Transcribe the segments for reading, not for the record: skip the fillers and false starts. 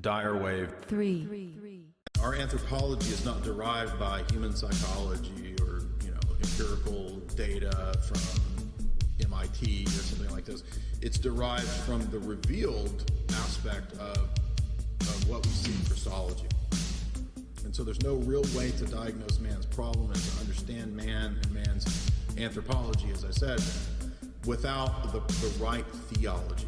Dyer wave 3. Our anthropology is not derived by human psychology or, empirical data from MIT or something like this. It's derived from the revealed aspect of what we see in Christology. And so there's no real way to diagnose man's problem and to understand man and man's anthropology, as I said, without the right theology.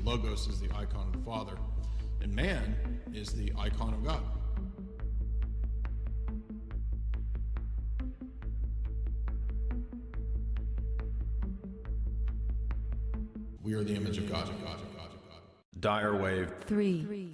Logos is the icon of the Father, and man is the icon of God. We are the image of God. Dyer wave 3.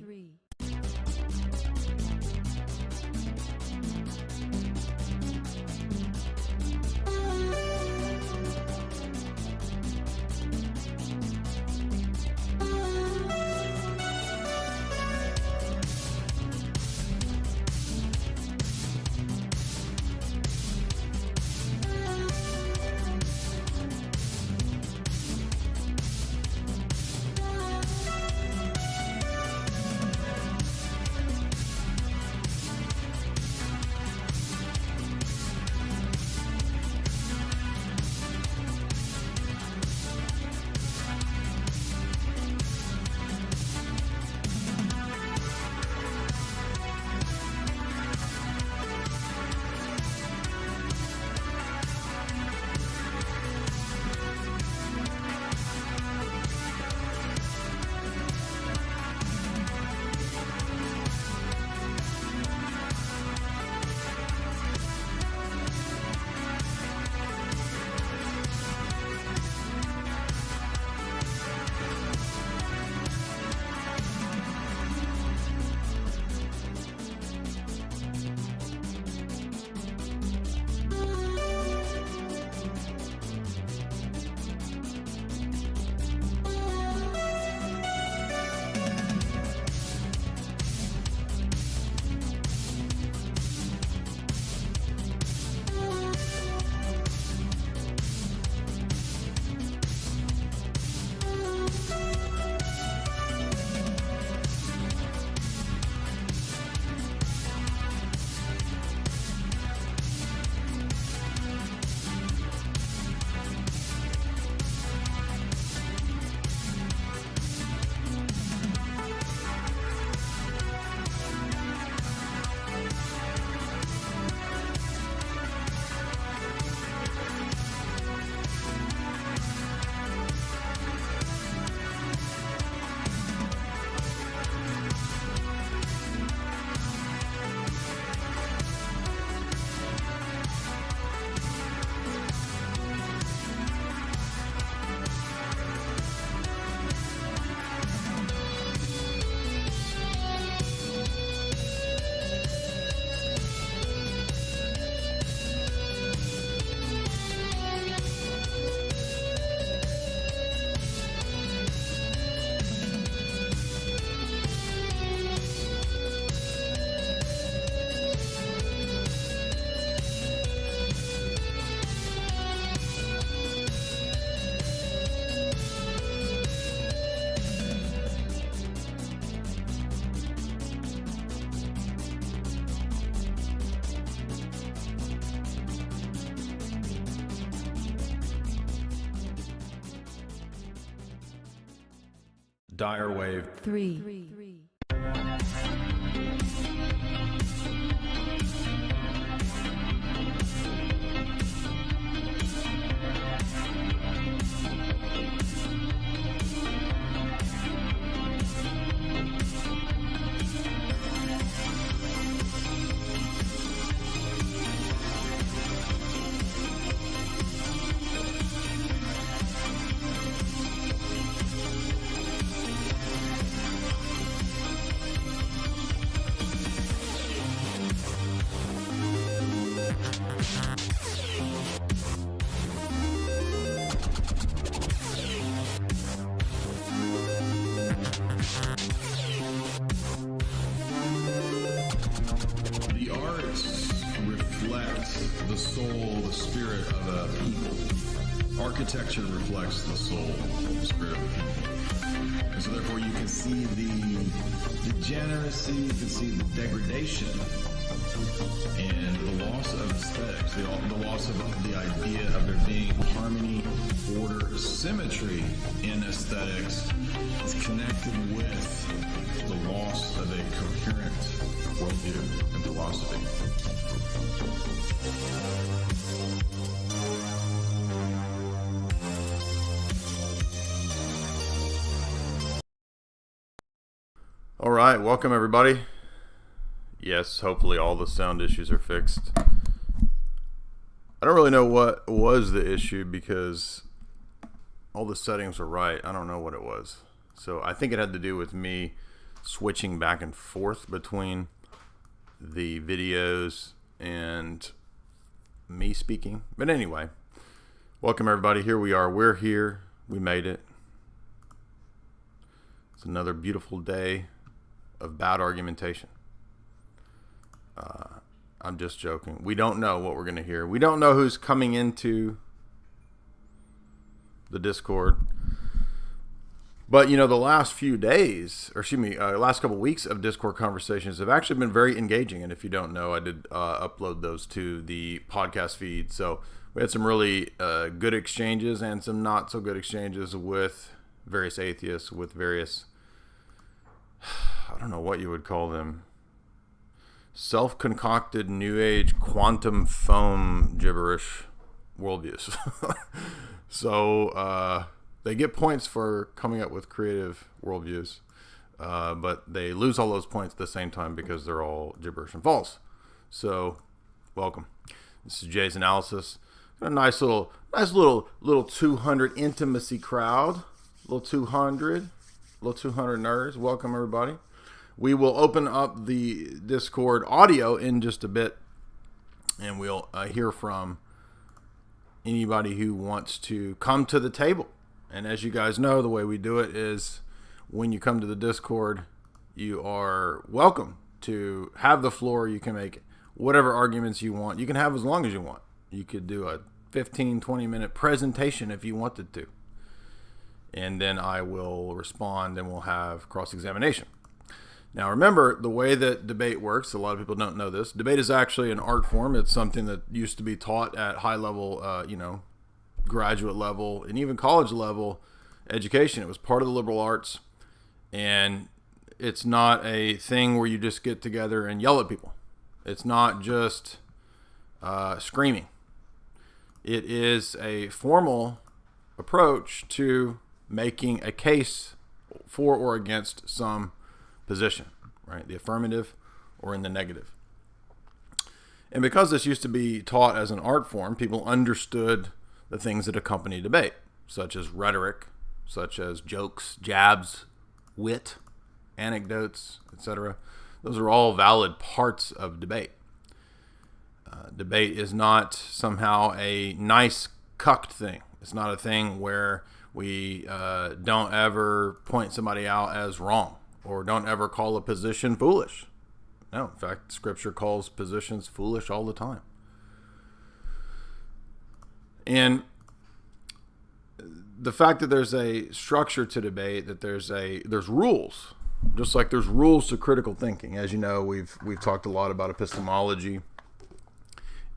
Dyer wave 3. The arts reflect the soul, the spirit of a people. Architecture reflects the soul, the spirit of a people. And so therefore you can see the degeneracy, you can see the degradation, and the loss of aesthetics, the loss of the idea of there being harmony, order, symmetry in aesthetics is connected with the loss of a coherent worldview and philosophy. All right, welcome everybody. Yes, hopefully all the sound issues are fixed. I don't really know what was the issue because all the settings were right. I don't know what it was. So I think it had to do with me switching back and forth between the videos and me speaking. But anyway, welcome everybody. Here we are. We're here. We made it. It's another beautiful day of bad argumentation. I'm just joking. We don't know what we're going to hear. We don't know who's coming into the Discord. But, you know, the last few days, or excuse me, last couple weeks of Discord conversations have actually been very engaging. And if you don't know, I did upload those to the podcast feed. So we had some really good exchanges and some not so good exchanges with various atheists, with various, I don't know what you would call them, self-concocted new age quantum foam gibberish worldviews. So they get points for coming up with creative worldviews, but they lose all those points at the same time because they're all gibberish and false. So welcome. This is Jay's analysis. Got a nice little 200 intimacy crowd, little 200 nerds. Welcome everybody. We will open up the Discord audio in just a bit, and we'll hear from anybody who wants to come to the table. And as you guys know, the way we do it is when you come to the Discord, you are welcome to have the floor. You can make whatever arguments you want. You can have as long as you want. You could do a 15-20 minute presentation if you wanted to. And then I will respond and we'll have cross-examination. Now remember, the way that debate works, a lot of people don't know this, debate is actually an art form. It's something that used to be taught at high level, graduate level, and even college level education. It was part of the liberal arts, and it's not a thing where you just get together and yell at people. It's not just screaming. It is a formal approach to making a case for or against some position, right? The affirmative or in the negative. And because this used to be taught as an art form, people understood the things that accompany debate, such as rhetoric, such as jokes, jabs, wit, anecdotes, etc. Those are all valid parts of debate. Debate is not somehow a nice cucked thing. It's not a thing where we don't ever point somebody out as wrong or don't ever call a position foolish. No, in fact, Scripture calls positions foolish all the time. And the fact that there's a structure to debate, that there's rules, just like there's rules to critical thinking. As you know, we've talked a lot about epistemology,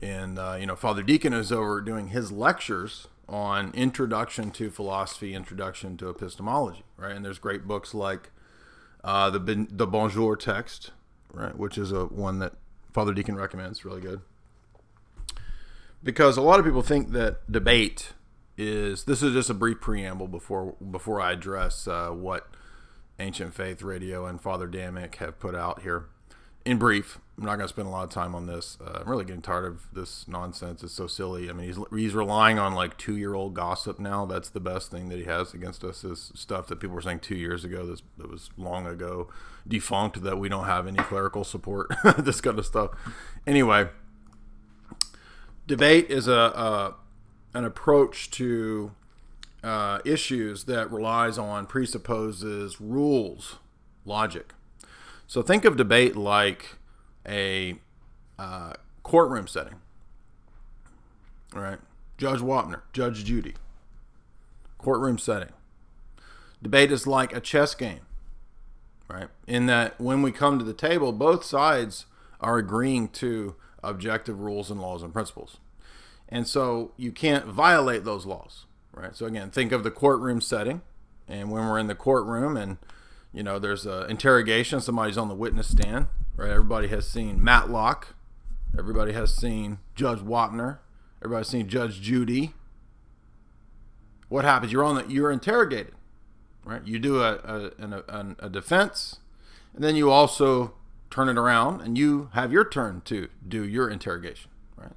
and Father Deacon is over doing his lectures on Introduction to Philosophy, Introduction to Epistemology, right? And there's great books like the Bonjour text, right, which is one that Father Deacon recommends, really good. Because a lot of people think that debate this is just a brief preamble before I address what Ancient Faith Radio and Father Damick have put out here. In brief, I'm not going to spend a lot of time on this. I'm really getting tired of this nonsense. It's so silly. I mean, he's relying on like 2-year-old gossip now. That's the best thing that he has against us, is stuff that people were saying 2 years ago that was long ago defunct, that we don't have any clerical support, this kind of stuff. Anyway, debate is an approach to issues that relies on, presupposes rules, logic. So think of debate like a courtroom setting, right? Judge Wapner, Judge Judy, courtroom setting. Debate is like a chess game, right? In that when we come to the table, both sides are agreeing to objective rules and laws and principles. And so you can't violate those laws, right? So again, think of the courtroom setting. And when we're in the courtroom and there's an interrogation, somebody's on the witness stand, right? Everybody has seen Matlock. Everybody has seen Judge Wapner. Everybody's seen Judge Judy. What happens? You're interrogated, right? You do a defense, and then you also turn it around, and you have your turn to do your interrogation, right?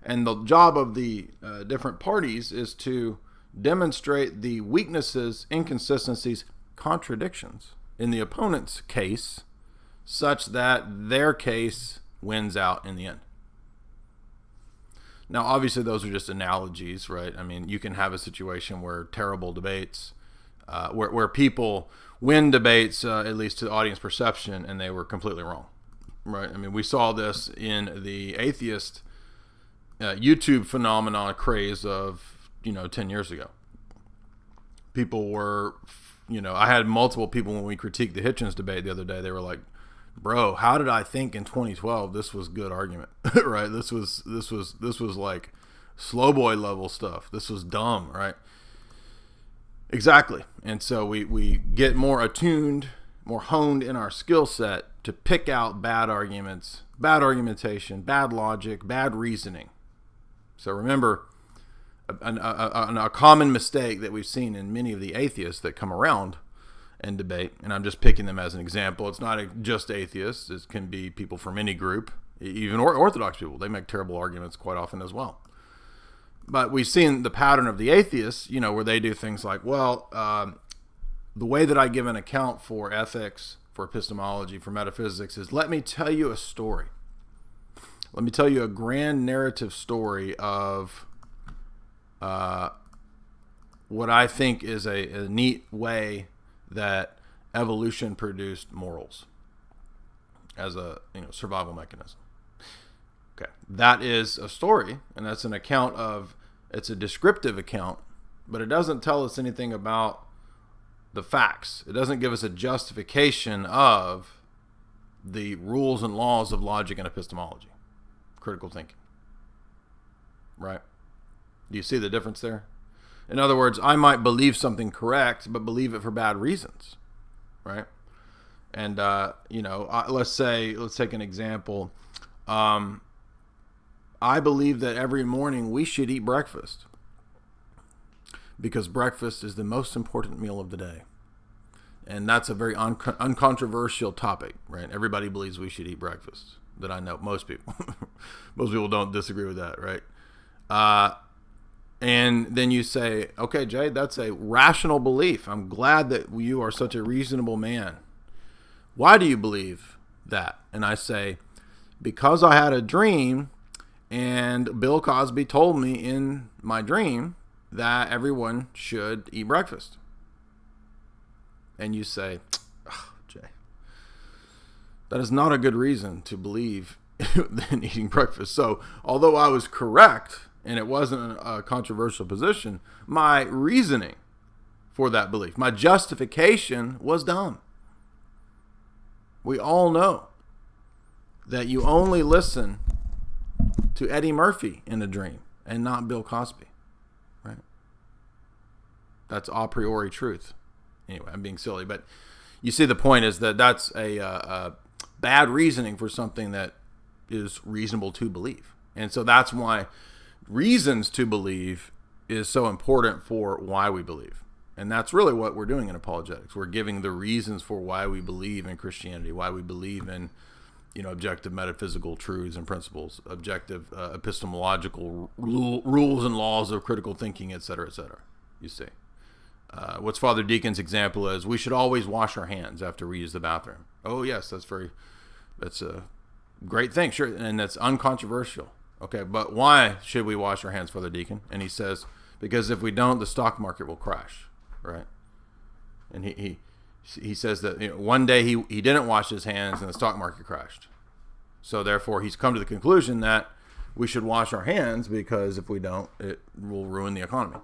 And the job of the different parties is to demonstrate the weaknesses, inconsistencies, contradictions in the opponent's case, such that their case wins out in the end. Now, obviously, those are just analogies, right? I mean, you can have a situation where terrible debates, where people win debates, at least to the audience perception, and they were completely wrong, right? I mean, we saw this in the atheist YouTube phenomenon craze of 10 years ago. People were, I had multiple people when we critiqued the Hitchens debate the other day. They were like, "Bro, how did I think in 2012 this was good argument?" Right? This was like slow boy level stuff. This was dumb, right? Exactly. And so we get more attuned, more honed in our skill set to pick out bad arguments, bad argumentation, bad logic, bad reasoning. So remember, a common mistake that we've seen in many of the atheists that come around and debate, and I'm just picking them as an example. It's not just atheists. It can be people from any group, even Orthodox people. They make terrible arguments quite often as well. But we've seen the pattern of the atheists, where they do things like, the way that I give an account for ethics, for epistemology, for metaphysics is, let me tell you a story. Let me tell you a grand narrative story of what I think is a neat way that evolution produced morals as a survival mechanism. Okay, that is a story, and that's an account of, it's a descriptive account, but it doesn't tell us anything about the facts. It doesn't give us a justification of the rules and laws of logic and epistemology, critical thinking, right? Do you see the difference there? In other words, I might believe something correct, but believe it for bad reasons, right? And, let's take an example. I believe that every morning we should eat breakfast because breakfast is the most important meal of the day. And that's a very uncontroversial topic, right? Everybody believes we should eat breakfast, that I know, most people. Most people don't disagree with that, right? And then you say, okay, Jay, that's a rational belief. I'm glad that you are such a reasonable man. Why do you believe that? And I say, because I had a dream and Bill Cosby told me in my dream that everyone should eat breakfast. And you say, oh, Jay, that is not a good reason to believe in eating breakfast. So although I was correct, and it wasn't a controversial position, my reasoning for that belief, my justification was dumb. We all know that you only listen to Eddie Murphy in a dream and not Bill Cosby. That's a priori truth. Anyway, I'm being silly, but you see the point is that that's a bad reasoning for something that is reasonable to believe. And so that's why reasons to believe is so important for why we believe. And that's really what we're doing in apologetics. We're giving the reasons for why we believe in Christianity, why we believe in, objective metaphysical truths and principles, objective epistemological rules and laws of critical thinking, et cetera, you see. What's Father Deacon's example is, we should always wash our hands after we use the bathroom. Oh, yes, that's a great thing, sure, and that's uncontroversial. Okay, but why should we wash our hands, Father Deacon? And he says, because if we don't, the stock market will crash, right? And he says that one day he didn't wash his hands and the stock market crashed. So therefore, he's come to the conclusion that we should wash our hands, because if we don't, it will ruin the economy.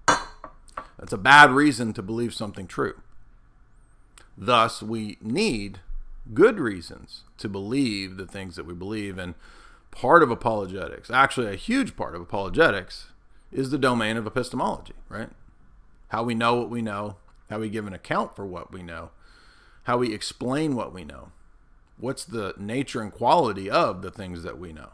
That's a bad reason to believe something true. Thus, we need good reasons to believe the things that we believe. And part of apologetics, actually a huge part of apologetics, is the domain of epistemology, right? How we know what we know, how we give an account for what we know, how we explain what we know, what's the nature and quality of the things that we know,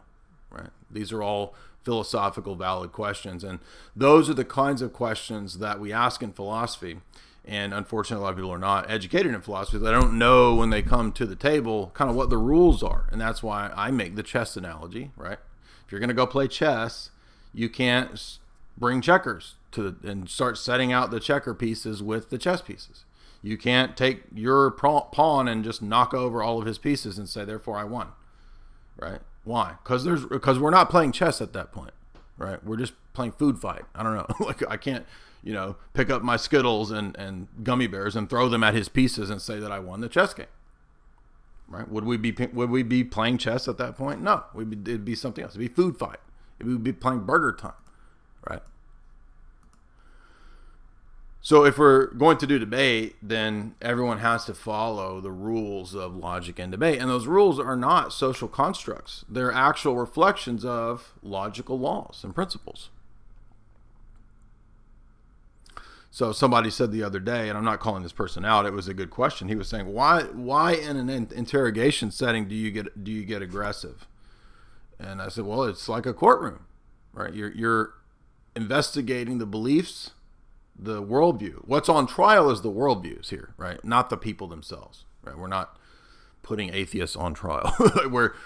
right? These are all philosophical valid questions, and those are the kinds of questions that we ask in philosophy. And unfortunately, a lot of people are not educated in philosophy. They don't know when they come to the table kind of what the rules are. And that's why I make the chess analogy, right? If you're going to go play chess, you can't bring checkers and start setting out the checker pieces with the chess pieces. You can't take your pawn and just knock over all of his pieces and say, therefore I won, right? Why? Because we're not playing chess at that point, right? We're just playing food fight. I don't know. Like, I can't, pick up my Skittles and gummy bears and throw them at his pieces and say that I won the chess game, right? Would we be playing chess at that point? No, it'd be something else. It'd be food fight. It would be playing burger time, right? So if we're going to do debate, then everyone has to follow the rules of logic and debate. And those rules are not social constructs. They're actual reflections of logical laws and principles. So somebody said the other day, and I'm not calling this person out, it was a good question. He was saying, why in an interrogation setting do you get aggressive? And I said, well, it's like a courtroom, right? You're investigating the beliefs, the worldview. What's on trial is the worldviews here, right? Not the people themselves, right? We're not putting atheists on trial.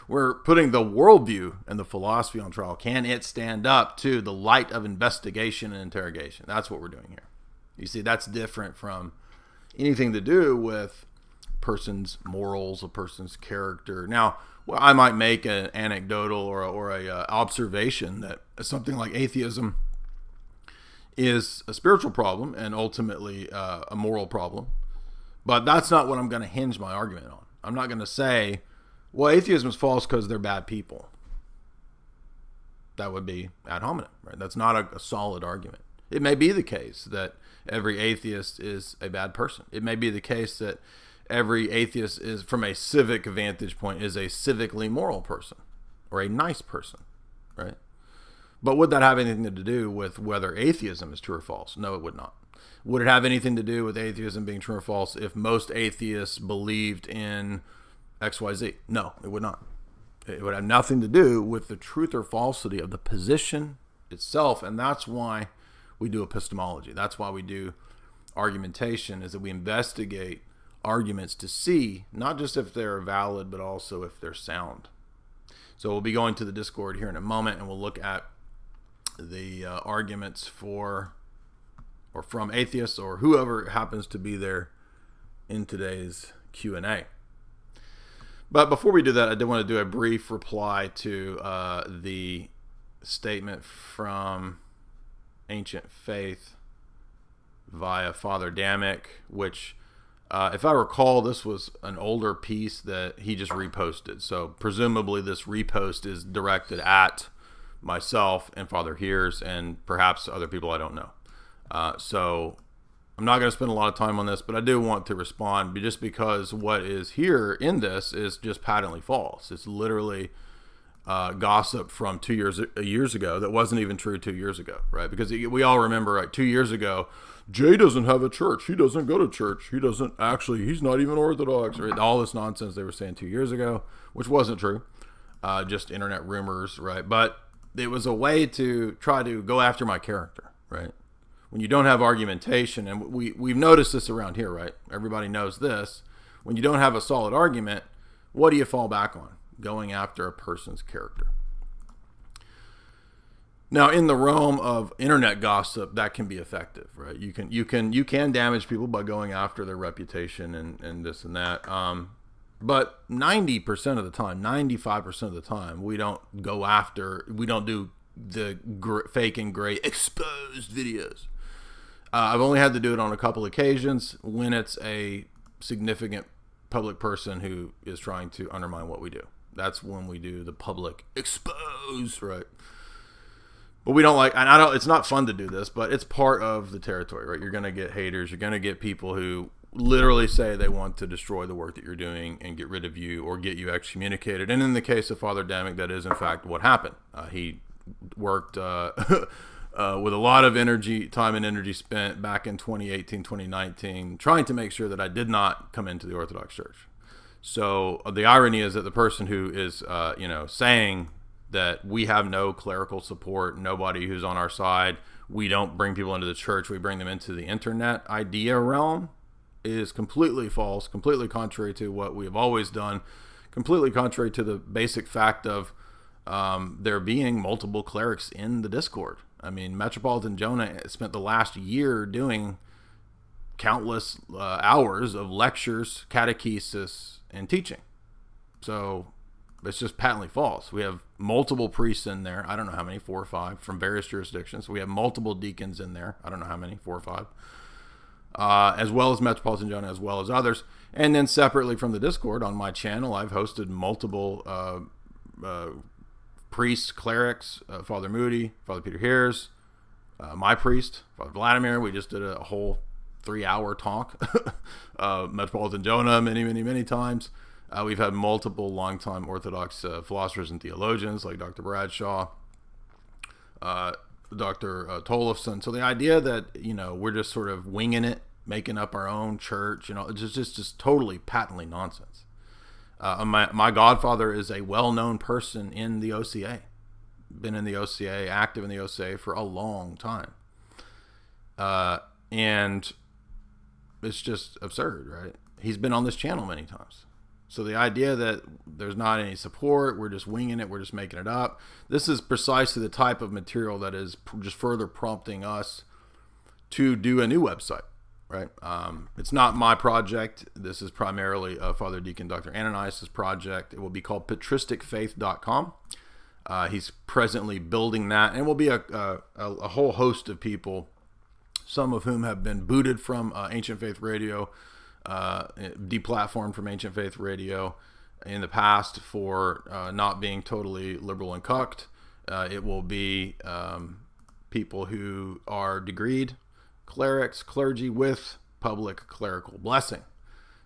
we're putting the worldview and the philosophy on trial. Can it stand up to the light of investigation and interrogation? That's what we're doing here. You see, that's different from anything to do with a person's morals, a person's character. Now, well, I might make an anecdotal or a observation that something like atheism is a spiritual problem and ultimately a moral problem. But that's not what I'm going to hinge my argument on. I'm not going to say, well, atheism is false because they're bad people. That would be ad hominem, right? That's not a solid argument. It may be the case that every atheist is a bad person. It may be the case that every atheist is, from a civic vantage point, is a civically moral person or a nice person, right? But would that have anything to do with whether atheism is true or false? No, it would not. Would it have anything to do with atheism being true or false if most atheists believed in XYZ? No, it would not. It would have nothing to do with the truth or falsity of the position itself, and that's why we do epistemology. That's why we do argumentation, is that we investigate arguments to see not just if they're valid, but also if they're sound. So we'll be going to the Discord here in a moment, and we'll look at the arguments for or from atheists or whoever happens to be there in today's Q&A. But before we do that, I did want to do a brief reply to the statement from Ancient Faith via Father Damick, which, if I recall, this was an older piece that he just reposted. So presumably this repost is directed at myself and Father Hears and perhaps other people I don't know. So I'm not going to spend a lot of time on this, but I do want to respond just because what is here in this is just patently false. It's literally gossip from 2 years ago that wasn't even true 2 years ago, right? Because we all remember, like 2 years ago, Jay doesn't have a church. He doesn't go to church. He's not even Orthodox, right? All this nonsense they were saying 2 years ago, which wasn't true. Just internet rumors, right? But it was a way to try to go after my character, right? When you don't have argumentation, and we've noticed this around here, right? Everybody knows this. When you don't have a solid argument, what do you fall back on? Going after a person's character. Now, in the realm of internet gossip, that can be effective, right? You can damage people by going after their reputation and this and that. But 90% of the time, 95% of the time, we don't do the fake and gray exposed videos. I've only had to do it on a couple occasions when it's a significant public person who is trying to undermine what we do. That's when we do the public expose, right? But we don't it's not fun to do this, but it's part of the territory, right? You're going to get haters. You're going to get people who literally say they want to destroy the work that you're doing and get rid of you or get you excommunicated. And in the case of Father Damick, that is in fact what happened. He worked with a lot of time and energy spent back in 2018, 2019, trying to make sure that I did not come into the Orthodox Church. So the irony is that the person who is, saying that we have no clerical support, nobody who's on our side, we don't bring people into the church, we bring them into the internet idea realm, is completely false, completely contrary to what we have always done, completely contrary to the basic fact of there being multiple clerics in the Discord. I mean, Metropolitan Jonah spent the last year doing countless hours of lectures, catechesis, and teaching. So it's just patently false. We have multiple priests in there. I don't know how many, 4 or 5 from various jurisdictions. We have multiple deacons in there. I don't know how many, 4 or 5. As well as Metropolitan Jonah, as well as others. And then separately from the Discord on my channel, I've hosted multiple priests, clerics, Father Moody, Father Peter Hears, my priest, Father Vladimir. We just did a whole 3-hour talk. Metropolitan Jonah many times. We've had multiple longtime Orthodox philosophers and theologians like Dr. Bradshaw, Dr. Tollefson. So the idea that, we're just sort of winging it, making up our own church, it's just totally patently nonsense. My godfather is a well-known person in the OCA, been in the OCA, active in the OCA for a long time. And it's just absurd, right? He's been on this channel many times. So the idea that there's not any support, we're just winging it, we're just making it up. This is precisely the type of material that is just further prompting us to do a new website, right? It's not my project. This is primarily Father Deacon Dr. Ananias' project. It will be called patristicfaith.com. He's presently building that, and it will be a whole host of people, some of whom have been booted from Ancient Faith Radio, deplatformed from Ancient Faith Radio in the past for not being totally liberal and cucked. It will be people who are degreed clerics, clergy with public clerical blessing.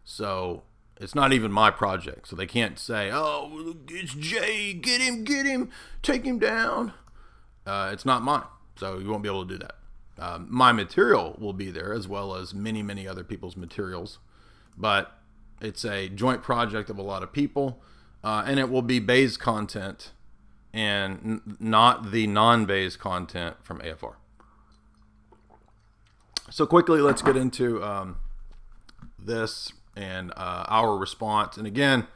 So it's not even my project. So they can't say, "Oh, it's Jay, get him, take him down." It's not mine. So you won't be able to do that. My material will be there, as well as many other people's materials. But it's a joint project of a lot of people, and it will be Bayes content and not the non-Bayes content from AFR. So quickly, let's get into this and our response. And again,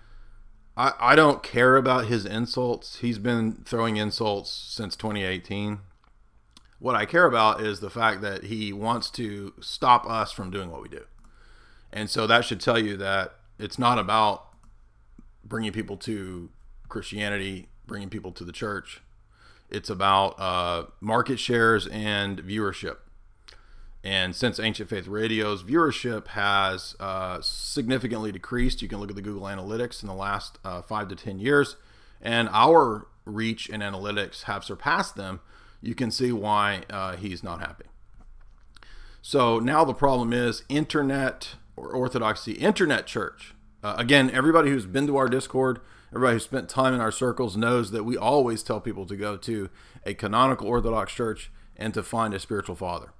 I don't care about his insults. He's been throwing insults since 2018. What I care about is the fact that he wants to stop us from doing what we do. And so that should tell you that it's not about bringing people to Christianity, bringing people to the church. It's about market shares and viewership. And since Ancient Faith Radio's viewership has significantly decreased, you can look at the Google Analytics in the last 5 to 10 years, and our reach and analytics have surpassed them, you can see why he's not happy. So now the problem is internet or orthodoxy, internet church. Again, everybody who's been to our Discord, Everybody who spent time in our circles knows that we always tell people to go to a canonical Orthodox church and to find a spiritual father.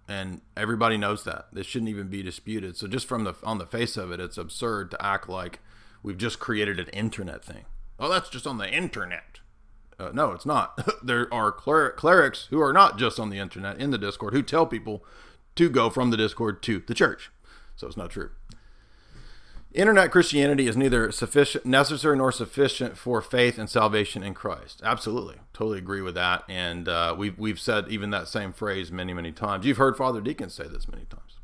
And everybody knows that. This shouldn't even be disputed. So just on the face of it, it's absurd to act like we've just created an internet thing. Oh, that's just on the internet. No, it's not. There are clerics who are not just on the internet in the Discord who tell people to go from the Discord to the church. So it's not true. Internet Christianity is neither necessary nor sufficient for faith and salvation in Christ. Absolutely. Totally agree with that. And we've said even that same phrase many, many times. You've heard Father Deacon say this many times.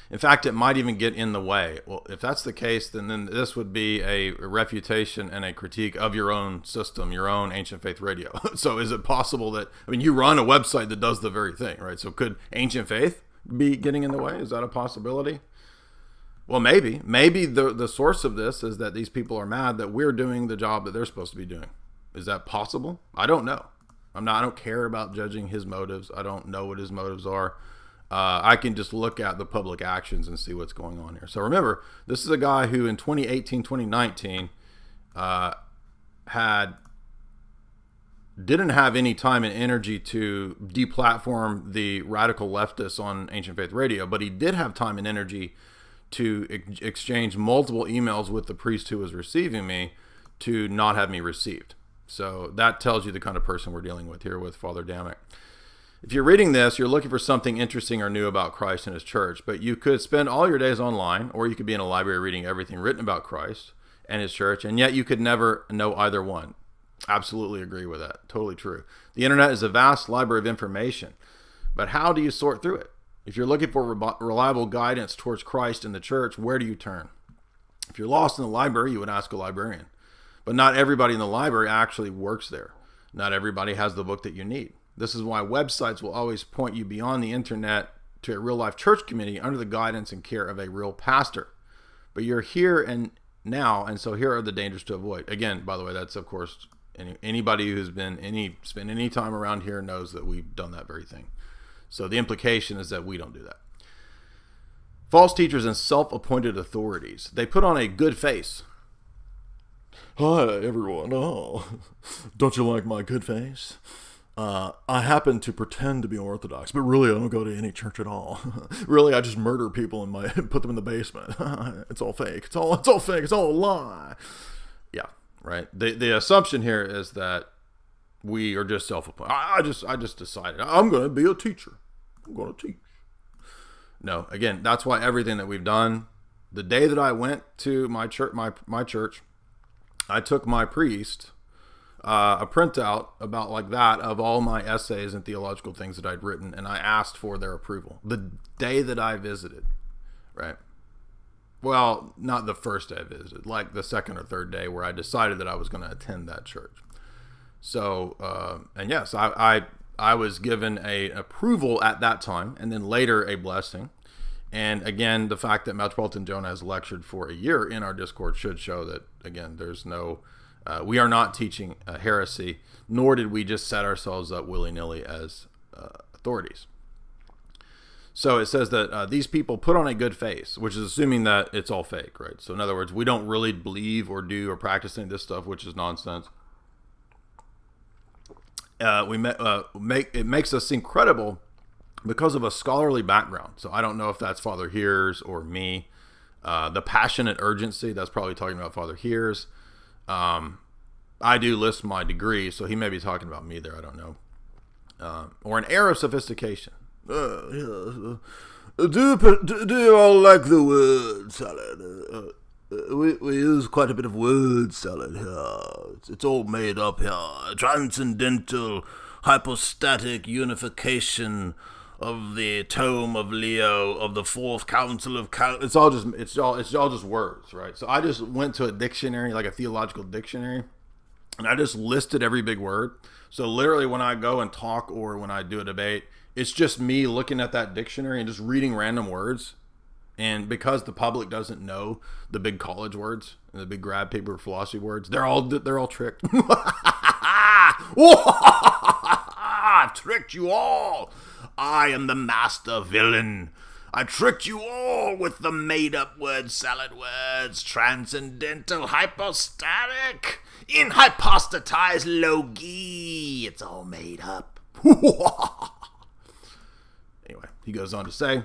In fact, it might even get in the way. Well, if that's the case, then this would be a refutation and a critique of your own system, your own Ancient Faith Radio. So is it possible that, you run a website that does the very thing, right? So could Ancient Faith be getting in the way? Is that a possibility? Well, maybe. Maybe the source of this is that these people are mad that we're doing the job that they're supposed to be doing. Is that possible? I don't know. I don't care about judging his motives. I don't know what his motives are. I can just look at the public actions and see what's going on here. So remember, this is a guy who in 2018, 2019 didn't have any time and energy to deplatform the radical leftists on Ancient Faith Radio, but he did have time and energy to exchange multiple emails with the priest who was receiving me to not have me received. So that tells you the kind of person we're dealing with here with Father Damick. If you're reading this, you're looking for something interesting or new about Christ and his church, but you could spend all your days online, or you could be in a library reading everything written about Christ and his church, and yet you could never know either one. Absolutely agree with that. Totally true. The internet is a vast library of information, but how do you sort through it? If you're looking for reliable guidance towards Christ and the church, where do you turn? If you're lost in the library, you would ask a librarian. But not everybody in the library actually works there. Not everybody has the book that you need. This is why websites will always point you beyond the internet to a real-life church community under the guidance and care of a real pastor. But you're here and now, and so here are the dangers to avoid. Again, by the way, that's, of course, anybody who's spent any time around here knows that we've done that very thing. So the implication is that we don't do that. False teachers and self-appointed authorities. They put on a good face. Hi, everyone. Oh, don't you like my good face? I happen to pretend to be Orthodox, but really I don't go to any church at all. Really, I just murder people and put them in the basement. It's all fake. It's all fake. It's all a lie. Yeah, right. The assumption here is that we are just self-appointed. I just decided I'm going to be a teacher. I'm going to teach. No, again, that's why everything that we've done. The day that I went to my church, I took my priest a printout about like that of all my essays and theological things that I'd written, and I asked for their approval the day that I visited, right? Well, not the first day I visited, like the second or third day where I decided that I was going to attend that church. So, and yes, I was given a approval at that time, and then later a blessing. And again, the fact that Metropolitan Jonah has lectured for a year in our Discord should show that, again, there's no... we are not teaching heresy, nor did we just set ourselves up willy-nilly as authorities. So it says that these people put on a good face, which is assuming that it's all fake, right? So in other words, we don't really believe or do or practice any of this stuff, which is nonsense. It makes us seem credible because of a scholarly background. So I don't know if that's Father Hears or me. The passionate urgency, that's probably talking about Father Hears. I do list my degree, so he may be talking about me there. I don't know. Or an air of sophistication. Do you all like the word salad? We use quite a bit of word salad here. It's all made up here. Transcendental, hypostatic unification of the tome of Leo of the Fourth Council of It's all just words, right? So I just went to a dictionary, like a theological dictionary, and I just listed every big word. So literally, when I go and talk or when I do a debate, it's just me looking at that dictionary and just reading random words. And because the public doesn't know the big college words and the big grab paper philosophy words, they're all tricked. I've tricked you all. I am the master villain. I tricked you all with the made-up word salad words. Transcendental, hypostatic, inhypostatized logi. It's all made up. Anyway, he goes on to say,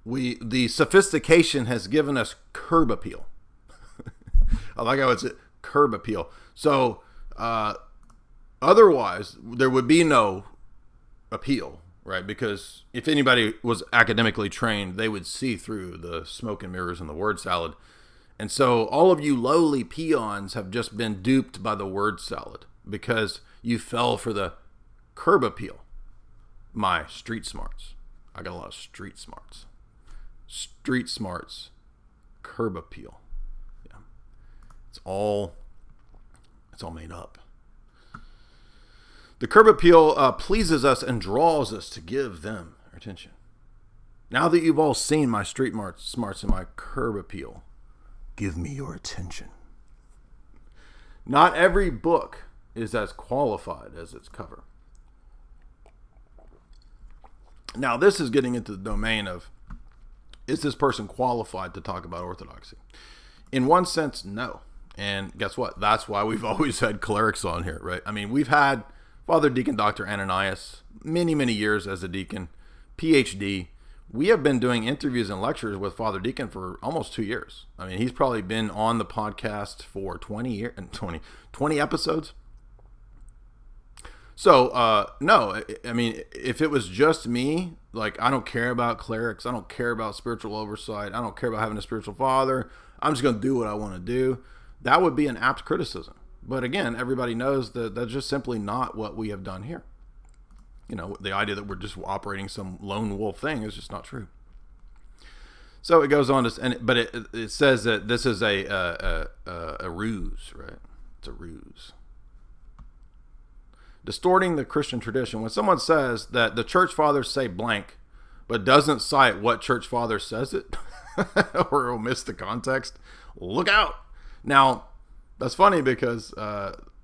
the sophistication has given us curb appeal. I like how it's curb appeal. So, otherwise, there would be no appeal, right? Because if anybody was academically trained, they would see through the smoke and mirrors and the word salad. And so all of you lowly peons have just been duped by the word salad because you fell for the curb appeal. My street smarts. I got a lot of street smarts. Street smarts, curb appeal. Yeah. It's all made up. The curb appeal pleases us and draws us to give them our attention. Now that you've all seen my street smarts and my curb appeal, give me your attention. Not every book is as qualified as its cover. Now, this is getting into the domain of, is this person qualified to talk about orthodoxy? In one sense, no. And guess what? That's why we've always had clerics on here, right? I mean, we've had Father Deacon Dr. Ananias, many, many years as a deacon, PhD. We have been doing interviews and lectures with Father Deacon for almost 2 years. I mean, he's probably been on the podcast for 20 episodes. So, no, I mean, if it was just me, like, I don't care about clerics. I don't care about spiritual oversight. I don't care about having a spiritual father. I'm just going to do what I want to do. That would be an apt criticism. But again, everybody knows that that's just simply not what we have done here. You know, the idea that we're just operating some lone wolf thing is just not true. So it goes on to, but it says that this is a ruse, right? It's a ruse. Distorting the Christian tradition. When someone says that the church fathers say blank, but doesn't cite what church father says it, or omits the context, look out. Now, that's funny because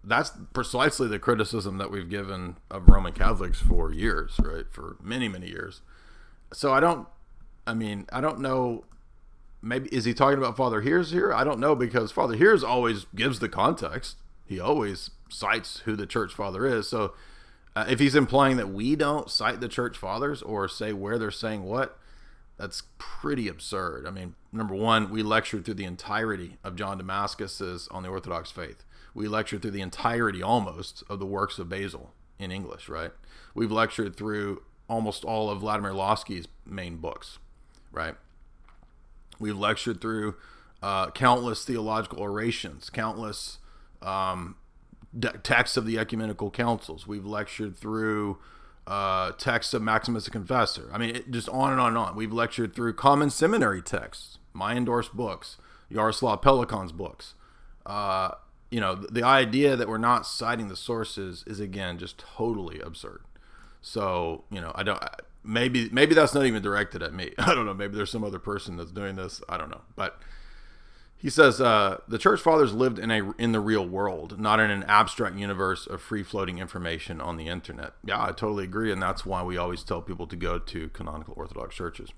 that's precisely the criticism that we've given of Roman Catholics for years, right? For many, many years. So I don't know. Maybe, is he talking about Father Hears here? I don't know, because Father Hears always gives the context. He always cites who the church father is. So if he's implying that we don't cite the church fathers or say where they're saying what, that's pretty absurd. I mean, number one, we lectured through the entirety of John Damascus's On the Orthodox Faith. We lectured through the entirety almost of the works of Basil in English, right? We've lectured through almost all of Vladimir Lossky's main books, right? We've lectured through countless theological orations, countless texts of the ecumenical councils. We've lectured through texts of Maximus the Confessor. I mean, just on and on and on. We've lectured through common seminary texts, my endorsed books, Yaroslav Pelikan's books. You know, the idea that we're not citing the sources is, again, just totally absurd. So, you know, maybe that's not even directed at me. I don't know. Maybe there's some other person that's doing this. I don't know. But he says, the church fathers lived in the real world, not in an abstract universe of free-floating information on the internet. Yeah, I totally agree, and that's why we always tell people to go to canonical Orthodox churches.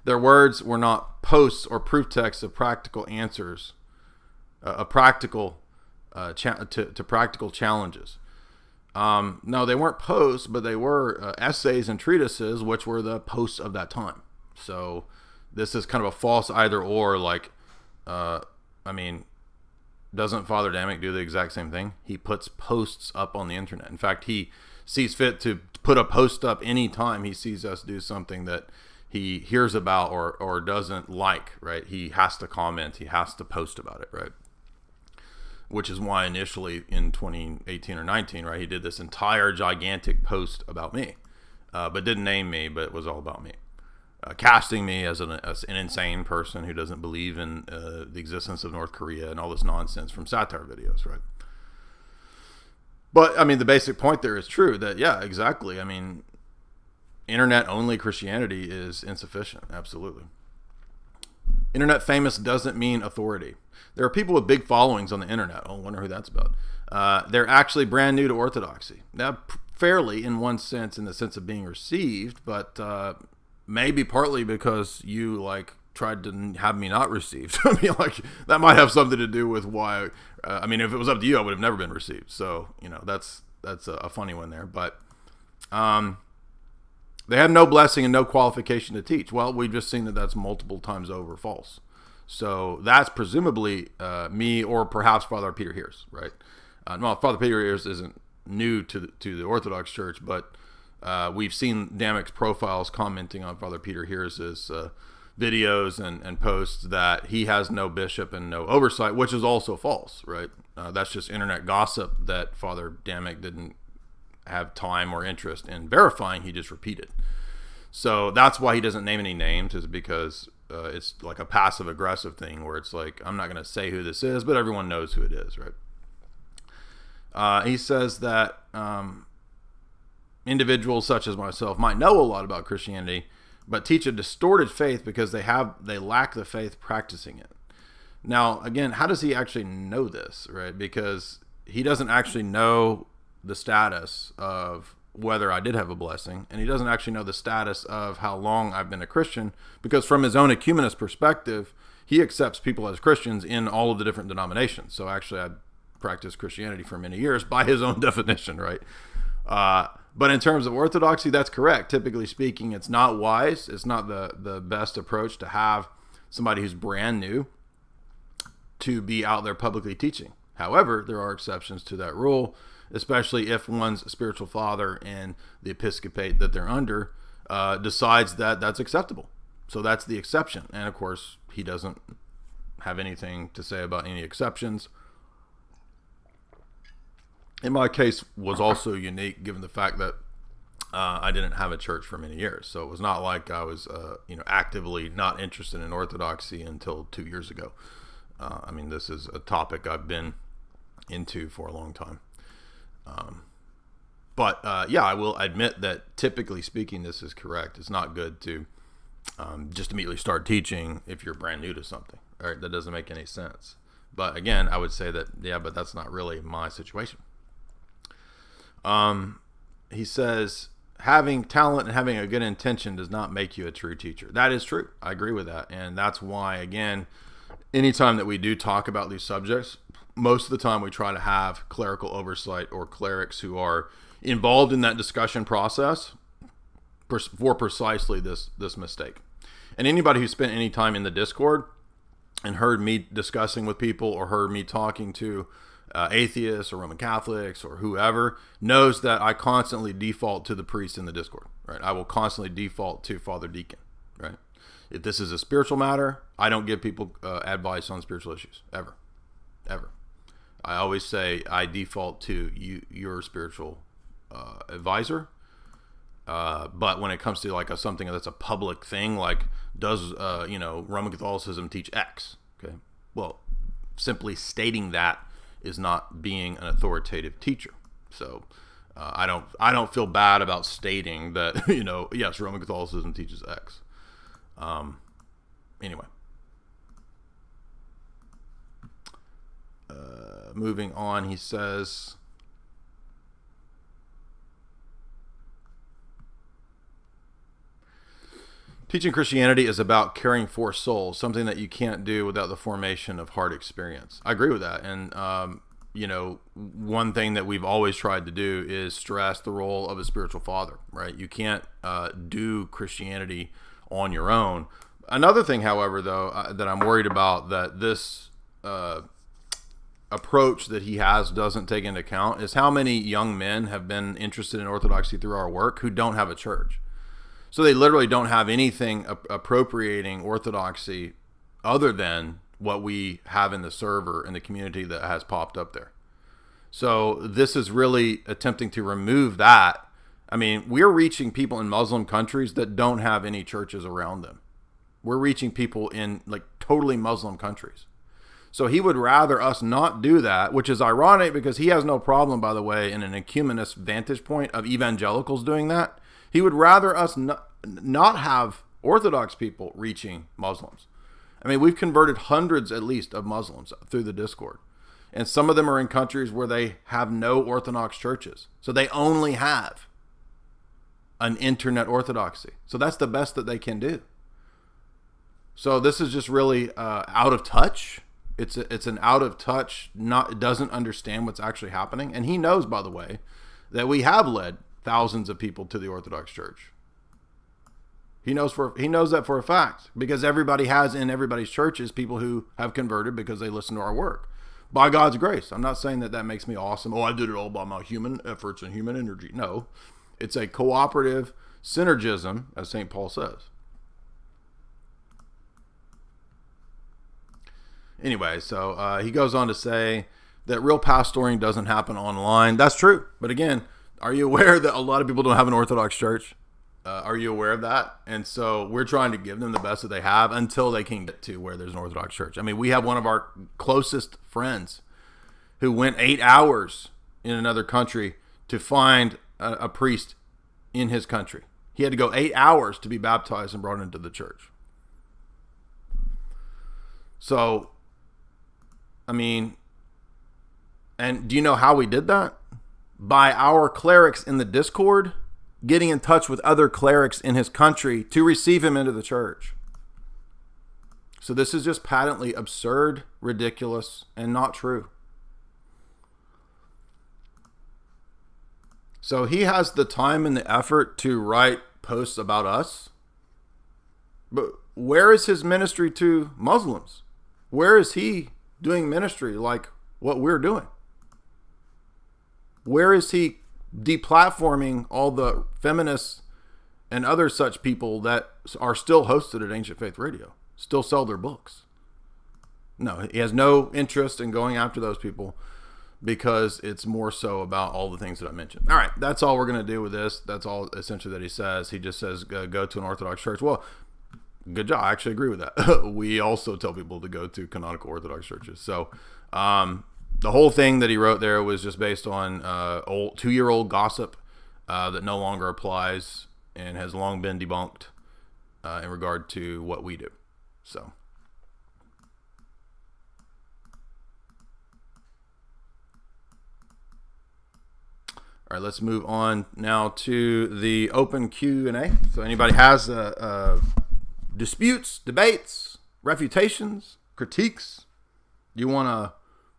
Their words were not posts or proof texts of practical answers, to practical challenges. No, they weren't posts, but they were essays and treatises, which were the posts of that time. So this is kind of a false either or, like, I mean, doesn't Father Damick do the exact same thing? He puts posts up on the internet. In fact, he sees fit to put a post up anytime he sees us do something that he hears about or doesn't like, right? He has to comment. He has to post about it, right? Which is why initially in 2018 or 19, right, he did this entire gigantic post about me, but didn't name me, but it was all about me. Casting me as an insane person who doesn't believe in the existence of North Korea and all this nonsense from satire videos, right? But, I mean, the basic point there is true that, yeah, exactly. I mean, internet-only Christianity is insufficient, absolutely. Internet famous doesn't mean authority. There are people with big followings on the internet. Oh, I wonder who that's about. They're actually brand new to orthodoxy. Now, fairly in one sense, in the sense of being received, but maybe partly because you like tried to have me not received. I mean, like that might have something to do with why. I mean, if it was up to you, I would have never been received. So that's a funny one there. But they have no blessing and no qualification to teach. Well, we've just seen that that's multiple times over false. So that's presumably me or perhaps Father Peter Heers, right? Well, Father Peter Heers isn't new to the Orthodox Church, but we've seen Damek's profiles commenting on Father Peter Heers' videos and posts that he has no bishop and no oversight, which is also false, right? That's just internet gossip that Father Damek didn't have time or interest in verifying. He just repeated. So that's why he doesn't name any names, is because it's like a passive aggressive thing where it's like, I'm not going to say who this is, but everyone knows who it is, right? He says that individuals such as myself might know a lot about Christianity, but teach a distorted faith because they lack the faith practicing it. Now, again, how does he actually know this, right? Because he doesn't actually know the status of whether I did have a blessing, and he doesn't actually know the status of how long I've been a Christian, because from his own ecumenist perspective, he accepts people as Christians in all of the different denominations. So actually, I practiced Christianity for many years by his own definition, right? But in terms of orthodoxy, that's correct. Typically speaking, it's not wise. It's not the best approach to have somebody who's brand new to be out there publicly teaching. However, there are exceptions to that rule, especially if one's spiritual father and the episcopate that they're under decides that that's acceptable. So that's the exception. And of course, he doesn't have anything to say about any exceptions. In my case, was also unique given the fact that I didn't have a church for many years. So it was not like I was actively not interested in orthodoxy until 2 years ago. I mean, this is a topic I've been into for a long time. But I will admit that typically speaking, this is correct. It's not good to just immediately start teaching if you're brand new to something. All right, that doesn't make any sense. But again, I would say that, but that's not really my situation. He says, having talent and having a good intention does not make you a true teacher. That is true. I agree with that. And that's why, again, anytime that we do talk about these subjects, most of the time we try to have clerical oversight or clerics who are involved in that discussion process for precisely this mistake. And anybody who spent any time in the Discord and heard me discussing with people or heard me talking to atheists or Roman Catholics or whoever knows that I constantly default to the priest in the Discord, right? I will constantly default to Father Deacon, right? If this is a spiritual matter, I don't give people advice on spiritual issues, ever. I always say I default to your spiritual advisor. But when it comes to like something that's a public thing, like does Roman Catholicism teach X? Okay, well, simply stating that is not being an authoritative teacher. So I don't feel bad about stating that yes, Roman Catholicism teaches X. Anyway. Moving on, he says, teaching Christianity is about caring for souls, something that you can't do without the formation of hard experience. I agree with that. And, one thing that we've always tried to do is stress the role of a spiritual father, right? You can't do Christianity on your own. Another thing, however, though, that I'm worried about that this approach that he has doesn't take into account is how many young men have been interested in orthodoxy through our work who don't have a church. So they literally don't have anything appropriating orthodoxy other than what we have in the server in the community that has popped up there. So this is really attempting to remove that. I mean, we're reaching people in Muslim countries that don't have any churches around them. We're reaching people in like totally Muslim countries. So he would rather us not do that, which is ironic because he has no problem, by the way, in an ecumenist vantage point of evangelicals doing that. He would rather us not have Orthodox people reaching Muslims. I mean, we've converted hundreds at least of Muslims through the Discord. And some of them are in countries where they have no Orthodox churches. So they only have an internet orthodoxy. So that's the best that they can do. So this is just really out of touch. It's an out of touch, doesn't understand what's actually happening. And he knows, by the way, that we have led thousands of people to the Orthodox Church. He knows that for a fact, because everybody has in everybody's churches people who have converted because they listen to our work. By God's grace. I'm not saying that makes me awesome. Oh, I did it all by my human efforts and human energy. No, it's a cooperative synergism, as St. Paul says. Anyway, so he goes on to say that real pastoring doesn't happen online. That's true. But again, are you aware that a lot of people don't have an Orthodox church? Are you aware of that? And so we're trying to give them the best that they have until they can get to where there's an Orthodox church. I mean, we have one of our closest friends who went 8 hours in another country to find a priest in his country. He had to go 8 hours to be baptized and brought into the church. So, I mean, and do you know how we did that? By our clerics in the Discord getting in touch with other clerics in his country to receive him into the church. So this is just patently absurd, ridiculous, and not true. So he has the time and the effort to write posts about us. But where is his ministry to Muslims? Where is he doing ministry like what we're doing? Where is he deplatforming all the feminists and other such people that are still hosted at Ancient Faith Radio, still sell their books? No, he has no interest in going after those people because it's more so about all the things that I mentioned. All right, that's all we're going to do with this. That's all essentially that he says. He just says, go to an Orthodox church. Well, good job. I actually agree with that. We also tell people to go to canonical Orthodox churches. So, the whole thing that he wrote there was just based on old 2-year-old gossip that no longer applies and has long been debunked in regard to what we do. So, all right, let's move on now to the open Q&A. So, anybody has disputes, debates, refutations, critiques, you want to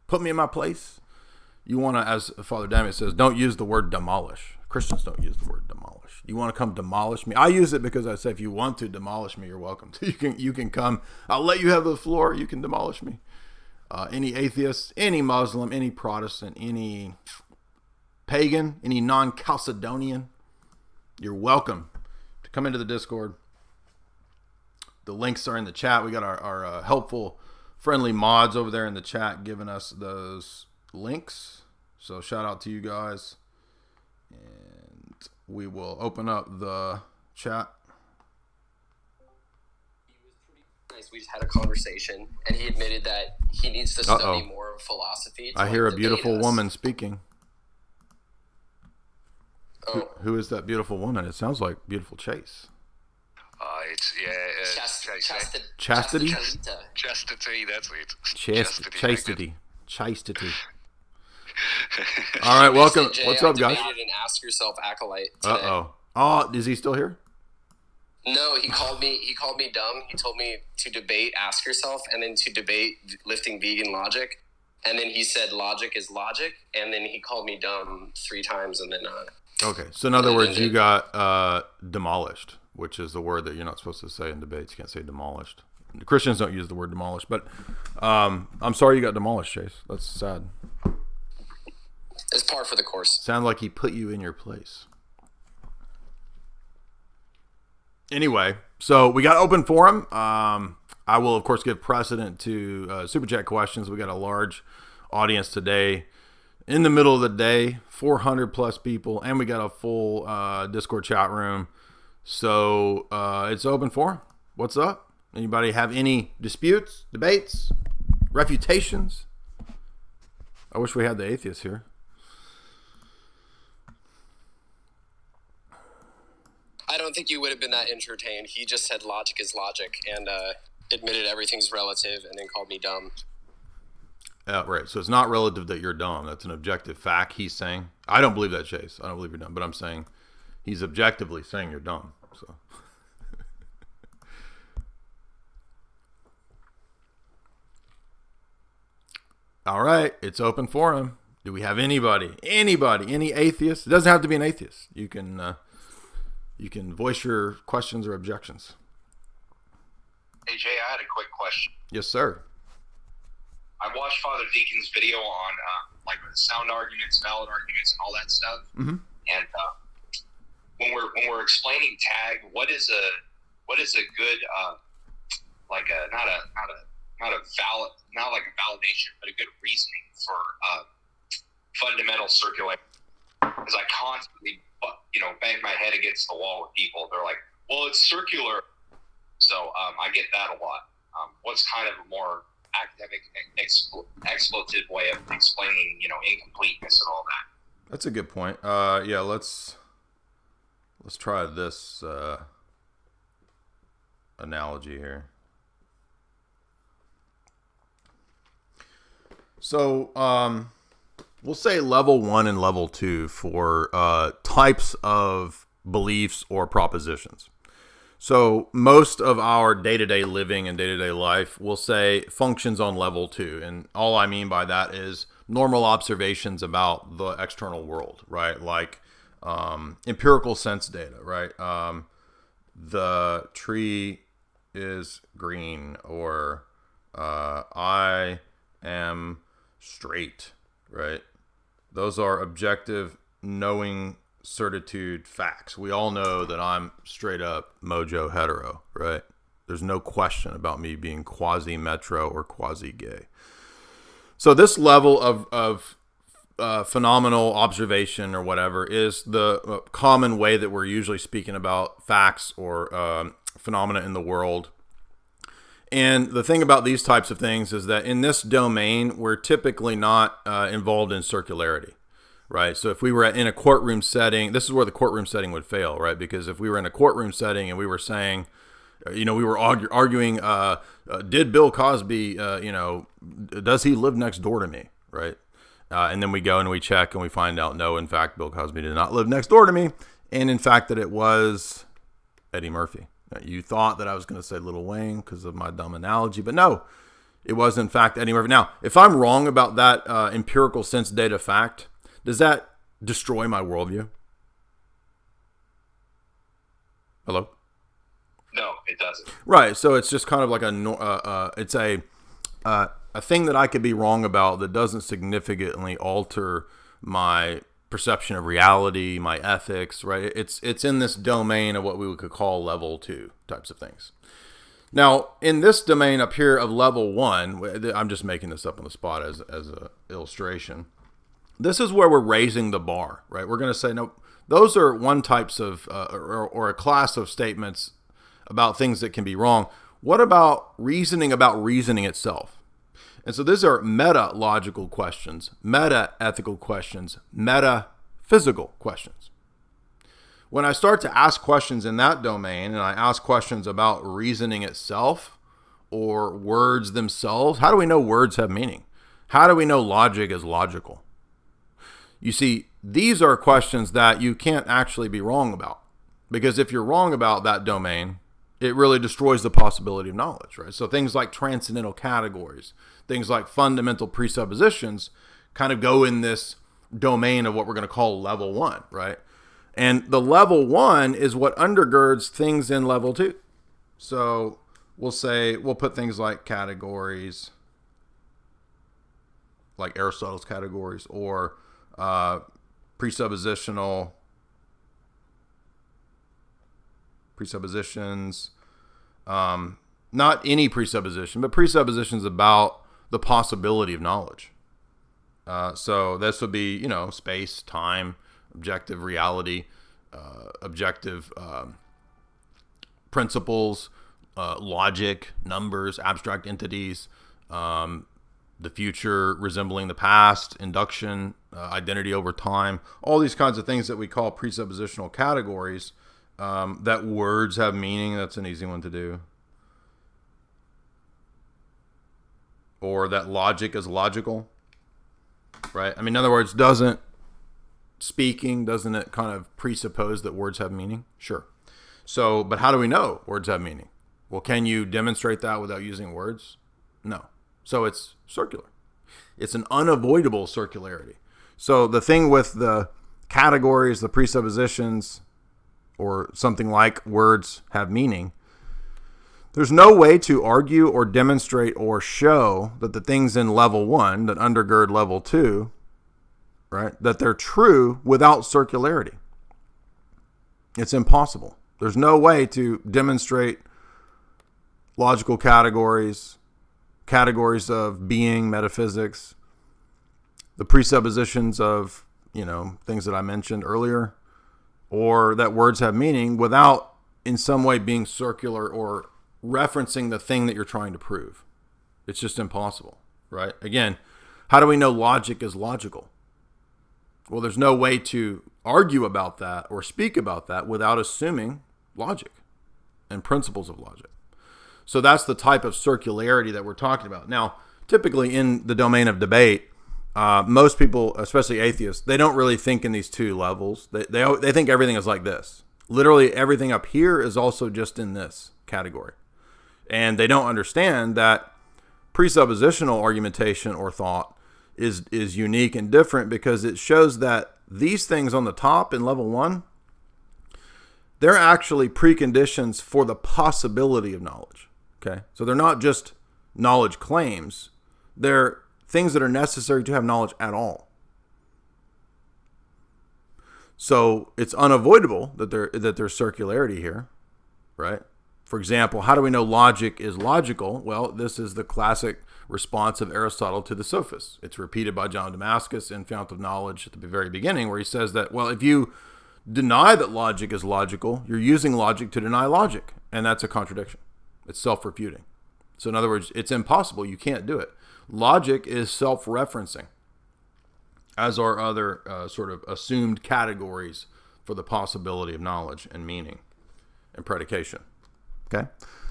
put me in my place? You want to, as Father Damien says, don't use the word demolish. Christians don't use the word demolish. You want to come demolish me? I use it because I say if you want to demolish me, you're welcome to. You can come. I'll let you have the floor. You can demolish me. Any atheist, any Muslim, any Protestant, any pagan, any non-Chalcedonian, you're welcome to come into the Discord. The links are in the chat. We got our helpful, friendly mods over there in the chat giving us those links. So shout out to you guys. And we will open up the chat. He was pretty nice. We just had a conversation, and he admitted that he needs to study more of philosophy. I hear a beautiful woman speaking. Oh. Who is that beautiful woman? It sounds like beautiful Chase. Chastity. Chastity, that's it. Chastity. All right, welcome. Jay, What's up, guys? And ask yourself acolyte today. Oh, is he still here? No, he called me dumb. He told me to debate ask yourself and then to debate lifting vegan logic. And then he said logic is logic. And then he called me dumb 3 times and then okay, so in other words, you got demolished, which is the word that you're not supposed to say in debates. You can't say demolished. Christians don't use the word demolished, but I'm sorry you got demolished, Chase. That's sad. It's par for the course. Sound like he put you in your place. Anyway, so we got open forum. I will, of course, give precedent to Super Chat questions. We got a large audience today. In the middle of the day, 400 plus people, and we got a full Discord chat room. So it's open forum. What's up? Anybody have any disputes, debates, refutations? I wish we had the atheists here. I don't think you would have been that entertained. He just said logic is logic and admitted everything's relative and then called me dumb. Right. So it's not relative that you're dumb. That's an objective fact he's saying. I don't believe that, Chase. I don't believe you're dumb. But I'm saying he's objectively saying you're dumb. So. All right. It's open forum. Do we have anybody, any atheist? It doesn't have to be an atheist. You can voice your questions or objections. Hey, Jay, I had a quick question. Yes, sir. I watched Father Deacon's video on like sound arguments, valid arguments, and all that stuff. Mm-hmm. And when we're explaining tag, what is a good like a not a valid, not like a validation, but a good reasoning for fundamental circularity? Because I constantly bang my head against the wall with people. They're like, well, it's circular. So I get that a lot. What's kind of a more academic expletive way of explaining, incompleteness and all that? That's a good point. Yeah, let's try this analogy here. So we'll say level 1 and level 2 for types of beliefs or propositions. So most of our day-to-day living and day-to-day life, we'll say, functions on level 2. And all I mean by that is normal observations about the external world, right? Like empirical sense data, right? The tree is green, or I am straight, right? Those are objective, knowing certitude facts. We all know that I'm straight up mojo hetero, right? There's no question about me being quasi metro or quasi gay. So this level of phenomenal observation or whatever is the common way that we're usually speaking about facts or phenomena in the world. And the thing about these types of things is that in this domain, we're typically not involved in circularity. Right. So if we were in a courtroom setting, this is where the courtroom setting would fail, right? Because if we were in a courtroom setting and we were saying, we were arguing, did Bill Cosby, does he live next door to me? Right. And then we go and we check and we find out, no, in fact, Bill Cosby did not live next door to me. And in fact, that it was Eddie Murphy. You thought that I was going to say Lil Wayne because of my dumb analogy, but no, it was in fact Eddie Murphy. Now, if I'm wrong about that empirical sense data fact, does that destroy my worldview? Hello? No, it doesn't. Right. So it's just kind of like it's a thing that I could be wrong about that doesn't significantly alter my perception of reality, my ethics, right? It's in this domain of what we could call level 2 types of things. Now, in this domain up here of level 1, I'm just making this up on the spot as an illustration. This is where we're raising the bar, right? We're going to say, no, those are one types of, or a class of statements about things that can be wrong. What about reasoning itself? And so these are meta-logical questions, meta-ethical questions, meta-physical questions. When I start to ask questions in that domain, and I ask questions about reasoning itself or words themselves, how do we know words have meaning? How do we know logic is logical? You see, these are questions that you can't actually be wrong about, because if you're wrong about that domain, it really destroys the possibility of knowledge, right? So things like transcendental categories, things like fundamental presuppositions kind of go in this domain of what we're going to call level 1, right? And the level 1 is what undergirds things in level 2. So we'll put things like categories, like Aristotle's categories, or presuppositions, not any presupposition, but presuppositions about the possibility of knowledge. So this would be, space, time, objective reality, objective principles, logic, numbers, abstract entities, the future resembling the past, induction, identity over time, all these kinds of things that we call presuppositional categories, that words have meaning. That's an easy one to do. or that logic is logical, right? I mean, in other words, doesn't it kind of presuppose that words have meaning? Sure. So, but how do we know words have meaning? Well, can you demonstrate that without using words? No. So it's circular. It's an unavoidable circularity. So the thing with the categories, the presuppositions, or something like words have meaning, there's no way to argue or demonstrate or show that the things in level 1 that undergird level 2, right, that they're true without circularity. It's impossible. There's no way to demonstrate logical categories of being, metaphysics, the presuppositions of, things that I mentioned earlier, or that words have meaning without in some way being circular or referencing the thing that you're trying to prove. It's just impossible, right? Again, how do we know logic is logical? Well, there's no way to argue about that or speak about that without assuming logic and principles of logic. So that's the type of circularity that we're talking about. Now, typically in the domain of debate, most people, especially atheists, they don't really think in these two levels. They think everything is like this. Literally everything up here is also just in this category. And they don't understand that presuppositional argumentation or thought is unique and different because it shows that these things on the top in level 1, they're actually preconditions for the possibility of knowledge. Okay? So they're not just knowledge claims. They're things that are necessary to have knowledge at all. So it's unavoidable that there's circularity here, right? For example, how do we know logic is logical? Well, this is the classic response of Aristotle to the sophists. It's repeated by John Damascus in Fount of Knowledge at the very beginning, where he says that, well, if you deny that logic is logical, you're using logic to deny logic, and that's a contradiction. It's self-refuting. So in other words, it's impossible. You can't do it. Logic is self-referencing, as are other sort of assumed categories for the possibility of knowledge and meaning and predication. Okay?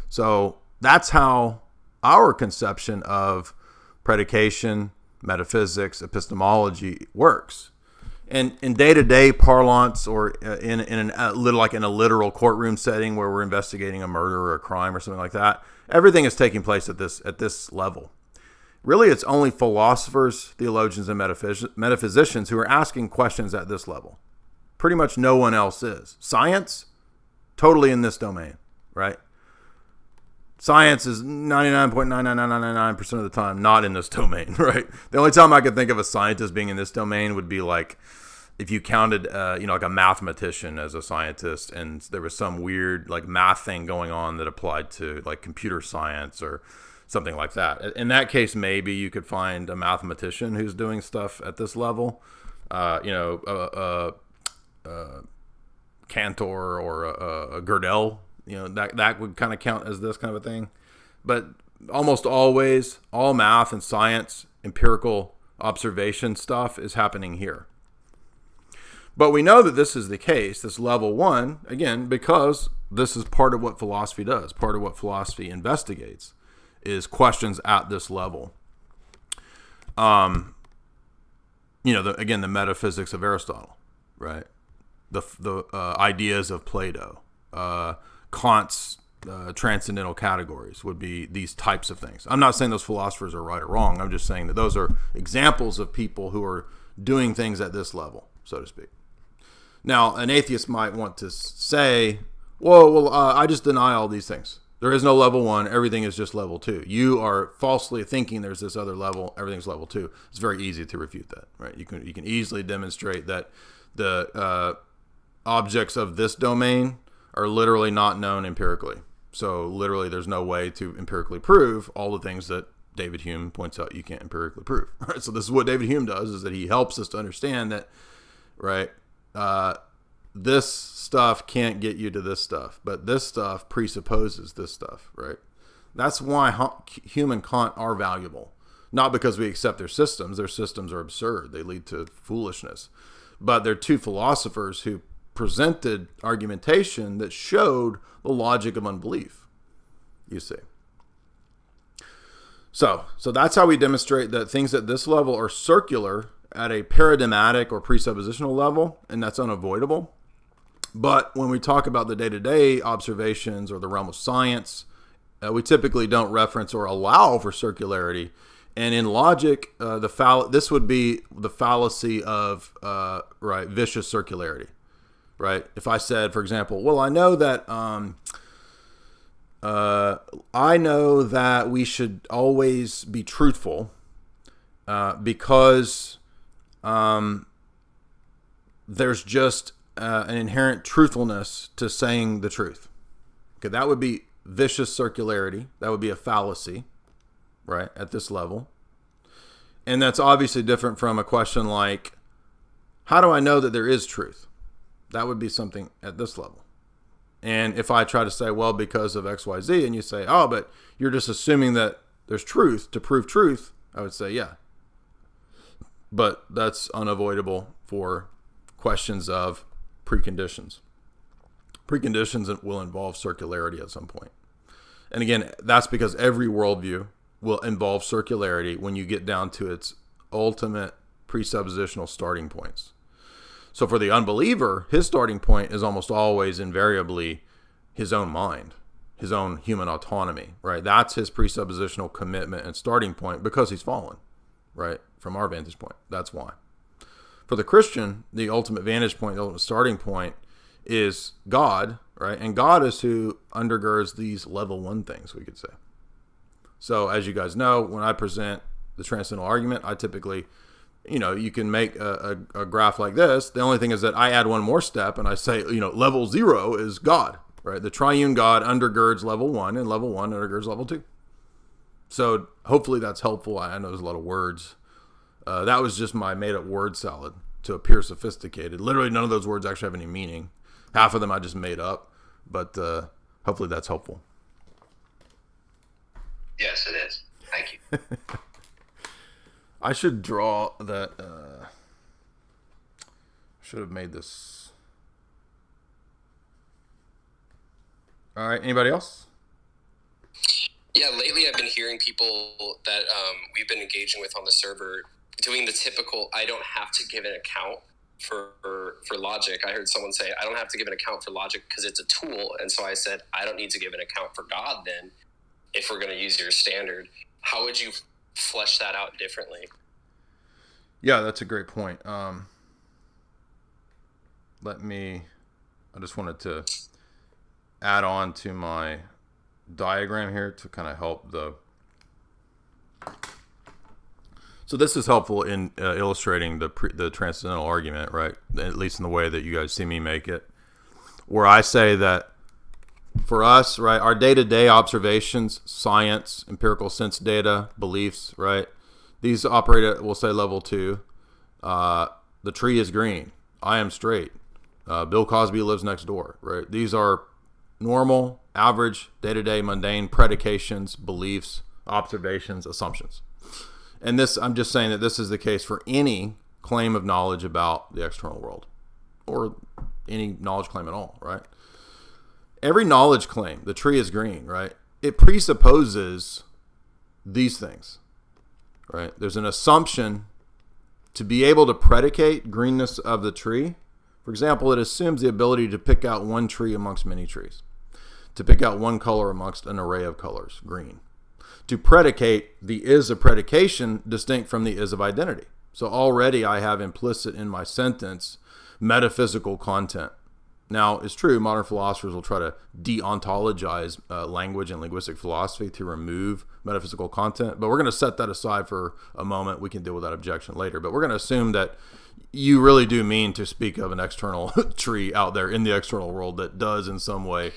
So that's how our conception of predication, metaphysics, epistemology works. And in day-to-day parlance, or in a literal courtroom setting where we're investigating a murder or a crime or something like that, everything is taking place at this level. Really, it's only philosophers, theologians, and metaphysicians who are asking questions at this level. Pretty much no one else is. Science, totally in this domain, right? Science is 99.99999% of the time not in this domain, right? The only time I could think of a scientist being in this domain would be like if you counted, like a mathematician as a scientist, and there was some weird like math thing going on that applied to like computer science or something like that. In that case, maybe you could find a mathematician who's doing stuff at this level, Cantor or a Gödel. That would kind of count as this kind of a thing. But almost always, all math and science, empirical observation stuff is happening here. But we know that this is the case, this level 1, again, because this is part of what philosophy does. Part of what philosophy investigates is questions at this level. The metaphysics of Aristotle, right? The ideas of Plato, Kant's transcendental categories would be these types of things. I'm not saying those philosophers are right or wrong. I'm just saying that those are examples of people who are doing things at this level, so to speak. Now, an atheist might want to say, I just deny all these things. There is no level 1. Everything is just level 2. You are falsely thinking there's this other level. Everything's level 2. It's very easy to refute that, right? You can easily demonstrate that the objects of this domain are literally not known empirically. So literally there's no way to empirically prove all the things that David Hume points out you can't empirically prove. Right? So this is what David Hume does, is that he helps us to understand that, right, this stuff can't get you to this stuff, but this stuff presupposes this stuff, right? That's why Hume and Kant are valuable. Not because we accept their systems. Their systems are absurd. They lead to foolishness. But they're two philosophers who presented argumentation that showed the logic of unbelief, you see. So that's how we demonstrate that things at this level are circular at a paradigmatic or presuppositional level, and that's unavoidable. But when we talk about the day-to-day observations or the realm of science, we typically don't reference or allow for circularity. And in logic, this would be the fallacy of vicious circularity, right? If I said, for example, well, I know that we should always be truthful because there's just an inherent truthfulness to saying the truth. Okay, that would be vicious circularity. That would be a fallacy, right, at this level. And that's obviously different from a question like, how do I know that there is truth? That would be something at this level. And if I try to say, well, because of X, Y, Z, and you say, oh, but you're just assuming that there's truth to prove truth, I would say, yeah. But that's unavoidable for questions of preconditions. Preconditions will involve circularity at some point. And again, that's because every worldview will involve circularity when you get down to its ultimate presuppositional starting points. So for the unbeliever, his starting point is almost always invariably his own mind, his own human autonomy, right? That's his presuppositional commitment and starting point because he's fallen, right? From our vantage point, that's why. For the Christian, the ultimate vantage point, the ultimate starting point is God, right? And God is who undergirds these level one things, we could say. So as you guys know, when I present the transcendental argument, I typically, you can make a graph like this. The only thing is that I add one more step and I say, level 0 is God, right? The triune God undergirds level 1 and level 1 undergirds level 2. So hopefully that's helpful. I know there's a lot of words. That was just my made up word salad to appear sophisticated. Literally none of those words actually have any meaning. Half of them I just made up, but hopefully that's helpful. Yes, it is. Thank you. I should draw that. Should have made this. All right. Anybody else? Yeah, lately I've been hearing people that we've been engaging with on the server doing the typical, I don't have to give an account for logic. I heard someone say, I don't have to give an account for logic because it's a tool. And so I said, I don't need to give an account for God then, if we're going to use your standard. How would you flesh that out differently? Yeah, that's a great point. I just wanted to add on to my diagram here to kind of help so this is helpful in illustrating the transcendental argument, right? At least in the way that you guys see me make it, where I say that for us, right, our day-to-day observations, science, empirical sense data, beliefs, right, these operate at, we'll say, level 2. The tree is green. I am straight. Bill Cosby lives next door, right? These are normal, average, day-to-day, mundane predications, beliefs, observations, assumptions. And this, I'm just saying that this is the case for any claim of knowledge about the external world, or any knowledge claim at all, right? Every knowledge claim, the tree is green, right? It presupposes these things, right? There's an assumption to be able to predicate greenness of the tree. For example, it assumes the ability to pick out one tree amongst many trees, to pick out one color amongst an array of colors, green. To predicate the is of predication distinct from the is of identity. So already I have implicit in my sentence metaphysical content. Now, it's true, modern philosophers will try to de-ontologize language and linguistic philosophy to remove metaphysical content, but we're going to set that aside for a moment. We can deal with that objection later, but we're going to assume that you really do mean to speak of an external tree out there in the external world that does in some way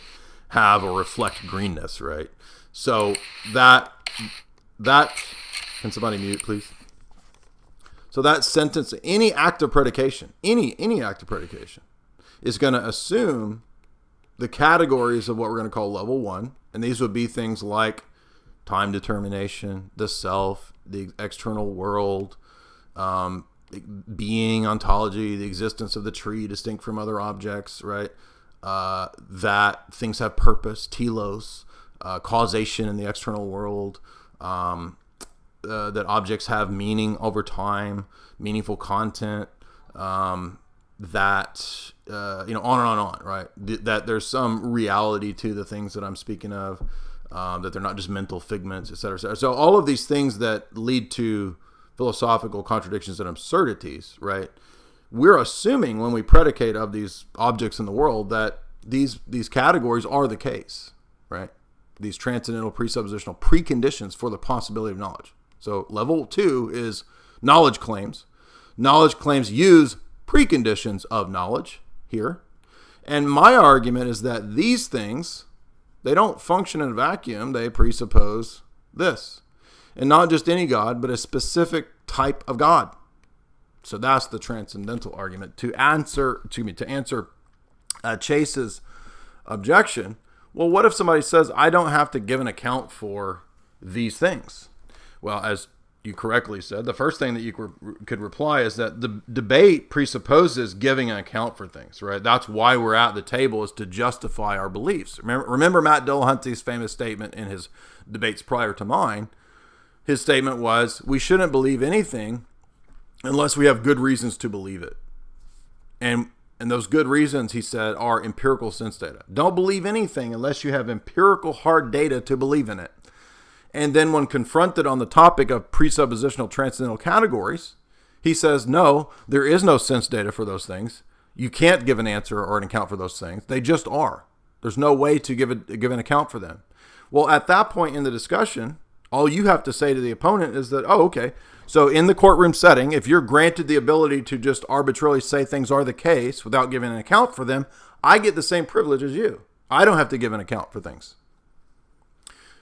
have or reflect greenness, right? So that can somebody mute, please? So that sentence, any act of predication, any act of predication is going to assume the categories of what we're going to call level 1. And these would be things like time determination, the self, the external world, being, ontology, the existence of the tree distinct from other objects, right? That things have purpose, telos, causation in the external world, that objects have meaning over time, meaningful content, that on and on and on, right? That there's some reality to the things that I'm speaking of, that they're not just mental figments, et cetera, et cetera. So all of these things that lead to philosophical contradictions and absurdities, right? We're assuming when we predicate of these objects in the world that these categories are the case, right? These transcendental presuppositional preconditions for the possibility of knowledge. So level 2 is knowledge claims. Knowledge claims use preconditions of knowledge here. And my argument is that these things, they don't function in a vacuum. They presuppose this. And not just any God, but a specific type of God. So that's the transcendental argument. To answer Chase's objection, well, what if somebody says, I don't have to give an account for these things? Well, as you correctly said, the first thing that you could reply is that the debate presupposes giving an account for things, right? That's why we're at the table, is to justify our beliefs. Remember Matt Dillahunty's famous statement in his debates prior to mine. His statement was, we shouldn't believe anything unless we have good reasons to believe it. And those good reasons, he said, are empirical sense data. Don't believe anything unless you have empirical hard data to believe in it. And then when confronted on the topic of presuppositional transcendental categories, he says, no, there is no sense data for those things. You can't give an answer or an account for those things. They just are. There's no way to give an account for them. Well, at that point in the discussion, all you have to say to the opponent is that, oh, okay, so in the courtroom setting, if you're granted the ability to just arbitrarily say things are the case without giving an account for them, I get the same privilege as you. I don't have to give an account for things.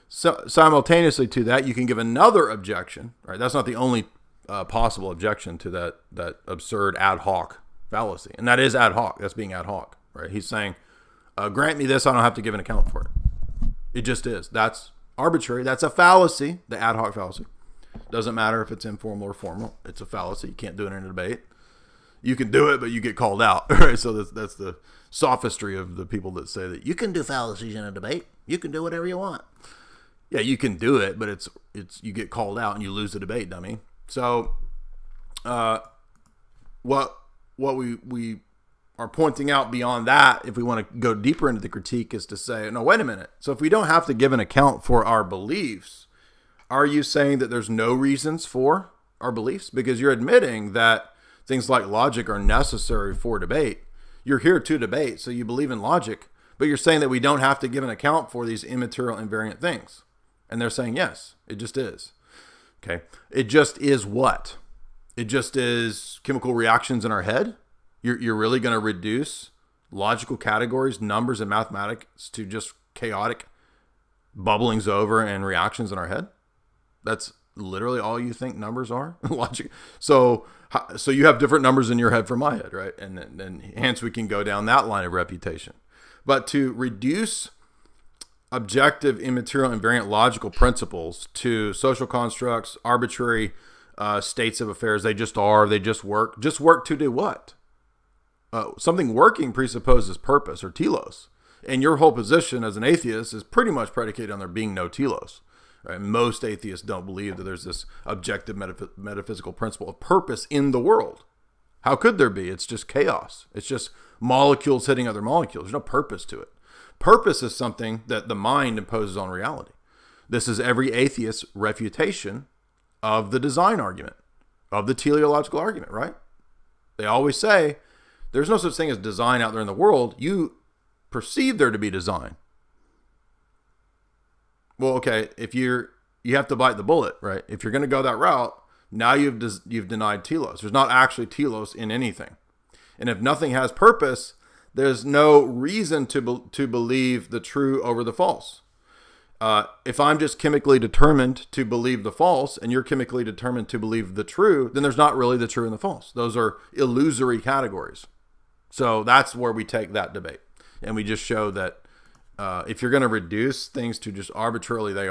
So simultaneously to that, you can give another objection, right? That's not the only possible objection to that absurd ad hoc fallacy. And that is ad hoc. That's being ad hoc, right? He's saying, grant me this, I don't have to give an account for it. It just is. That's arbitrary. That's a fallacy, the ad hoc fallacy. Doesn't matter if it's informal or formal. It's a fallacy. You can't do it in a debate. You can do it, but you get called out, right? So that's the sophistry of the people that say that you can do fallacies in a debate. You can do whatever you want. Yeah, you can do it, but it's you get called out and you lose the debate, dummy. So, what we are pointing out beyond that, if we want to go deeper into the critique, is to say, no, wait a minute. So if we don't have to give an account for our beliefs, are you saying that there's no reasons for our beliefs? Because you're admitting that things like logic are necessary for debate. You're here to debate, so you believe in logic, but you're saying that we don't have to give an account for these immaterial invariant things. And they're saying, yes, it just is. Okay. It just is what? It just is chemical reactions in our head? You're really going to reduce logical categories, numbers, and mathematics to just chaotic bubblings over and reactions in our head? That's literally all you think numbers are? Logic. So you have different numbers in your head from my head, right? And then hence we can go down that line of reputation. But to reduce objective, immaterial, invariant logical principles to social constructs, arbitrary states of affairs, they just are, they just work. Just work to do what? Something working presupposes purpose or telos. And your whole position as an atheist is pretty much predicated on there being no telos. Right? Most atheists don't believe that there's this objective metaphysical principle of purpose in the world. How could there be? It's just chaos. It's just molecules hitting other molecules. There's no purpose to it. Purpose is something that the mind imposes on reality. This is every atheist's refutation of the design argument, of the teleological argument, right? They always say, there's no such thing as design out there in the world. You perceive there to be design. Well, okay, if you have to bite the bullet, right? If you're going to go that route, now you've denied telos. There's not actually telos in anything. And if nothing has purpose, there's no reason to believe the true over the false. If I'm just chemically determined to believe the false and you're chemically determined to believe the true, then there's not really the true and the false. Those are illusory categories. So that's where we take that debate. And we just show that if you're going to reduce things to just arbitrarily they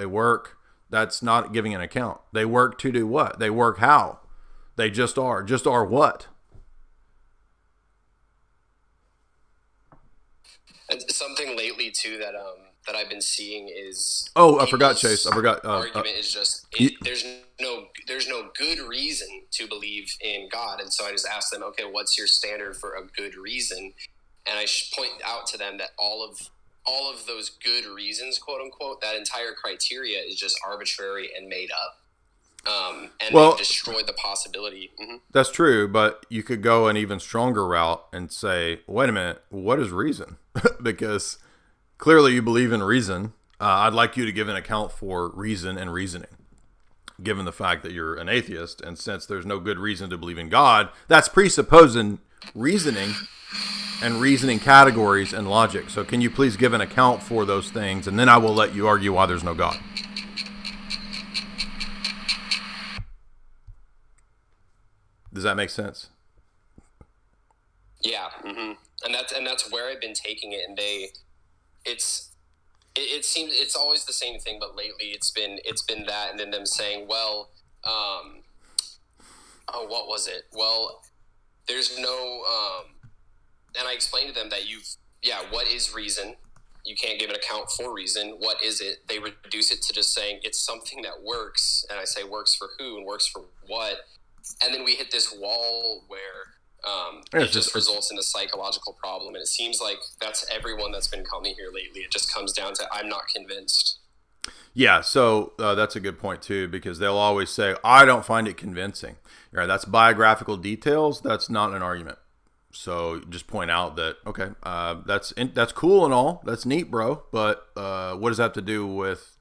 work, that's not giving an account. They work to do what? They work how? They just are. Just are what? And something lately too that that I've been seeing is I forgot, people's Chase. I forgot. argument is just there's no good reason to believe in God, and so I just ask them, okay, what's your standard for a good reason? And I point out to them that all of those good reasons, quote unquote, that entire criteria is just arbitrary and made up. And they've destroyed the possibility. Mm-hmm. That's true, but you could go an even stronger route and say, wait a minute, what is reason? Because clearly you believe in reason. I'd like you to give an account for reason and reasoning, given the fact that you're an atheist. And since there's no good reason to believe in God, that's presupposing reasoning and reasoning categories and logic. So can you please give an account for those things, and then I will let you argue why there's no God. Does that make sense? Yeah, mm-hmm. and that's where I've been taking it, and it seems it's always the same thing, but lately it's been that, and then them saying, well, what was it? Well, there's no, and I explained to them that what is reason? You can't give an account for reason. What is it? They reduce it to just saying it's something that works, and I say works for who and works for what. And then we hit this wall where it just results in a psychological problem. And it seems like that's everyone that's been coming here lately. It just comes down to, I'm not convinced. Yeah, so that's a good point too, because they'll always say, I don't find it convincing. Right, that's biographical details. That's not an argument. So just point out that, okay, that's cool and all. That's neat, bro. But what does that have to do with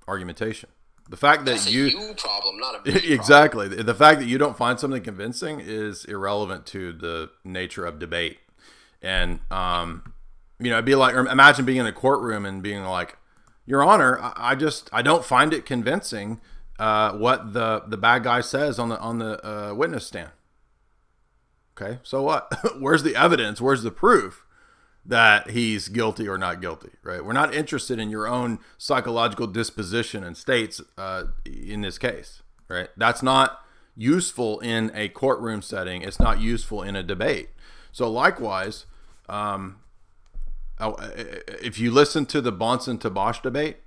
argumentation? The fact that that's a you problem, not a me exactly. Problem. The fact that you don't find something convincing is irrelevant to the nature of debate. And it'd be like, or imagine being in a courtroom and being like, Your Honor, I don't find it convincing what the bad guy says on the witness stand. Okay, so what? Where's the evidence? Where's the proof that he's guilty or not guilty, right? We're not interested in your own psychological disposition and states in this case, right? That's not useful in a courtroom setting. It's not useful in a debate. So likewise, if you listen to the Bonson-Tabash debate,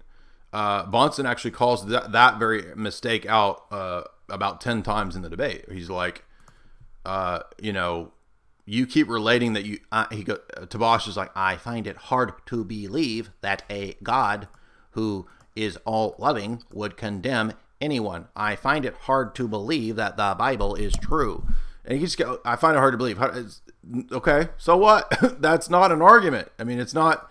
Bonson actually calls that very mistake out about 10 times in the debate. He's like, you keep relating that Tabash is like, I find it hard to believe that a God who is all loving would condemn anyone. I find it hard to believe that the Bible is true. And he just go, I find it hard to believe. Okay, so what? That's not an argument. I mean, it's not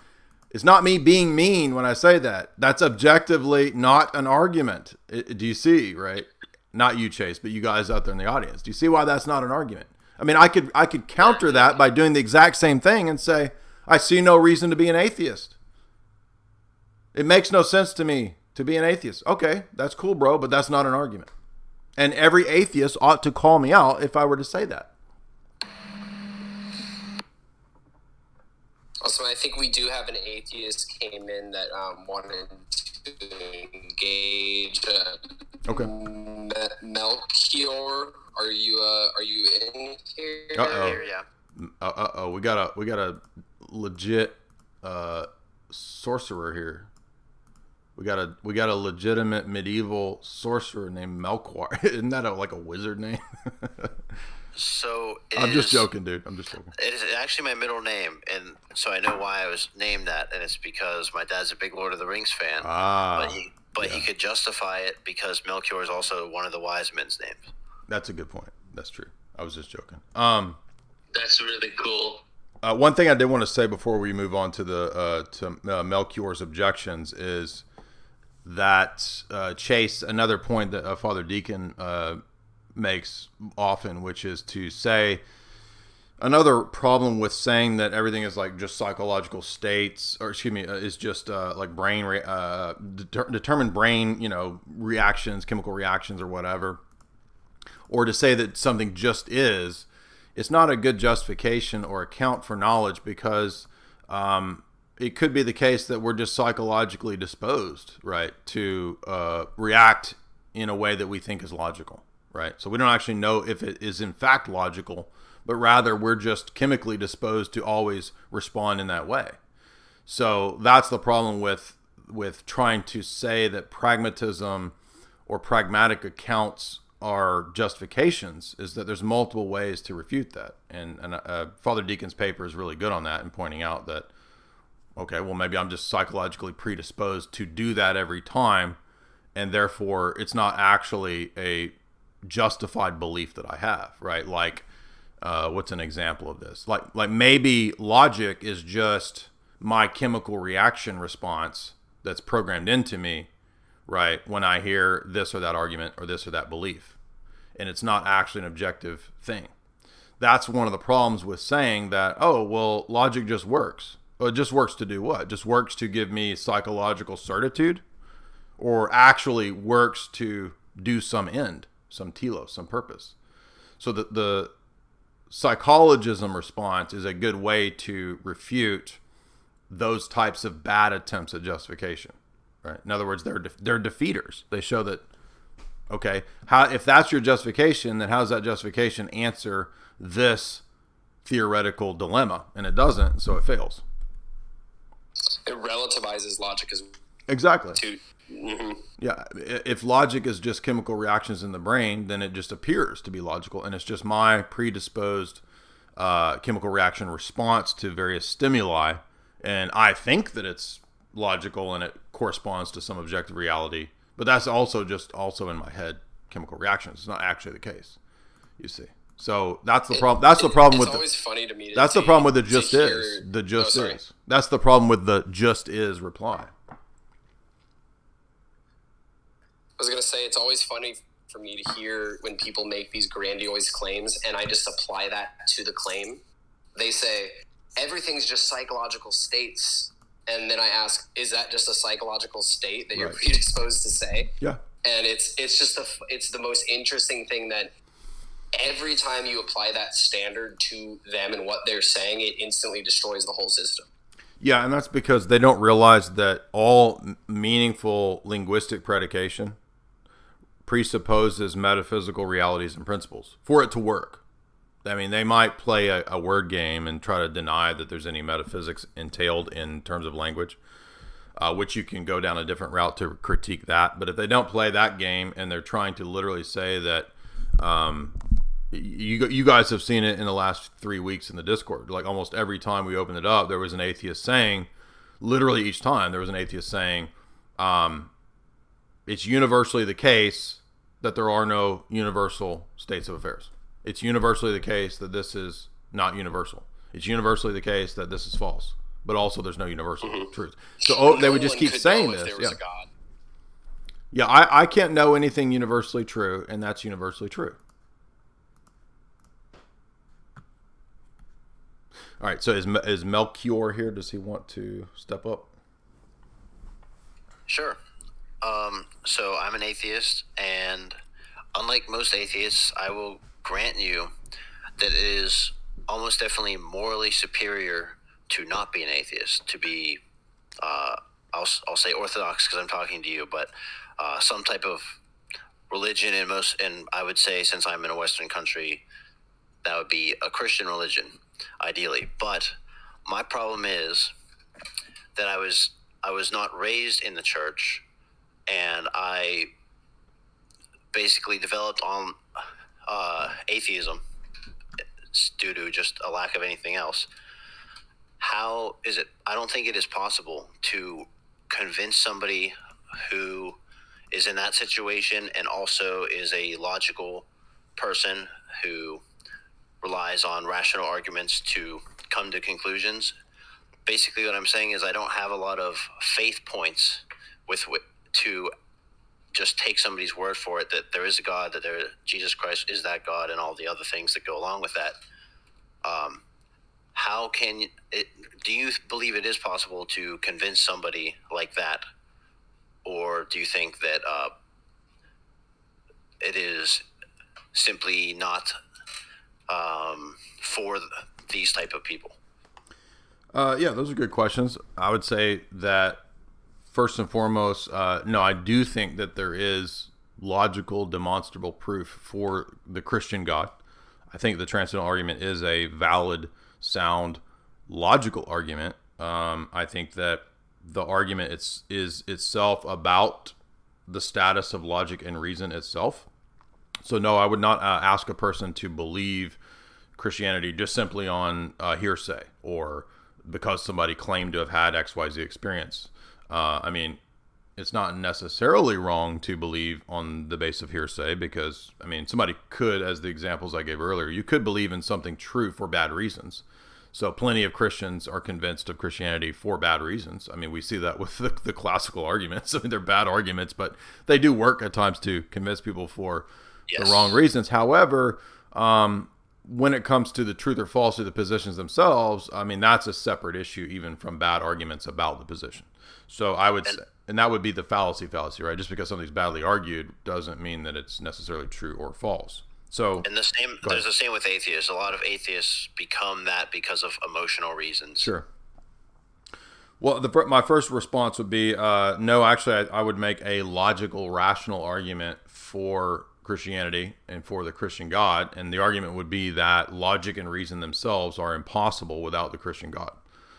me being mean when I say that. That's objectively not an argument. Do you see, right? Not you, Chase, but you guys out there in the audience. Do you see why that's not an argument? I mean, I could counter that by doing the exact same thing and say, I see no reason to be an atheist. It makes no sense to me to be an atheist. Okay, that's cool, bro, but that's not an argument. And every atheist ought to call me out if I were to say that. Also, I think we do have an atheist came in that wanted to engage okay. Melchior. Are you in here? Yeah. We got a legit sorcerer here. We got a legitimate medieval sorcerer named Melchior. Isn't that like a wizard name? So I'm just joking, dude. I'm just joking. It is actually my middle name, and so I know why I was named that, and it's because my dad's a big Lord of the Rings fan. But he could justify it because Melchior is also one of the wise men's names. That's a good point. That's true. I was just joking. That's really cool. One thing I did want to say before we move on to Melchior's objections is that Chase, another point that Father Deacon makes often, which is to say another problem with saying that everything is like just psychological states, or excuse me, is just like brain determined brain, reactions, chemical reactions or whatever, or to say that something just is. It's not a good justification or account for knowledge, because it could be the case that we're just psychologically disposed, right, to react in a way that we think is logical, right? So we don't actually know if it is in fact logical, but rather we're just chemically disposed to always respond in that way. So that's the problem with trying to say that pragmatism or pragmatic accounts are justifications, is that there's multiple ways to refute that. And Father Deacon's paper is really good on that, and pointing out that, okay, well, maybe I'm just psychologically predisposed to do that every time, and therefore it's not actually a justified belief that I have, right? Like, what's an example of this? Like maybe logic is just my chemical reaction response that's programmed into me, right, when I hear this or that argument or this or that belief, and it's not actually an objective thing. That's one of the problems with saying that, oh, well, logic just works. Well, it just works to do what? It just works to give me psychological certitude, or actually works to do some end, some telos, some purpose. So the psychologism response is a good way to refute those types of bad attempts at justification, right? In other words, they're defeaters. They show that, okay, if that's your justification, then how does that justification answer this theoretical dilemma? And it doesn't, so it fails. It relativizes logic as exactly. Mm-hmm. Yeah, if logic is just chemical reactions in the brain, then it just appears to be logical, and it's just my predisposed chemical reaction response to various stimuli, and I think that it's logical and it corresponds to some objective reality, but that's also in my head chemical reactions. It's not actually the case, you see. So that's the problem. That's the problem with. It's always funny to me. That's the problem with the just is. The just is. That's the problem with the just is reply. I was going to say, it's always funny for me to hear when people make these grandiose claims, and I just apply that to the claim. They say, everything's just psychological states. And then I ask, is that just a psychological state that you're predisposed to say? Yeah. And it's just it's the most interesting thing that every time you apply that standard to them and what they're saying, it instantly destroys the whole system. Yeah, and that's because they don't realize that all meaningful linguistic predication presupposes metaphysical realities and principles for it to work. I mean, they might play a word game and try to deny that there's any metaphysics entailed in terms of language, which you can go down a different route to critique that. But if they don't play that game and they're trying to literally say that, you guys have seen it in the last 3 weeks in the Discord. Like almost every time we opened it up, there was an atheist saying, literally each time there was an atheist saying, it's universally the case that there are no universal states of affairs. It's universally the case that this is not universal. It's universally the case that this is false. But also there's no universal truth. So they would just keep saying this. Yeah, I can't know anything universally true, and that's universally true. All right, so is Melchior here? Does he want to step up? Sure. So I'm an atheist, and unlike most atheists, I will grant you that it is almost definitely morally superior to not be an atheist, to be, I'll say orthodox because I'm talking to you, but some type of religion, and I would say, since I'm in a Western country, that would be a Christian religion, ideally. But my problem is that I was not raised in the church, and I basically developed on atheism due to just a lack of anything else. How is it? I don't think it is possible to convince somebody who is in that situation and also is a logical person who relies on rational arguments to come to conclusions. Basically, what I'm saying is I don't have a lot of faith points to just take somebody's word for it that there is a God, that Jesus Christ is that God, and all the other things that go along with that. How can do you believe it is possible to convince somebody like that, or do you think that it is simply not for these type of people? Yeah, those are good questions. I would say that first and foremost, no, I do think that there is logical, demonstrable proof for the Christian God. I think the transcendental argument is a valid, sound, logical argument. I think that the argument is itself about the status of logic and reason itself. So no, I would not ask a person to believe Christianity just simply on hearsay or because somebody claimed to have had XYZ experience. I mean, it's not necessarily wrong to believe on the basis of hearsay because, I mean, somebody could, as the examples I gave earlier, you could believe in something true for bad reasons. So plenty of Christians are convinced of Christianity for bad reasons. I mean, we see that with the classical arguments. I mean, they're bad arguments, but they do work at times to convince people for the wrong reasons. However, when it comes to the truth or falsity of the positions themselves, I mean, that's a separate issue even from bad arguments about the position. So I would say, and that would be the fallacy, right? Just because something's badly argued doesn't mean that it's necessarily true or false. So, and there's the same with atheists. A lot of atheists become that because of emotional reasons. Sure. Well, my first response would be, no, actually, I would make a logical, rational argument for Christianity and for the Christian God. And the argument would be that logic and reason themselves are impossible without the Christian God.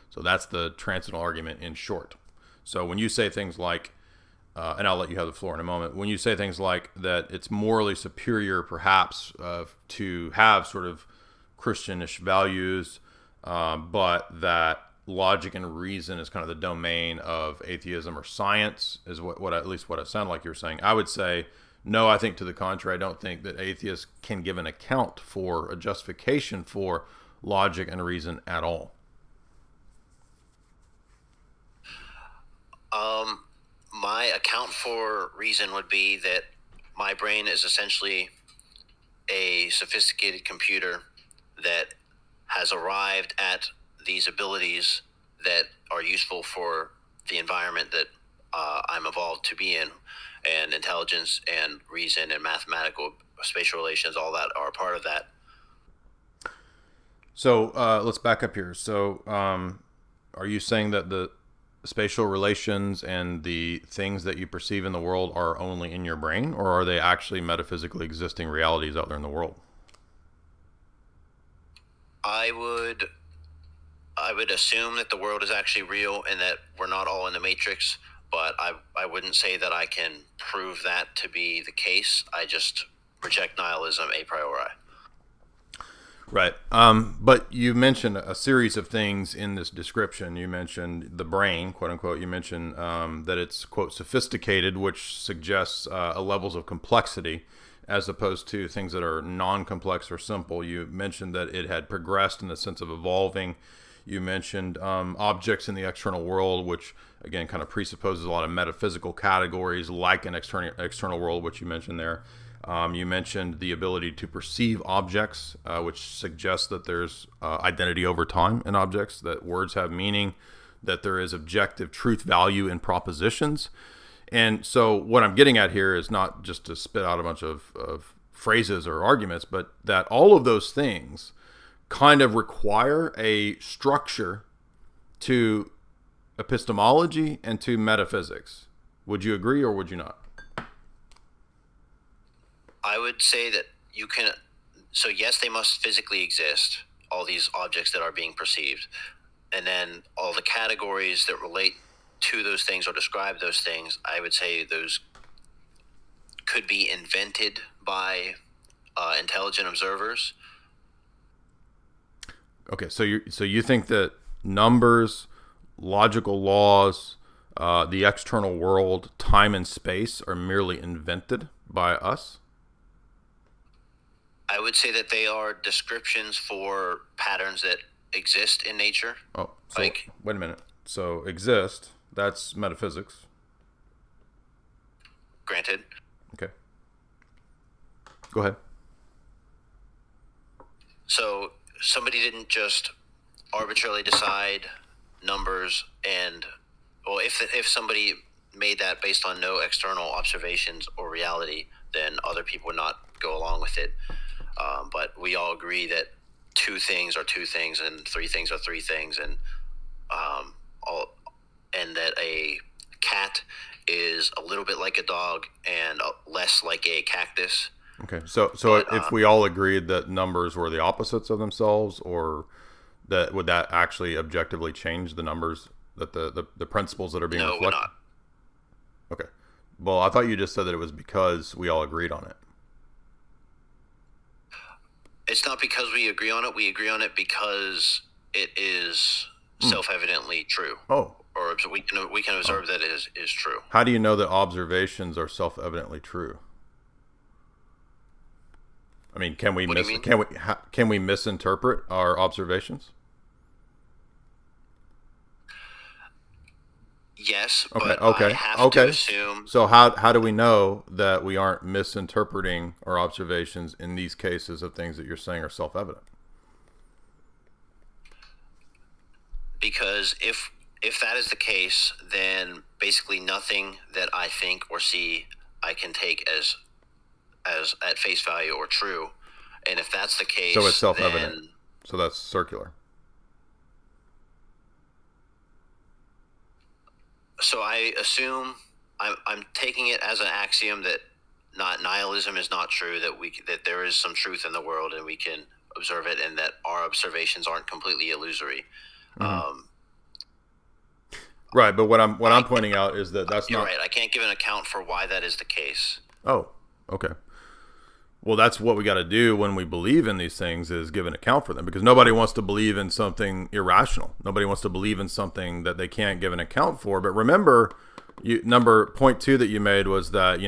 So that's the transcendental argument in short. So when you say things like, and I'll let you have the floor in a moment, when you say things like that it's morally superior perhaps to have sort of Christianish values, but that logic and reason is kind of the domain of atheism or science is what at least what it sounded like you were saying. I would say, no, I think to the contrary. I don't think that atheists can give an account for a justification for logic and reason at all. My account for reason would be that my brain is essentially a sophisticated computer that has arrived at these abilities that are useful for the environment that I'm evolved to be in, and intelligence and reason and mathematical spatial relations, all that are a part of that. So let's back up here. So are you saying that the spatial relations and the things that you perceive in the world are only in your brain, or are they actually metaphysically existing realities out there in the world? I would assume that the world is actually real and that we're not all in the matrix, but I wouldn't say that I can prove that to be the case. I just reject nihilism a priori. Right. But you mentioned a series of things in this description. You mentioned the brain, quote unquote. You mentioned that it's, quote, sophisticated, which suggests levels of complexity as opposed to things that are non-complex or simple. You mentioned that it had progressed in the sense of evolving. You mentioned objects in the external world, which, again, kind of presupposes a lot of metaphysical categories like an external world, which you mentioned there. You mentioned the ability to perceive objects, which suggests that there's identity over time in objects, that words have meaning, that there is objective truth value in propositions. And so what I'm getting at here is not just to spit out a bunch of phrases or arguments, but that all of those things kind of require a structure to epistemology and to metaphysics. Would you agree or would you not? I would say that you can, so yes, they must physically exist, all these objects that are being perceived. And then all the categories that relate to those things or describe those things, I would say those could be invented by intelligent observers. Okay, so you think that numbers, logical laws, the external world, time and space are merely invented by us? I would say that they are descriptions for patterns that exist in nature. Oh, so wait a minute. So exist, that's metaphysics. Granted. Okay. Go ahead. So somebody didn't just arbitrarily decide numbers and, well, if somebody made that based on no external observations or reality, then other people would not go along with it. But we all agree that two things are two things and three things are three things, and that a cat is a little bit like a dog and less like a cactus. Okay, so if we all agreed that numbers were the opposites of themselves, or That would that actually objectively change the numbers that the principles that are being No, reflected? we're not. Okay. Well, I thought you just said that it was because we all agreed on it. It's not because we agree on it. We agree on it because it is self-evidently true. Oh. Or we can observe that it is true. How do you know that observations are self-evidently true? I mean, can we can we misinterpret our observations? Yes, Okay. but Okay. I have to assume. So how do we know that we aren't misinterpreting our observations in these cases of things that you're saying are self-evident? Because if that is the case, then basically nothing that I think or see I can take as at face value or true. And if that's the case, So it's self-evident. then So that's circular. so I assume I'm taking it as an axiom that not nihilism is not true, that there is some truth in the world and we can observe it, and that our observations aren't completely illusory. Right, but what I'm pointing out is that that's You're not right. I can't give an account for why that is the case. Oh, okay. Well, that's what we got to do when we believe in these things, is give an account for them, because nobody wants to believe in something irrational. Nobody wants to believe in something that they can't give an account for. But remember, point 2 that you made was that,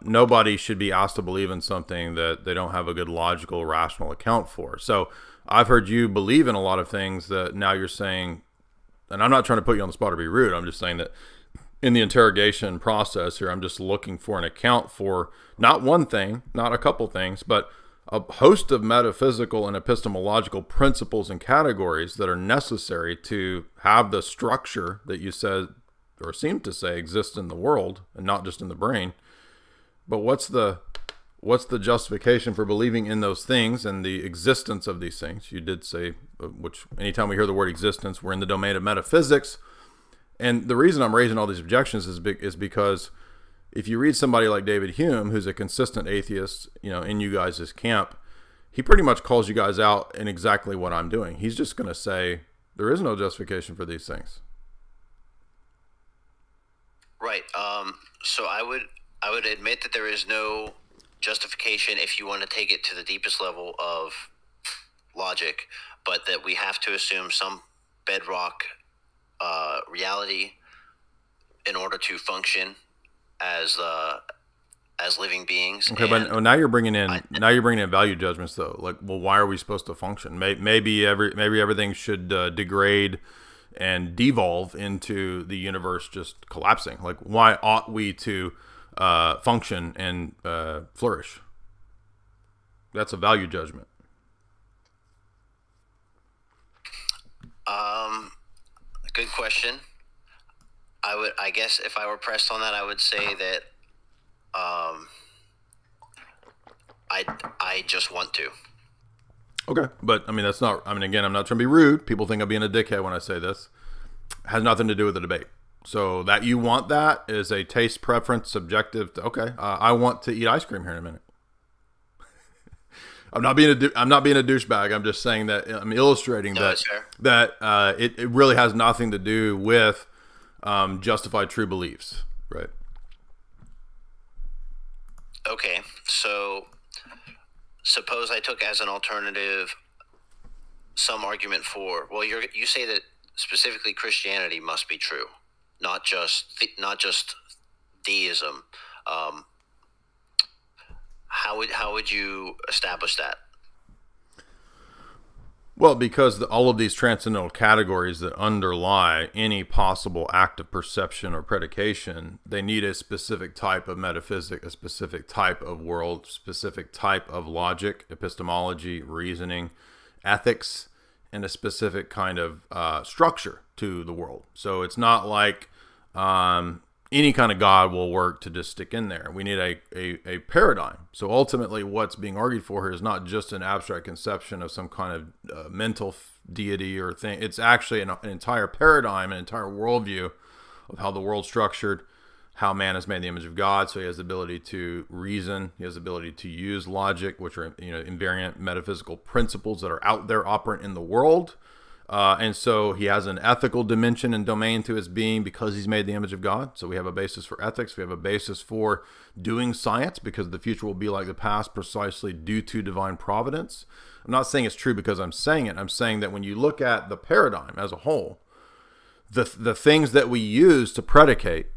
nobody should be asked to believe in something that they don't have a good logical, rational account for. So I've heard you believe in a lot of things that now you're saying, and I'm not trying to put you on the spot or be rude. I'm just saying that in the interrogation process here, I'm just looking for an account for not one thing, not a couple things, but a host of metaphysical and epistemological principles and categories that are necessary to have the structure that you said, or seem to say, exists in the world and not just in the brain. But what's the justification for believing in those things and the existence of these things? You did say, which anytime we hear the word existence, we're in the domain of metaphysics. And the reason I'm raising all these objections is because if you read somebody like David Hume, who's a consistent atheist, in you guys' camp, he pretty much calls you guys out in exactly what I'm doing. He's just going to say there is no justification for these things. Right. So I would admit that there is no justification if you want to take it to the deepest level of logic, but that we have to assume some bedrock reality in order to function as living beings. Okay, but now you're bringing in value judgments, though. Like, well, why are we supposed to function? Maybe everything should degrade and devolve into the universe just collapsing. Like, why ought we to function and flourish? That's a value judgment. Good question. I guess if I were pressed on that, I would say that I just want to. Okay, but that's not. Again, I'm not trying to be rude. People think I'm being a dickhead when I say this. It has nothing to do with the debate. So that you want that is a taste preference, subjective. I want to eat ice cream here in a minute. I'm not being a douchebag. I'm just saying that I'm illustrating that it really has nothing to do with justified true beliefs, right? Okay, so suppose I took as an alternative some argument for, well, you say that specifically Christianity must be true, not just deism. How would you establish that? Well, because all of these transcendental categories that underlie any possible act of perception or predication, they need a specific type of metaphysic, a specific type of world, specific type of logic, epistemology, reasoning, ethics, and a specific kind of structure to the world. So it's not like any kind of God will work to just stick in there. We need a paradigm. So ultimately what's being argued for here is not just an abstract conception of some kind of mental deity or thing. It's actually an entire paradigm, an entire worldview of how the world's structured, how man is made in the image of God. So he has the ability to reason. He has the ability to use logic, which are, invariant metaphysical principles that are out there operant in the world. And so he has an ethical dimension and domain to his being because he's made in the image of God. So we have a basis for ethics. We have a basis for doing science because the future will be like the past precisely due to divine providence. I'm not saying it's true because I'm saying it. I'm saying that when you look at the paradigm as a whole, the things that we use to predicate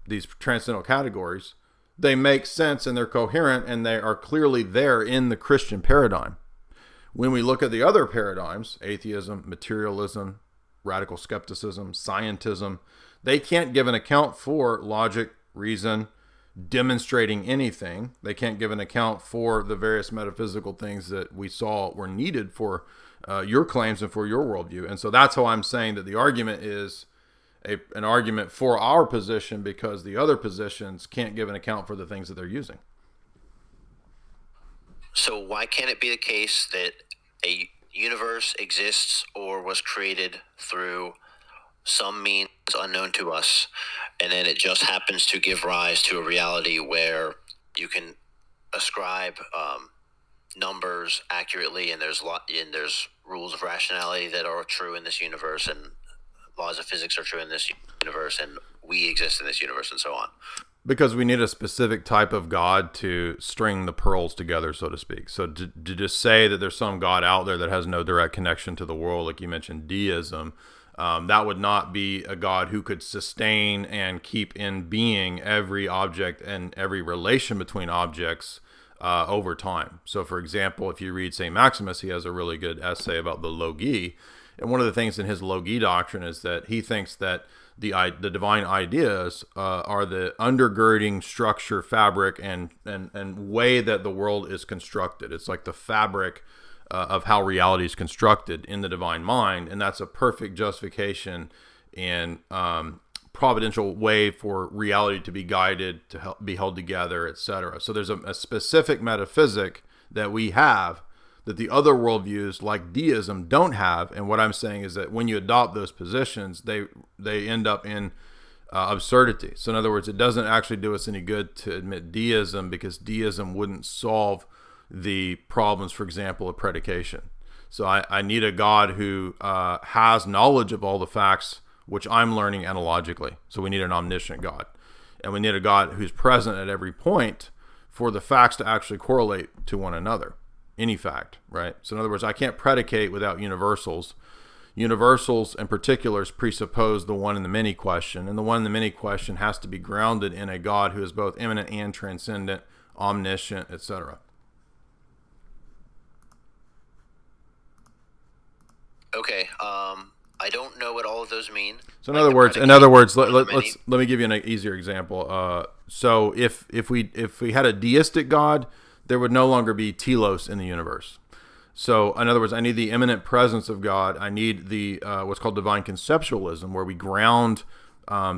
these transcendental categories, they make sense and they're coherent and they are clearly there in the Christian paradigm. When we look at the other paradigms, atheism, materialism, radical skepticism, scientism, they can't give an account for logic, reason, demonstrating anything. They can't give an account for the various metaphysical things that we saw were needed for your claims and for your worldview. And so that's how I'm saying that the argument is an argument for our position because the other positions can't give an account for the things that they're using. So why can't it be the case that a universe exists or was created through some means unknown to us, and then it just happens to give rise to a reality where you can ascribe numbers accurately, and there's rules of rationality that are true in this universe, and laws of physics are true in this universe, and we exist in this universe, and so on? Because we need a specific type of God to string the pearls together, so to speak. So to just say that there's some God out there that has no direct connection to the world, like you mentioned, deism, that would not be a God who could sustain and keep in being every object and every relation between objects over time. So, for example, if you read St. Maximus, he has a really good essay about the logi. And one of the things in his logi doctrine is that he thinks that the divine ideas are the undergirding structure, fabric, and way that the world is constructed. It's like the fabric of how reality is constructed in the divine mind, and that's a perfect justification and providential way for reality to be guided, to be held together, etc. So there's a specific metaphysic that we have that the other worldviews like deism don't have. And what I'm saying is that when you adopt those positions, they end up in absurdity. So in other words, it doesn't actually do us any good to admit deism because deism wouldn't solve the problems, for example, of predication. So I need a God who has knowledge of all the facts, which I'm learning analogically. So we need an omniscient God. And we need a God who's present at every point for the facts to actually correlate to one another. Any fact, right? So in other words, I can't predicate without universals. Universals and particulars presuppose the one and the many question, and the one and the many question has to be grounded in a God who is both immanent and transcendent, omniscient, etc. Okay, I don't know what all of those mean. So in other words, let me give you an easier example. So if we had a deistic God, there would no longer be telos in the universe. So in other words, I need the immanent presence of God. I need the what's called divine conceptualism, where we ground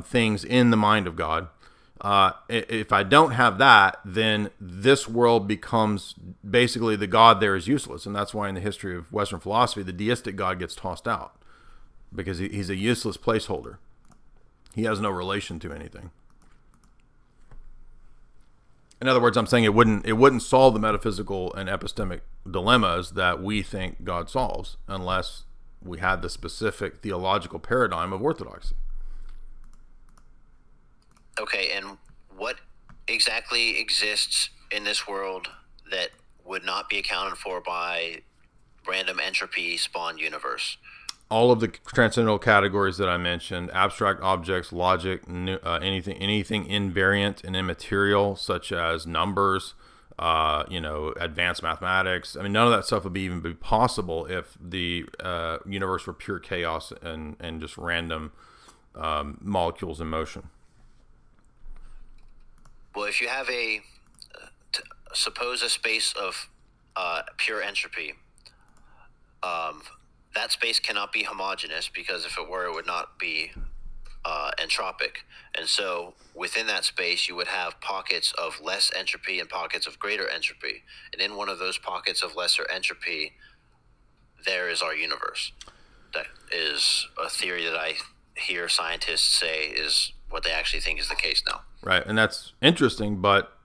things in the mind of God. If I don't have that, then this world becomes basically the God there is useless. And that's why in the history of Western philosophy, the deistic God gets tossed out because he's a useless placeholder. He has no relation to anything. In other words, I'm saying it wouldn't solve the metaphysical and epistemic dilemmas that we think God solves unless we had the specific theological paradigm of orthodoxy. Okay, and what exactly exists in this world that would not be accounted for by random entropy spawned universe? All of the transcendental categories that I mentioned: abstract objects, logic, anything invariant and immaterial, such as numbers, advanced mathematics. I mean, none of that stuff would even be possible if the universe were pure chaos and just random molecules in motion. Well, if you have suppose a space of pure entropy, that space cannot be homogeneous, because if it were, it would not be entropic. And so within that space, you would have pockets of less entropy and pockets of greater entropy. And in one of those pockets of lesser entropy, there is our universe. That is a theory that I hear scientists say is what they actually think is the case now. Right, and that's interesting, but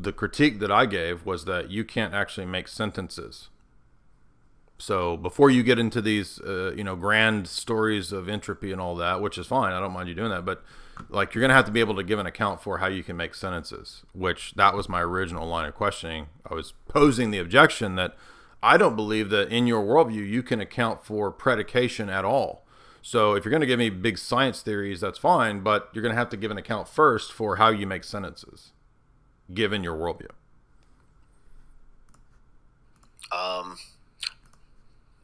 the critique that I gave was that you can't actually make sentences. So before you get into these, grand stories of entropy and all that, which is fine, I don't mind you doing that, but like you're going to have to be able to give an account for how you can make sentences, which that was my original line of questioning. I was posing the objection that I don't believe that in your worldview you can account for predication at all. So if you're going to give me big science theories, that's fine, but you're going to have to give an account first for how you make sentences, given your worldview.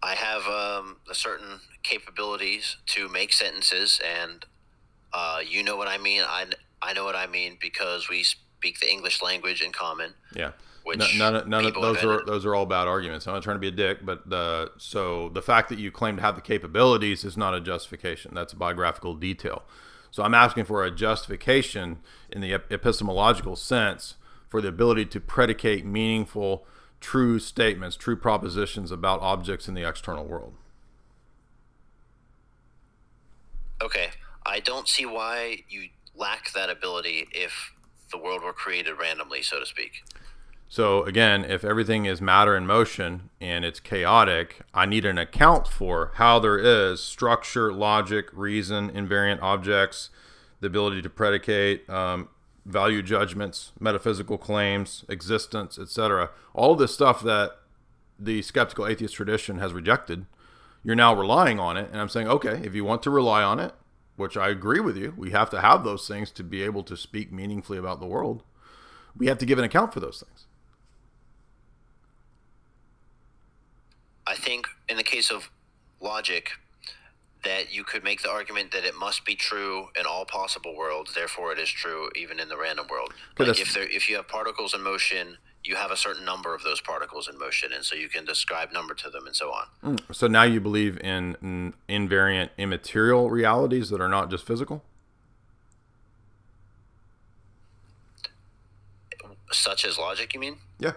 I have a certain capabilities to make sentences, and you know what I mean. I know what I mean because we speak the English language in common. Yeah. Which none of those invented. those are all bad arguments. I'm not trying to be a dick, but so the fact that you claim to have the capabilities is not a justification. That's a biographical detail. So I'm asking for a justification in the epistemological sense for the ability to predicate meaningful, true statements, true propositions about objects in the external world. Okay, I don't see why you lack that ability if the world were created randomly, so to speak. So again, if everything is matter in motion and it's chaotic, I need an account for how there is structure, logic, reason, invariant objects, the ability to predicate, value judgments, metaphysical claims, existence, etc. All of this stuff that the skeptical atheist tradition has rejected, you're now relying on it. And I'm saying, okay, if you want to rely on it, which I agree with you, we have to have those things to be able to speak meaningfully about the world. We have to give an account for those things. I think in the case of logic, that you could make the argument that it must be true in all possible worlds, therefore it is true even in the random world. Like if you have particles in motion, you have a certain number of those particles in motion, and so you can describe number to them and so on. So now you believe in invariant immaterial realities that are not just physical? Such as logic, you mean? Yeah.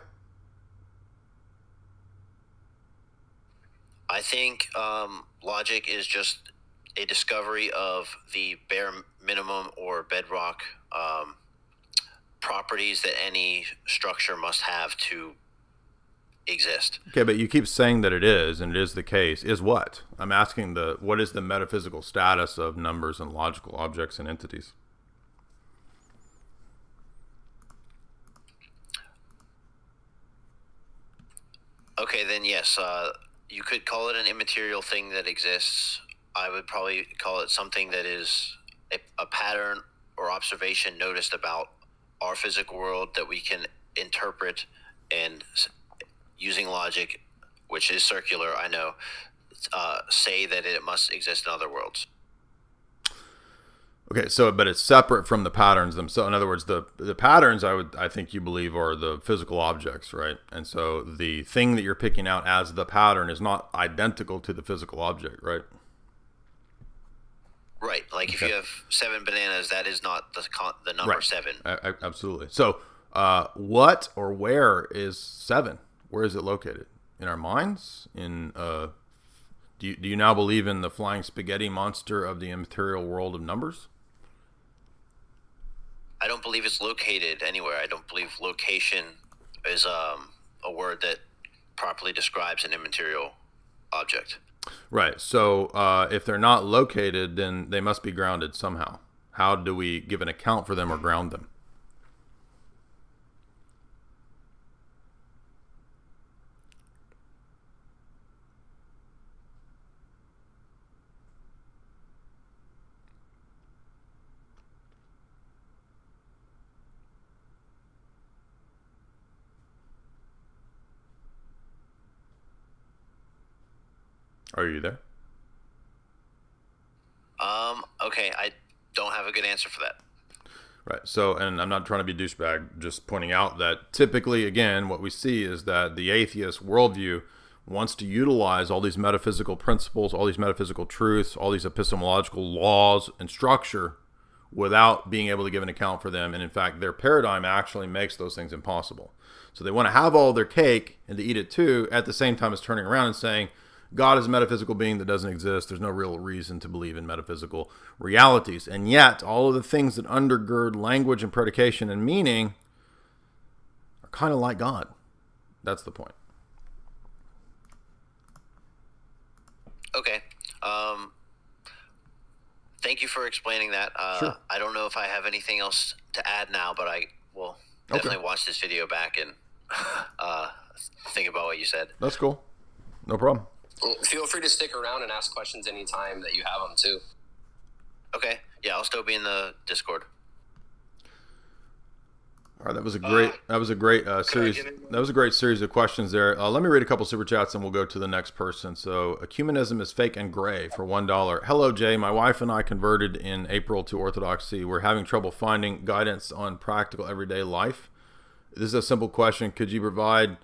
I think logic is just a discovery of the bare minimum or bedrock properties that any structure must have to exist. Okay, but you keep saying that it is, and it is the case. Is what? I'm asking what is the metaphysical status of numbers and logical objects and entities? Okay, then yes, you could call it an immaterial thing that exists. I would probably call it something that is a pattern or observation noticed about our physical world that we can interpret and, using logic, which is circular, I know, say that it must exist in other worlds. Okay, so but it's separate from the patterns themselves. In other words, the patterns I think you believe are the physical objects, right? And so the thing that you're picking out as the pattern is not identical to the physical object, right? Right. Like if you have 7 bananas, that is not the number right. 7. Absolutely. So what or where is 7? Where is it located? In our minds? Do you now believe in the flying spaghetti monster of the immaterial world of numbers? I don't believe it's located anywhere. I don't believe location is a word that properly describes an immaterial object. Right. So if they're not located, then they must be grounded somehow. How do we give an account for them or ground them? Are you there? Okay, I don't have a good answer for that. Right. So, and I'm not trying to be douchebag, just pointing out that typically, again, what we see is that the atheist worldview wants to utilize all these metaphysical principles, all these metaphysical truths, all these epistemological laws and structure without being able to give an account for them. And in fact, their paradigm actually makes those things impossible. So they want to have all their cake and to eat it too, at the same time as turning around and saying, God is a metaphysical being that doesn't exist. There's no real reason to believe in metaphysical realities. And yet, all of the things that undergird language and predication and meaning are kind of like God. That's the point. Okay. Thank you for explaining that. Sure. I don't know if I have anything else to add now, but I will definitely watch this video back and think about what you said. That's cool. No problem. Well, feel free to stick around and ask questions anytime that you have them too. Okay. Yeah, I'll still be in the Discord. All right, that was a great series. That was a great series of questions there. Let me read a couple super chats and we'll go to the next person. So, ecumenism is fake and gray for $1. Hello, Jay. My wife and I converted in April to Orthodoxy. We're having trouble finding guidance on practical everyday life. This is a simple question. Could you provide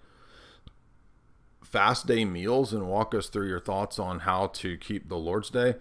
fast day meals and walk us through your thoughts on how to keep the Lord's Day?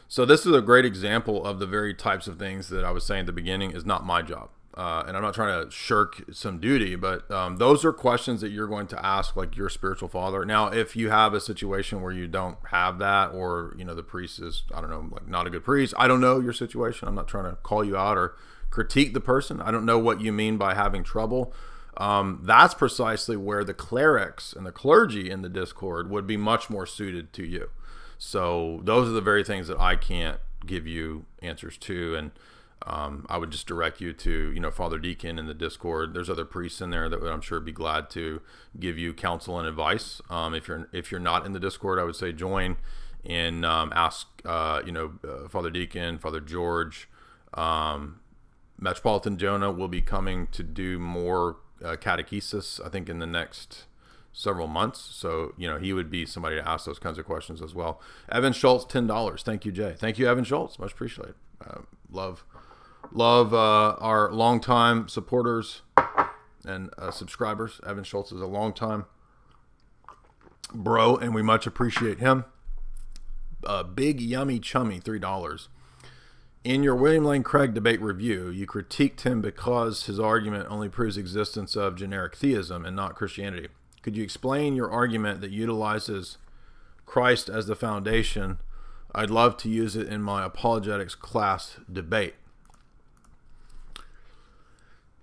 So this is a great example of the very types of things that I was saying at the beginning is not my job. And I'm not trying to shirk some duty, but those are questions that you're going to ask like your spiritual father. Now, if you have a situation where you don't have that, or, you know, the priest is, I don't know, like not a good priest. I don't know your situation. I'm not trying to call you out or critique the person. I don't know what you mean by having trouble. That's precisely where the clerics and the clergy in the Discord would be much more suited to you. So those are the very things that I can't give you answers to. And I would just direct you to, you know, Father Deacon in the Discord. There's other priests in there that would, I'm sure, be glad to give you counsel and advice. If you're not in the Discord, I would say join and ask, Father Deacon, Father George, Metropolitan Jonah will be coming to do more catechesis, I think, in the next several months. So, you know, he would be somebody to ask those kinds of questions as well. Evan Schultz, $10. Thank you, Jay. Thank you, Evan Schultz. Much appreciated. Love our longtime supporters and subscribers. Evan Schultz is a longtime bro, and we much appreciate him. Big Yummy Chummy, $3. In your William Lane Craig debate review, you critiqued him because his argument only proves existence of generic theism and not Christianity. Could you explain your argument that utilizes Christ as the foundation? I'd love to use it in my apologetics class debate.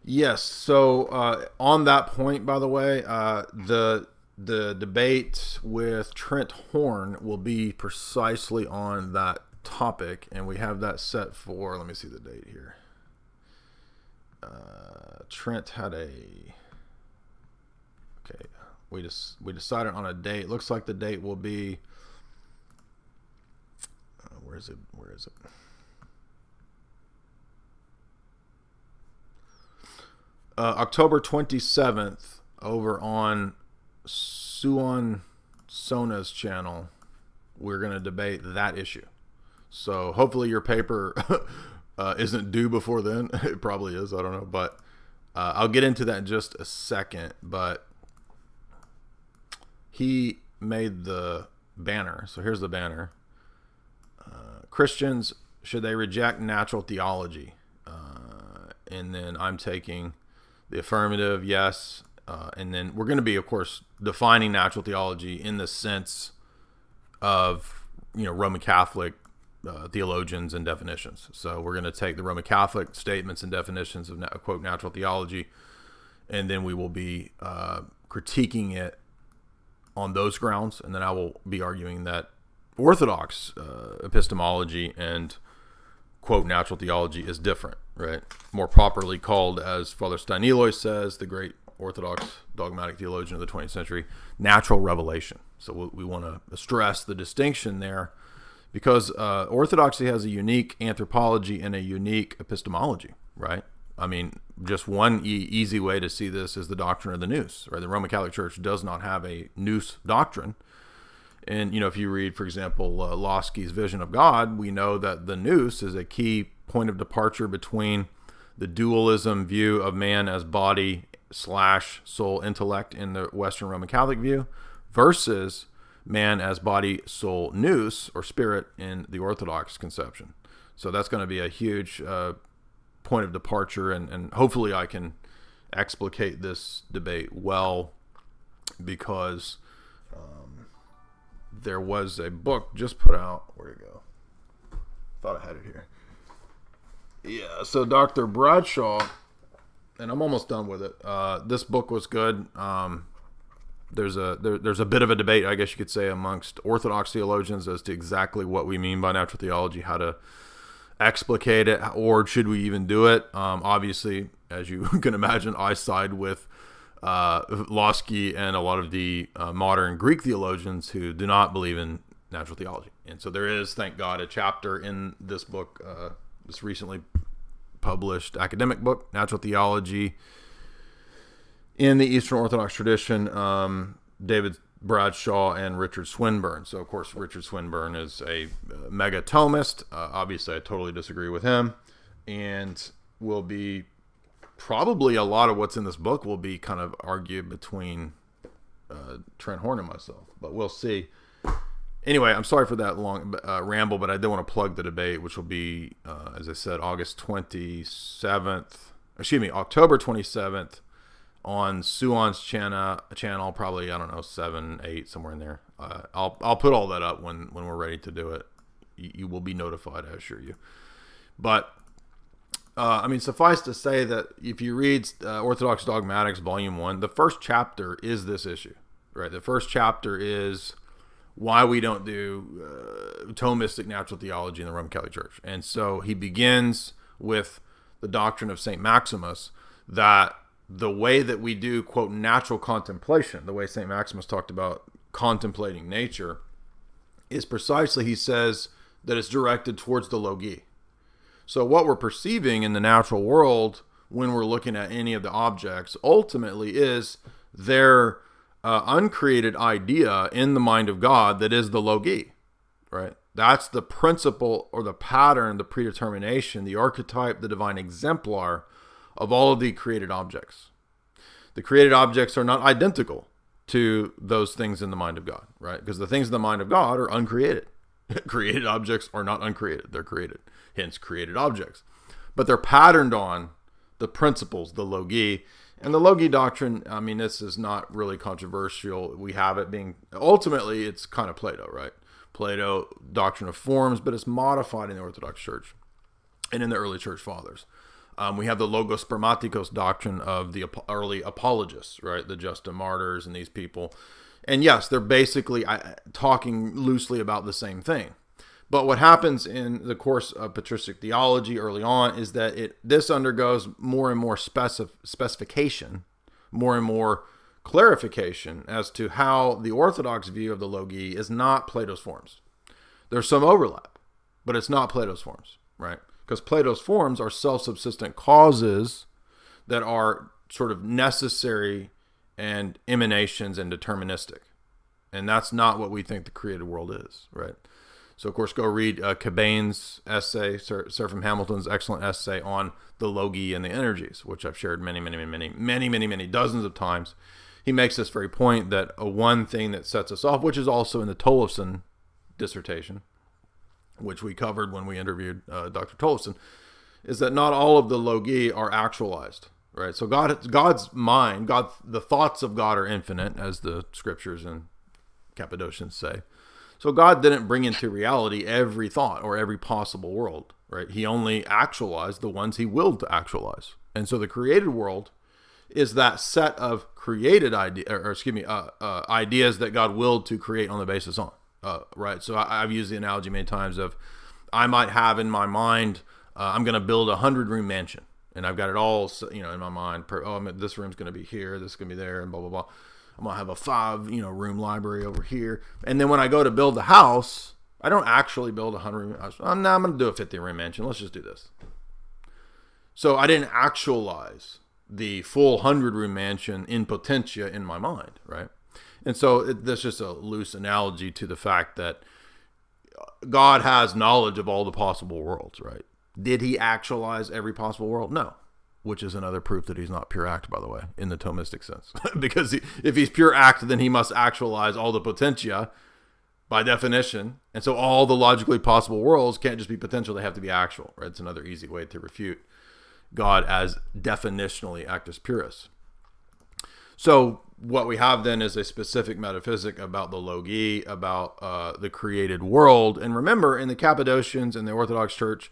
Yes, so on that point, by the way, the debate with Trent Horn will be precisely on that topic, and we have that set for, let me see the date here. Trent had okay, we decided on a date. Looks like the date will be, where is it? October 27th over on Suon Sona's channel. We're going to debate that issue. So hopefully your paper isn't due before then. It probably is. I don't know. But I'll get into that in just a second. But he made the banner. So here's the banner. Christians, should they reject natural theology? And then I'm taking the affirmative, yes. And then we're going to be, of course, defining natural theology in the sense of, you know, Roman Catholic theologians and definitions. So we're going to take the Roman Catholic statements and definitions of, quote, natural theology, and then we will be critiquing it on those grounds. And then I will be arguing that Orthodox epistemology and, quote, natural theology is different, right? More properly called, as Father Staniloy says, the great Orthodox dogmatic theologian of the 20th century, natural revelation. So we want to stress the distinction there, because Orthodoxy has a unique anthropology and a unique epistemology, right? I mean, just one easy way to see this is the doctrine of the nous, right? The Roman Catholic Church does not have a nous doctrine. And, you know, if you read, for example, Losky's Vision of God, we know that the nous is a key point of departure between the dualism view of man as body / soul intellect in the Western Roman Catholic view versus man as body, soul, nous, or spirit in the Orthodox conception. So that's going to be a huge point of departure, and hopefully I can explicate this debate well, because there was a book just put out. Where'd it go? Thought I had it here. Yeah, so Dr. Bradshaw, and I'm almost done with it. This book was good. There's a bit of a debate, I guess you could say, amongst Orthodox theologians as to exactly what we mean by natural theology, how to explicate it, or should we even do it. Obviously, as you can imagine, I side with Losky and a lot of the modern Greek theologians who do not believe in natural theology. And so there is, thank God, a chapter in this book, this recently published academic book, Natural Theology in the Eastern Orthodox Tradition, David Bradshaw and Richard Swinburne. So, of course, Richard Swinburne is a mega Thomist. Obviously, I totally disagree with him. And will be probably a lot of what's in this book will be kind of argued between Trent Horn and myself. But we'll see. Anyway, I'm sorry for that long ramble, but I did want to plug the debate, which will be, as I said, October 27th on Suon's channel, probably, I don't know, 7, 8, somewhere in there. I'll put all that up when we're ready to do it. You will be notified, I assure you. But, suffice to say that if you read Orthodox Dogmatics, Volume 1, the first chapter is this issue, right? The first chapter is why we don't do Thomistic natural theology in the Roman Catholic Church. And so he begins with the doctrine of St. Maximus, that the way that we do, quote, natural contemplation, the way St. Maximus talked about contemplating nature, is precisely, he says, that it's directed towards the logi. So what we're perceiving in the natural world when we're looking at any of the objects ultimately is their uncreated idea in the mind of God that is the logi, right? That's the principle or the pattern, the predetermination, the archetype, the divine exemplar of all of the created objects. The created objects are not identical to those things in the mind of God, right? Because the things in the mind of God are uncreated. Created objects are not uncreated. They're created. Hence, created objects. But they're patterned on the principles, the logi. And the logi doctrine, this is not really controversial. We have it being, ultimately, it's kind of Plato, right? Plato, doctrine of forms, but it's modified in the Orthodox Church and in the early Church Fathers. We have the Logos Spermatikos doctrine of the early apologists, right? The Justin Martyrs and these people. And yes, they're basically talking loosely about the same thing. But what happens in the course of patristic theology early on is that this undergoes more and more specification, more and more clarification as to how the Orthodox view of the logi is not Plato's forms. There's some overlap, but it's not Plato's forms, right? Because Plato's forms are self-subsistent causes that are sort of necessary and emanations and deterministic. And that's not what we think the created world is, right? So, of course, go read Cabane's essay, Sir from Hamilton's excellent essay on the logi and the energies, which I've shared many dozens of times. He makes this very point that one thing that sets us off, which is also in the Tollefson dissertation, which we covered when we interviewed Dr. Tollefson, is that not all of the logi are actualized, right? So God's mind, the thoughts of God are infinite, as the scriptures and Cappadocians say. So God didn't bring into reality every thought or every possible world, right? He only actualized the ones he willed to actualize. And so the created world is that set of created ideas that God willed to create on the basis on, right? So I've used the analogy many times of I might have in my mind, I'm going to build a 100-room mansion, and I've got it all, in my mind. This room's going to be here, this is going to be there, and blah, blah, blah. I'm going to have a 5-room library over here. And then when I go to build the house, I don't actually build a 100-room house. I'm going to do a 50-room mansion. Let's just do this. So I didn't actualize the full 100-room mansion in potentia in my mind, right? And so that's just a loose analogy to the fact that God has knowledge of all the possible worlds, right? Did he actualize every possible world? No. Which is another proof that he's not pure act, by the way, in the Thomistic sense. Because if he's pure act, then he must actualize all the potentia by definition. And so all the logically possible worlds can't just be potential, they have to be actual, right? It's another easy way to refute God as definitionally actus purus. So what we have then is a specific metaphysic about the logi, about the created world. And remember, in the Cappadocians and the Orthodox Church,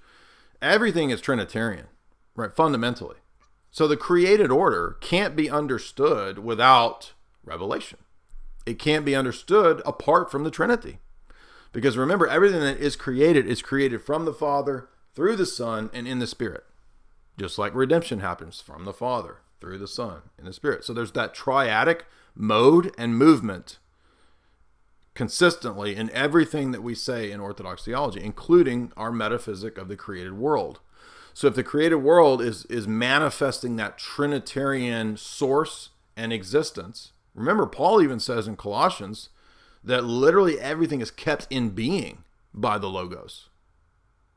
everything is Trinitarian, right? Fundamentally. So the created order can't be understood without revelation. It can't be understood apart from the Trinity. Because remember, everything that is created from the Father, through the Son, and in the Spirit. Just like redemption happens from the Father, through the Son, and the Spirit. So there's that triadic mode and movement consistently in everything that we say in Orthodox theology, including our metaphysic of the created world. So if the created world is manifesting that Trinitarian source and existence, remember, Paul even says in Colossians that literally everything is kept in being by the Logos,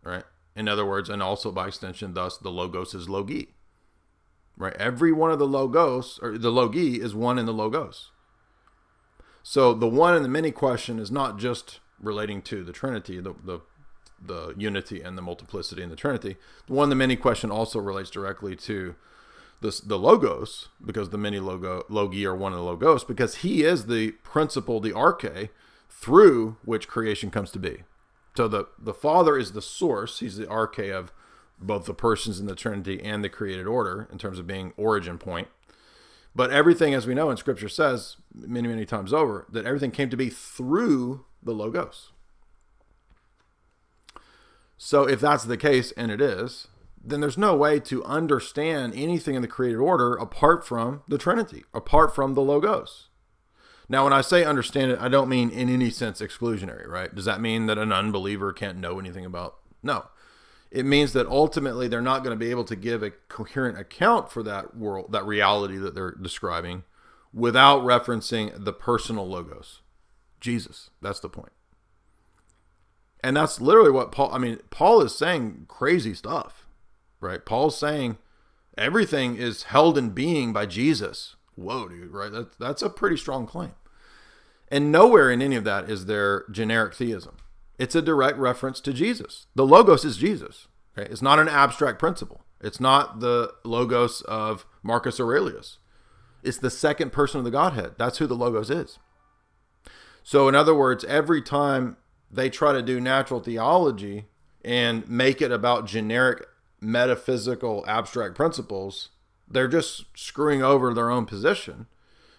right? In other words, and also by extension, thus the Logos is Logi, right? Every one of the Logos, or the Logi, is one in the Logos. So the one and the many question is not just relating to the Trinity, the unity and the multiplicity in the Trinity. The one and the many question also relates directly to the Logos, because the many Logi are one of the Logos, because he is the principle, the arche, through which creation comes to be. So the Father is the source. He's the arche of both the persons in the Trinity and the created order in terms of being origin point. But everything, as we know in Scripture says many, many times over, that everything came to be through the Logos. So if that's the case, and it is, then there's no way to understand anything in the created order apart from the Trinity, apart from the Logos. Now, when I say understand it, I don't mean in any sense exclusionary, right? Does that mean that an unbeliever can't know anything about? No. It means that ultimately they're not going to be able to give a coherent account for that world, that reality that they're describing, without referencing the personal Logos, Jesus. That's the point. And that's literally what Paul is saying crazy stuff, right? Paul's saying everything is held in being by Jesus. Whoa, dude, right? That's a pretty strong claim. And nowhere in any of that is there generic theism. It's a direct reference to Jesus. The Logos is Jesus. Okay? It's not an abstract principle. It's not the Logos of Marcus Aurelius. It's the second person of the Godhead. That's who the Logos is. So in other words, every time they try to do natural theology and make it about generic metaphysical abstract principles, they're just screwing over their own position,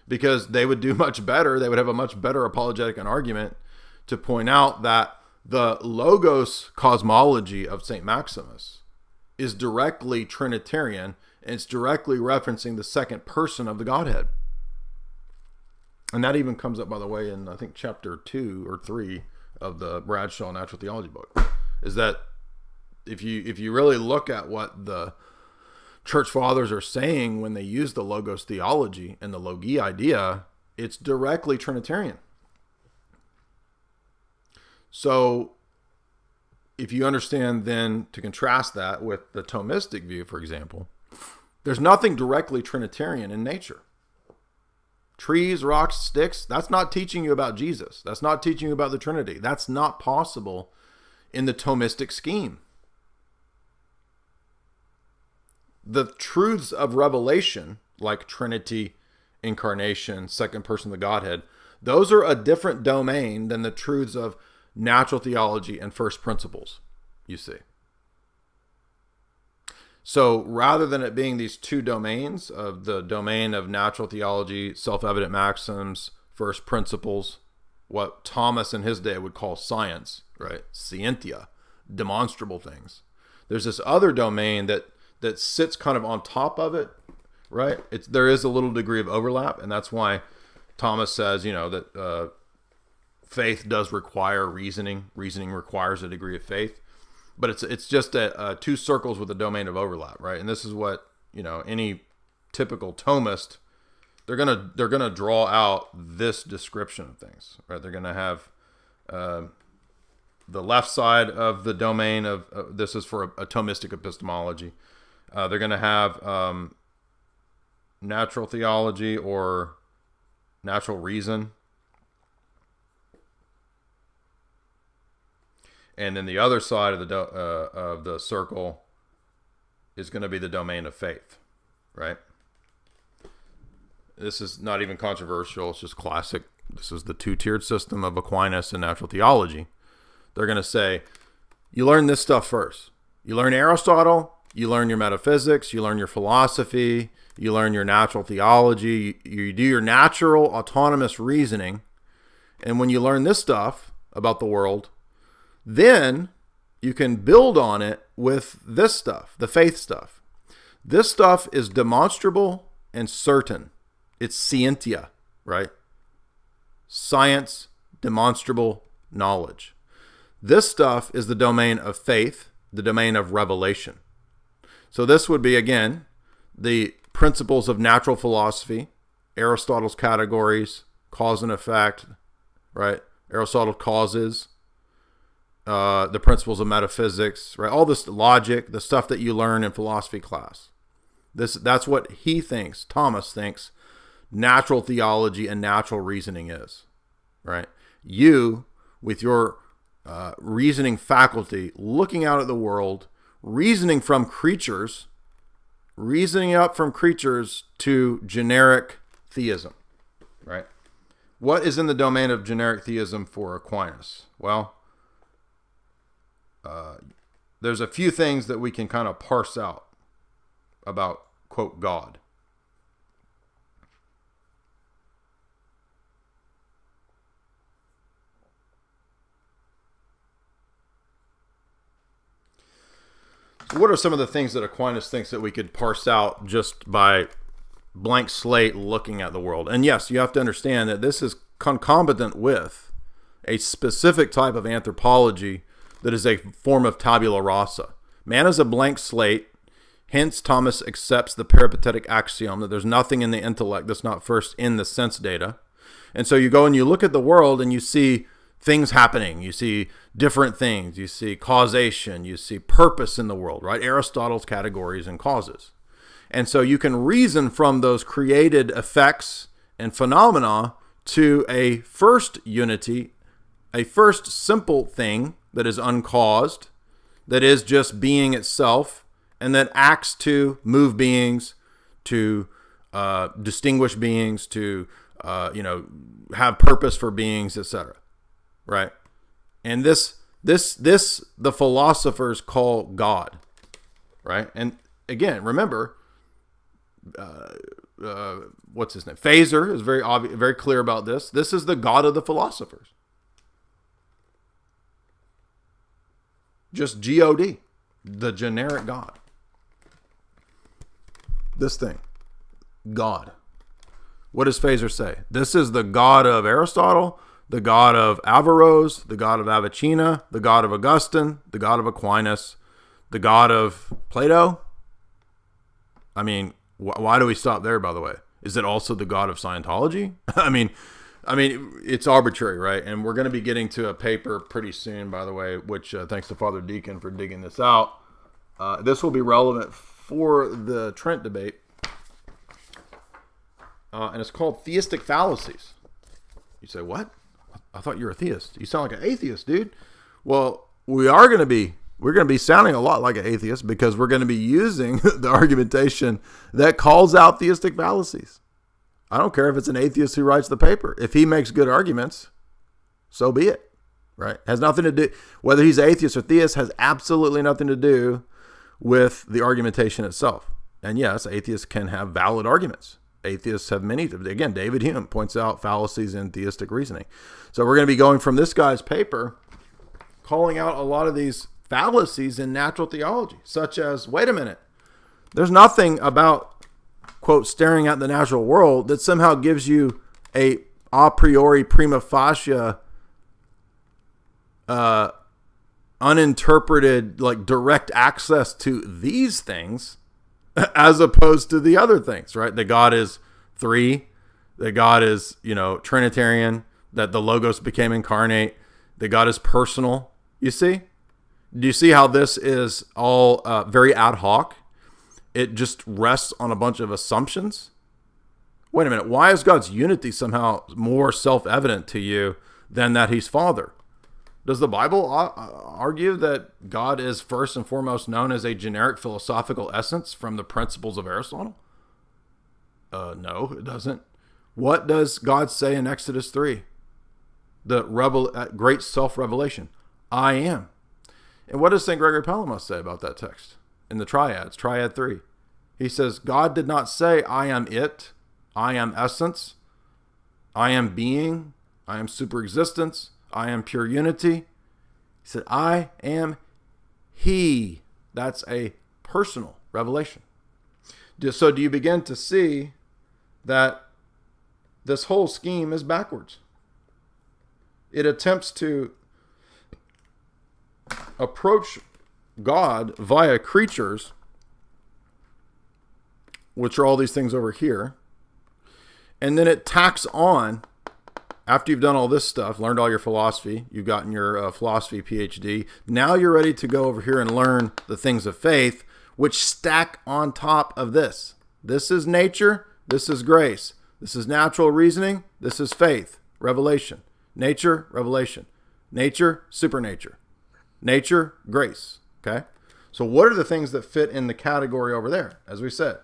because they would do much better. They would have a much better apologetic and argument to point out that the Logos cosmology of St. Maximus is directly Trinitarian, and it's directly referencing the second person of the Godhead. And that even comes up, by the way, in I think chapter 2 or 3 of the Bradshaw Natural Theology book, is that if you really look at what the Church Fathers are saying when they use the Logos theology and the Logi idea, it's directly Trinitarian. So if you understand then, to contrast that with the Thomistic view, for example, there's nothing directly Trinitarian in nature. Trees, rocks, sticks, that's not teaching you about Jesus. That's not teaching you about the Trinity. That's not possible in the Thomistic scheme. The truths of revelation, like Trinity, incarnation, second person of the Godhead, those are a different domain than the truths of natural theology and first principles, you see. So rather than it being these two domains of the domain of natural theology, self-evident maxims, first principles, what Thomas in his day would call science, right? Scientia, demonstrable things. There's this other domain that sits kind of on top of it, right? There is a little degree of overlap, and that's why Thomas says, that faith does require reasoning. Reasoning requires a degree of faith, but it's just two circles with a domain of overlap, right? And this is what any typical Thomist, they're gonna draw out this description of things, right? They're gonna have the left side of the domain of this is for a Thomistic epistemology. They're going to have natural theology or natural reason. And then the other side of the circle is going to be the domain of faith, right? this is not even controversial. It's just classic. This is the two-tiered system of Aquinas and natural theology. They're going to say, you learn this stuff first. You learn Aristotle, you learn your metaphysics, you learn your philosophy, you learn your natural theology, you do your natural autonomous reasoning. And when you learn this stuff about the world, then you can build on it with this stuff, the faith stuff. This stuff is demonstrable and certain. It's scientia, right? Science, demonstrable knowledge. This stuff is the domain of faith, the domain of revelation. So this would be, again, the principles of natural philosophy, Aristotle's categories, cause and effect, right? Aristotle's causes, the principles of metaphysics, right? All this logic, the stuff that you learn in philosophy class. That's what he thinks, Thomas thinks, natural theology and natural reasoning is, right? You, with your reasoning faculty, looking out at the world, reasoning from creatures, reasoning up from creatures to generic theism, right? What is in the domain of generic theism for Aquinas? Well, there's a few things that we can kind of parse out about, quote, God. So what are some of the things that Aquinas thinks that we could parse out just by blank slate looking at the world? And yes, you have to understand that this is concomitant with a specific type of anthropology that is a form of tabula rasa. Man is a blank slate. Hence, Thomas accepts the peripatetic axiom that there's nothing in the intellect that's not first in the sense data. And so you go and you look at the world and you see things happening. You see different things. You see causation. You see purpose in the world, right? Aristotle's categories and causes. And so you can reason from those created effects and phenomena to a first unity, a first simple thing that is uncaused, that is just being itself, and that acts to move beings, to distinguish beings, to have purpose for beings, etc. Right? And this the philosophers call God. Right? And again, remember, what's his name? Phaser is very obvious, very clear about this. This is the God of the philosophers. Just God, the generic God. This thing, God. What does Phaser say? This is the God of Aristotle, the God of Averroes, the God of Avicenna, the God of Augustine, the God of Aquinas, the God of Plato. I mean, why do we stop there, by the way? Is it also the God of Scientology? I mean, it's arbitrary, right? And we're going to be getting to a paper pretty soon, by the way, which thanks to Father Deacon for digging this out. This will be relevant for the Trent debate. And it's called Theistic Fallacies. You say, what? I thought you were a theist. You sound like an atheist, dude. Well, we're going to be sounding a lot like an atheist because we're going to be using the argumentation that calls out theistic fallacies. I don't care if it's an atheist who writes the paper. If he makes good arguments, so be it, right? Has nothing to do, whether he's atheist or theist has absolutely nothing to do with the argumentation itself. And yes, atheists can have valid arguments. Atheists have many. Again, David Hume points out fallacies in theistic reasoning. So we're going to be going from this guy's paper, calling out a lot of these fallacies in natural theology, such as, wait a minute, there's nothing about, quote, staring at the natural world that somehow gives you a priori prima facie uninterpreted, like, direct access to these things as opposed to the other things, right? That God is three, that God is, Trinitarian, that the Logos became incarnate, that God is personal. You see? Do you see how this is all very ad hoc? It just rests on a bunch of assumptions. Wait a minute. Why is God's unity somehow more self-evident to you than that he's Father? Does the Bible argue that God is first and foremost known as a generic philosophical essence from the principles of Aristotle? No, it doesn't. What does God say in Exodus 3? The great self-revelation. I am. And what does St. Gregory Palamas say about that text? In the Triads, Triad 3. He says, God did not say, I am it, I am essence, I am being, I am superexistence, I am pure unity. He said, I am He. That's a personal revelation. So do you begin to see that this whole scheme is backwards? It attempts to approach God via creatures, which are all these things over here. And then it tacks on, after you've done all this stuff, learned all your philosophy, you've gotten your philosophy PhD, now you're ready to go over here and learn the things of faith, which stack on top of this. This is nature, this is grace. This is natural reasoning, this is faith, revelation. Nature, revelation. Nature, supernature. Nature, grace. Okay? So what are the things that fit in the category over there? As we said,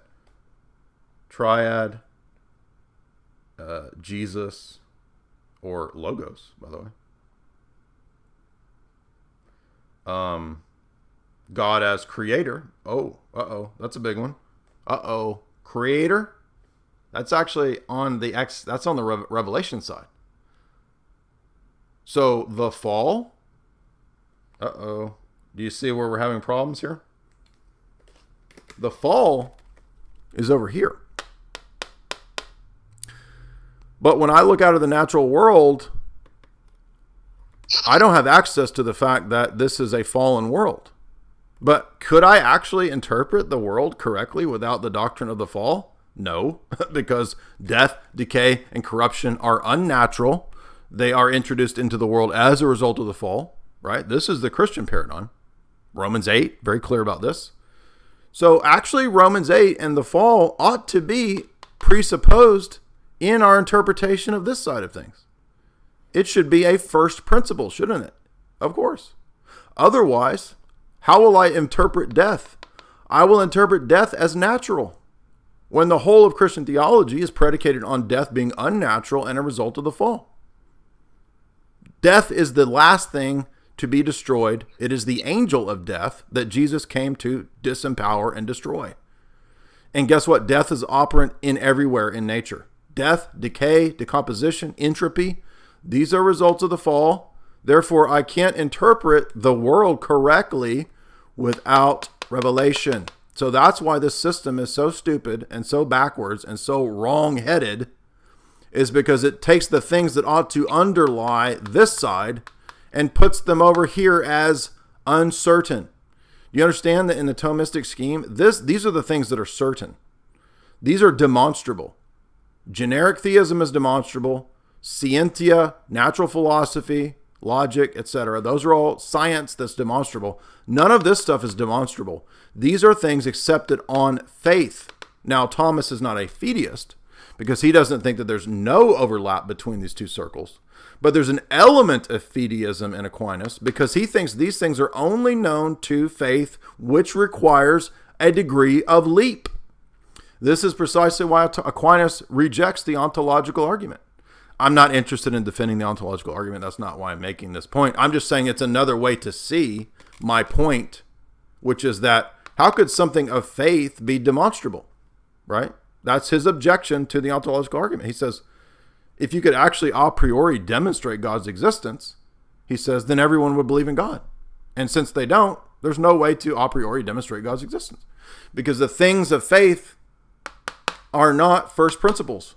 Triad, Jesus, or Logos, by the way. God as creator. That's a big one. Creator. That's actually on the revelation side. So the fall. Do you see where we're having problems here? The fall is over here. But when I look out of the natural world, I don't have access to the fact that this is a fallen world. But could I actually interpret the world correctly without the doctrine of the fall? No, because death, decay, and corruption are unnatural. They are introduced into the world as a result of the fall, right? This is the Christian paradigm. Romans 8, very clear about this. So actually Romans 8 and the fall ought to be presupposed in our interpretation of this side of things. It should be a first principle, shouldn't it? Of course. Otherwise, how will I interpret death? I will interpret death as natural, when the whole of Christian theology is predicated on death being unnatural and a result of the fall. Death is the last thing to be destroyed. It is the angel of death that Jesus came to disempower and destroy. And guess what? Death is operant in everywhere in nature. Death, decay, decomposition, entropy, these are results of the fall. Therefore, I can't interpret the world correctly without revelation. So that's why this system is so stupid and so backwards and so wrong-headed, is because it takes the things that ought to underlie this side and puts them over here as uncertain. You understand that in the Thomistic scheme, these are the things that are certain. These are demonstrable. Generic theism is demonstrable. Scientia, natural philosophy, logic, etc. Those are all science that's demonstrable. None of this stuff is demonstrable. These are things accepted on faith. Now, Thomas is not a fideist because he doesn't think that there's no overlap between these two circles. But there's an element of fideism in Aquinas because he thinks these things are only known to faith, which requires a degree of leap. This is precisely why Aquinas rejects the ontological argument. I'm not interested in defending the ontological argument. That's not why I'm making this point. I'm just saying it's another way to see my point, which is that how could something of faith be demonstrable, right? That's his objection to the ontological argument. He says, if you could actually a priori demonstrate God's existence, he says, then everyone would believe in God. And since they don't, there's no way to a priori demonstrate God's existence because the things of faith are not first principles.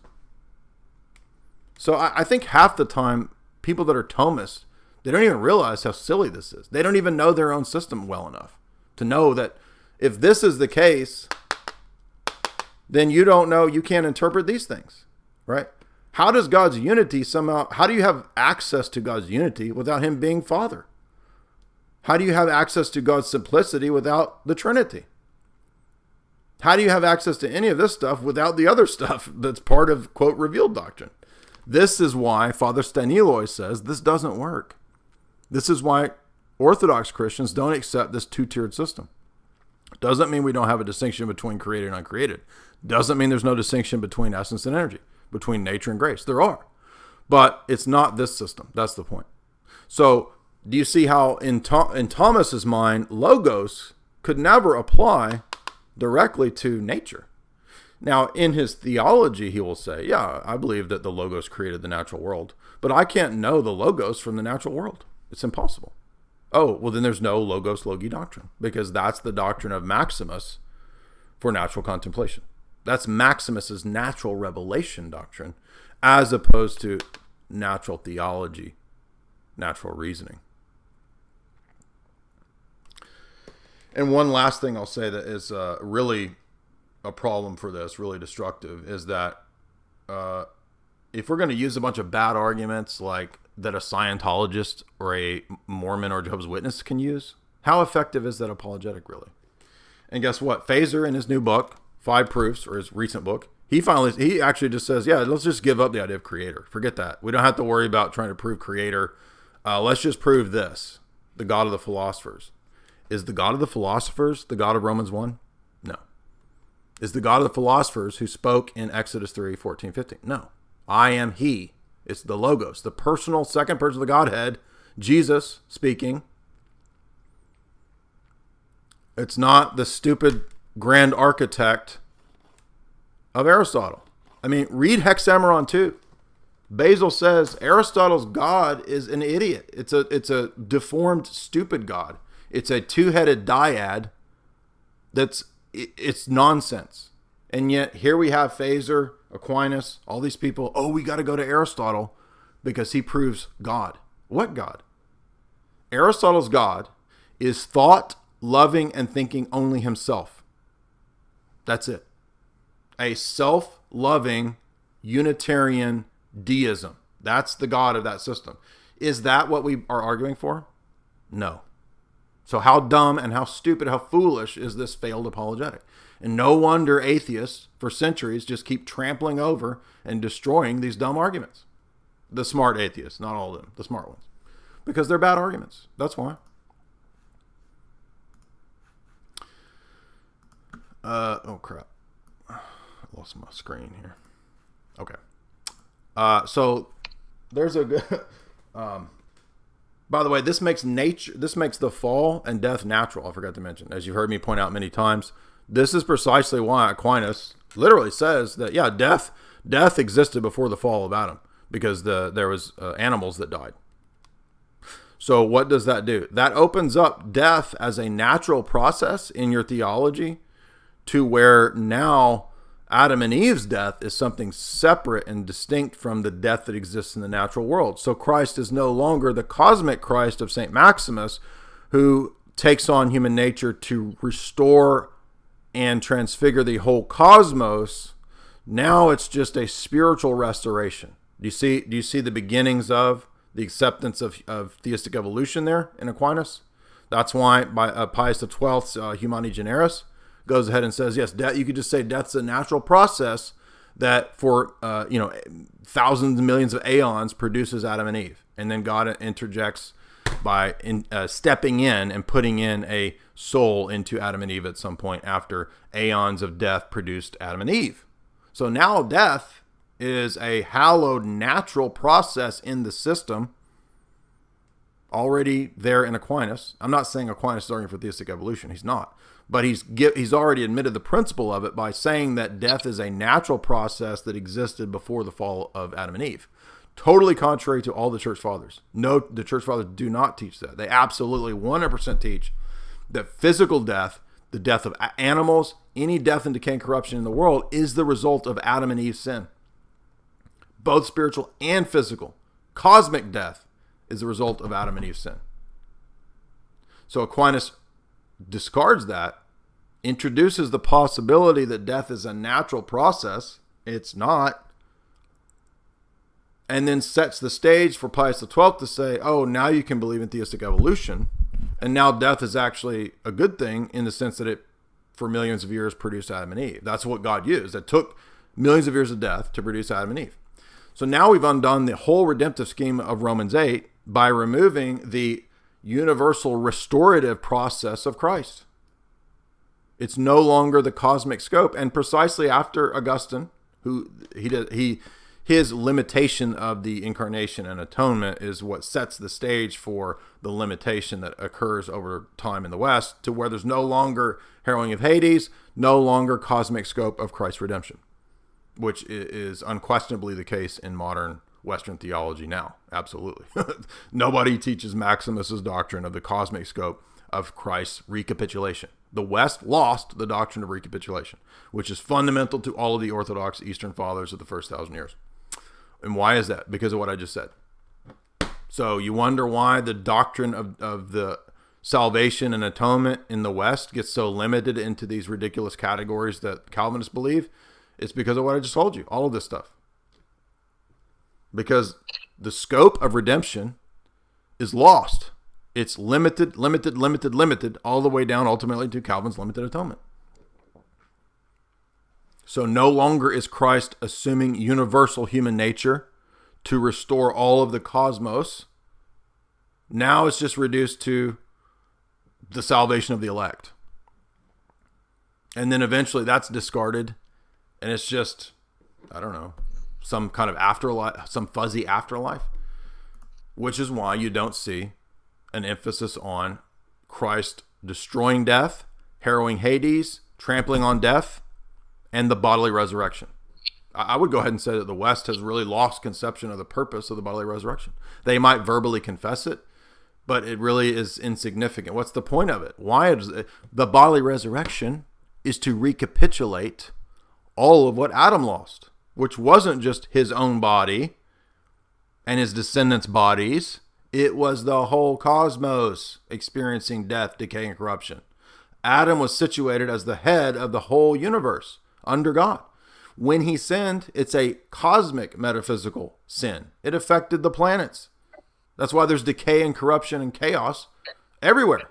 So I think half the time, people that are Thomists, they don't even realize how silly this is. They don't even know their own system well enough to know that if this is the case, then you can't interpret these things, right? How does God's unity how do you have access to God's unity without him being Father? How do you have access to God's simplicity without the Trinity? How do you have access to any of this stuff without the other stuff that's part of, quote, revealed doctrine? This is why Father Staniloy says this doesn't work. This is why Orthodox Christians don't accept this two-tiered system. Doesn't mean we don't have a distinction between created and uncreated. Doesn't mean there's no distinction between essence and energy, between nature and grace. There are. But it's not this system. That's the point. So do you see how in Thomas's mind, logos could never apply directly to nature? Now, in his theology, he will say, yeah, I believe that the logos created the natural world, but I can't know the logos from the natural world. It's impossible. Oh, well, then there's no logos logi doctrine, because that's the doctrine of Maximus for natural contemplation. That's Maximus's natural revelation doctrine, as opposed to natural theology, natural reasoning. And one last thing I'll say that is really a problem for this, really destructive, is that if we're going to use a bunch of bad arguments like that a Scientologist or a Mormon or Jehovah's Witness can use, how effective is that apologetic really? And guess what? Phaser, in his new book, 5 Proofs, or his recent book, he actually just says, yeah, let's just give up the idea of creator. Forget that. We don't have to worry about trying to prove creator. Let's just prove this, the God of the philosophers. Is the God of the philosophers the God of Romans 1? No. Is the God of the philosophers who spoke in Exodus 3, 14, 15? No. I am he. It's the Logos, the personal second person of the Godhead, Jesus speaking. It's not the stupid grand architect of Aristotle. I mean, read Hexameron 2. Basil says Aristotle's God is an idiot. It's a deformed, stupid God. It's a two-headed dyad it's nonsense. And yet here we have Phaser, Aquinas, all these people. Oh, we got to go to Aristotle because he proves God. What God? Aristotle's God is thought, loving, and thinking only himself. That's it. A self-loving Unitarian deism. That's the God of that system. Is that what we are arguing for? No. So how dumb and how stupid, how foolish is this failed apologetic? And no wonder atheists for centuries just keep trampling over and destroying these dumb arguments. The smart atheists, not all of them, the smart ones. Because they're bad arguments. That's why. Oh, crap. I lost my screen here. Okay. So there's a good... by the way, this makes the fall and death natural. I forgot to mention, as you've heard me point out many times. This is precisely why Aquinas literally says that, yeah, death existed before the fall of Adam, because there was animals that died. So what does that do? That opens up death as a natural process in your theology to where now Adam and Eve's death is something separate and distinct from the death that exists in the natural world. So Christ is no longer the cosmic Christ of St. Maximus, who takes on human nature to restore and transfigure the whole cosmos. Now it's just a spiritual restoration. Do you see the beginnings of the acceptance of theistic evolution there in Aquinas? That's why by Pius XII's Humani Generis goes ahead and says, yes, death, you could just say death's a natural process that for thousands and millions of aeons produces Adam and Eve. And then God interjects by stepping in and putting in a soul into Adam and Eve at some point after aeons of death produced Adam and Eve. So now death is a hallowed natural process in the system, already there in Aquinas. I'm not saying Aquinas is arguing for theistic evolution. He's not. But he's already admitted the principle of it by saying that death is a natural process that existed before the fall of Adam and Eve. Totally contrary to all the church fathers. No, the church fathers do not teach that. They absolutely 100% teach that physical death, the death of animals, any death and decay and corruption in the world is the result of Adam and Eve's sin. Both spiritual and physical. Cosmic death is the result of Adam and Eve's sin. So Aquinas discards that, introduces the possibility that death is a natural process. It's not. And then sets the stage for Pius XII to say, oh, now you can believe in theistic evolution. And now death is actually a good thing in the sense that it, for millions of years, produced Adam and Eve. That's what God used. It took millions of years of death to produce Adam and Eve. So now we've undone the whole redemptive scheme of Romans 8 by removing the universal restorative process of Christ. It's no longer the cosmic scope. And precisely after Augustine, his limitation of the incarnation and atonement is what sets the stage for the limitation that occurs over time in the West, to where there's no longer harrowing of Hades, no longer cosmic scope of Christ's redemption, which is unquestionably the case in modern Western theology now. Absolutely. Nobody teaches Maximus's doctrine of the cosmic scope of Christ's recapitulation. The West lost the doctrine of recapitulation, which is fundamental to all of the Orthodox Eastern Fathers of the first 1,000 years. And why is that? Because of what I just said. So you wonder why the doctrine of the salvation and atonement in the West gets so limited into these ridiculous categories that Calvinists believe? It's because of what I just told you, all of this stuff. Because the scope of redemption is lost. It's limited, all the way down ultimately to Calvin's limited atonement. So no longer is Christ assuming universal human nature to restore all of the cosmos. Now it's just reduced to the salvation of the elect. And then eventually that's discarded, and it's just, I don't know, some kind of afterlife, some fuzzy afterlife, which is why you don't see an emphasis on Christ destroying death, harrowing Hades, trampling on death, and the bodily resurrection. I would go ahead and say that the West has really lost conception of the purpose of the bodily resurrection. They might verbally confess it, but it really is insignificant. What's the point of it? Why is it? The bodily resurrection is to recapitulate all of what Adam lost, which wasn't just his own body and his descendants' bodies. It was the whole cosmos experiencing death, decay, and corruption. Adam was situated as the head of the whole universe under God. When he sinned, it's a cosmic metaphysical sin. It affected the planets. That's why there's decay and corruption and chaos everywhere.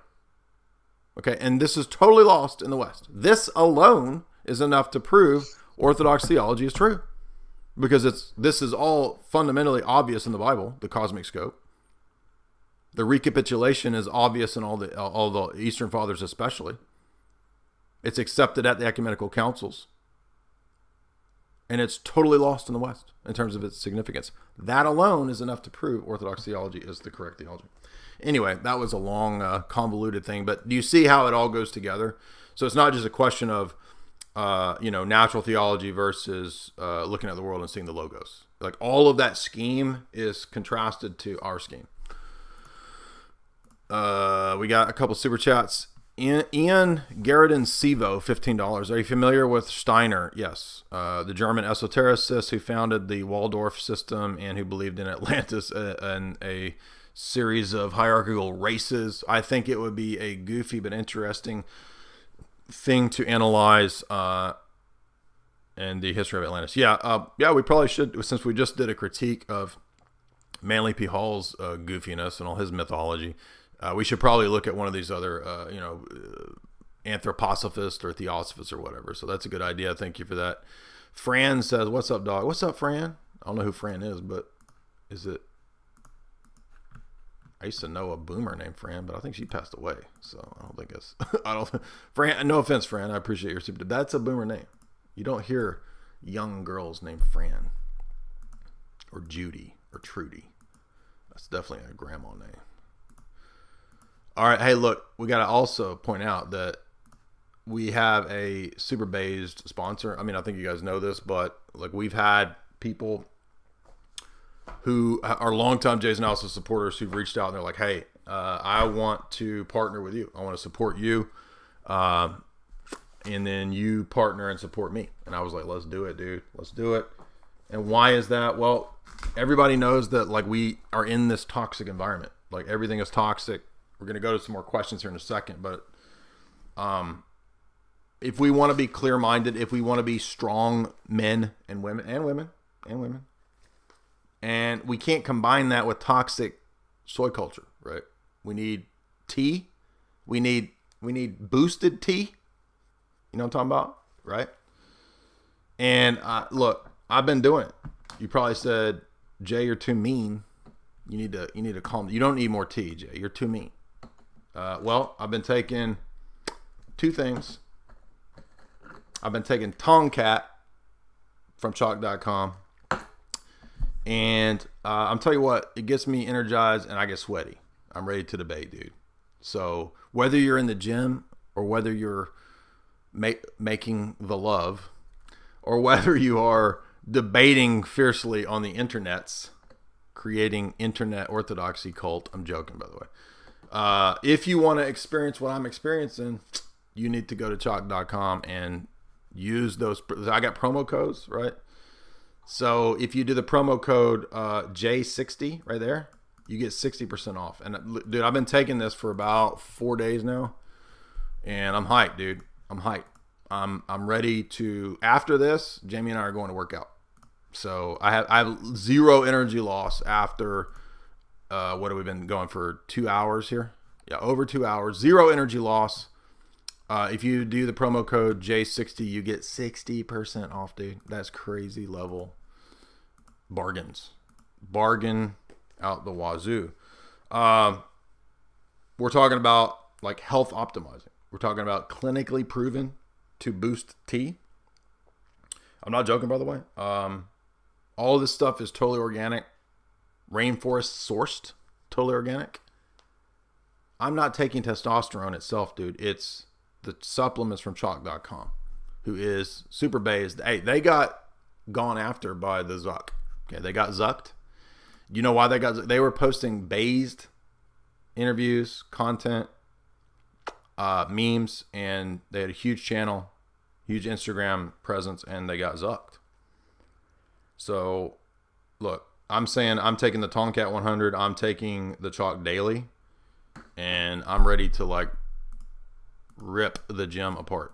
Okay, and this is totally lost in the West. This alone is enough to prove Orthodox theology is true, because this is all fundamentally obvious in the Bible, the cosmic scope. The recapitulation is obvious in all the Eastern Fathers especially. It's accepted at the ecumenical councils. And it's totally lost in the West in terms of its significance. That alone is enough to prove Orthodox theology is the correct theology. Anyway, that was a long, convoluted thing. But do you see how it all goes together? So it's not just a question of, natural theology versus looking at the world and seeing the logos. Like, all of that scheme is contrasted to our scheme. We got a couple super chats. Ian Garrison Sivo, $15. Are you familiar with Steiner? Yes. The German esotericist who founded the Waldorf system and who believed in Atlantis and a series of hierarchical races. I think it would be a goofy but interesting thing to analyze in the history of Atlantis. Yeah, we probably should, since we just did a critique of Manly P. Hall's goofiness and all his mythology. We should probably look at one of these other, anthroposophists or theosophists or whatever. So that's a good idea. Thank you for that. Fran says, "What's up, dog?" What's up, Fran? I don't know who Fran is, but is it? I used to know a boomer named Fran, but I think she passed away. So I don't think it's. Fran. No offense, Fran. I appreciate your super. That's a boomer name. You don't hear young girls named Fran or Judy or Trudy. That's definitely a grandma name. All right, hey, look, we got to also point out that we have a super based sponsor. I mean, I think you guys know this, but like, we've had people who are longtime Jay's Analysis supporters who've reached out and they're like, hey, I want to partner with you. I want to support you. And then you partner and support me. And I was like, let's do it, dude. Let's do it. And why is that? Well, everybody knows that, like, we are in this toxic environment. Like, everything is toxic. We're going to go to some more questions here in a second, but if we want to be clear-minded, if we want to be strong men and women, and we can't combine that with toxic soy culture, right? We need tea. We need boosted tea. You know what I'm talking about, right? And look, I've been doing it. You probably said, Jay, you're too mean. You need to calm. You don't need more tea, Jay. You're too mean. Well, I've been taking two things I've been taking Tomcat from chalk.com. And I'm telling you what, it gets me energized and I get sweaty. I'm ready to debate, dude. So whether you're in the gym or whether you're making the love or whether you are debating fiercely on the internets, creating internet orthodoxy cult. I'm joking, by the way. If you want to experience what I'm experiencing, you need to go to chalk.com and use those. I got promo codes, right? So if you do the promo code J60 right there, you get 60% off. And dude, I've been taking this for about 4 days now, and I'm hyped, dude. I'm hyped. I'm ready to. After this, Jamie and I are going to work out. So I have zero energy loss after what have we been going for 2 hours here? Yeah, over 2 hours. Zero energy loss. If you do the promo code J60, you get 60% off, dude. That's crazy level bargains. Bargain out the wazoo. We're talking about like health optimizing. We're talking about clinically proven to boost T. I'm not joking, by the way. All of this stuff is totally organic, rainforest sourced, totally organic. I'm not taking testosterone itself, dude. It's the supplements from chalk.com, who is super based. Hey, they got gone after by the Zuck. Okay, they got zucked. You know why they got zucked? They were posting based interviews, content, memes, and they had a huge channel, huge Instagram presence, and they got zucked. So, look, I'm saying I'm taking the Tomcat 100. I'm taking the Chalk Daily, and I'm ready to like rip the gym apart.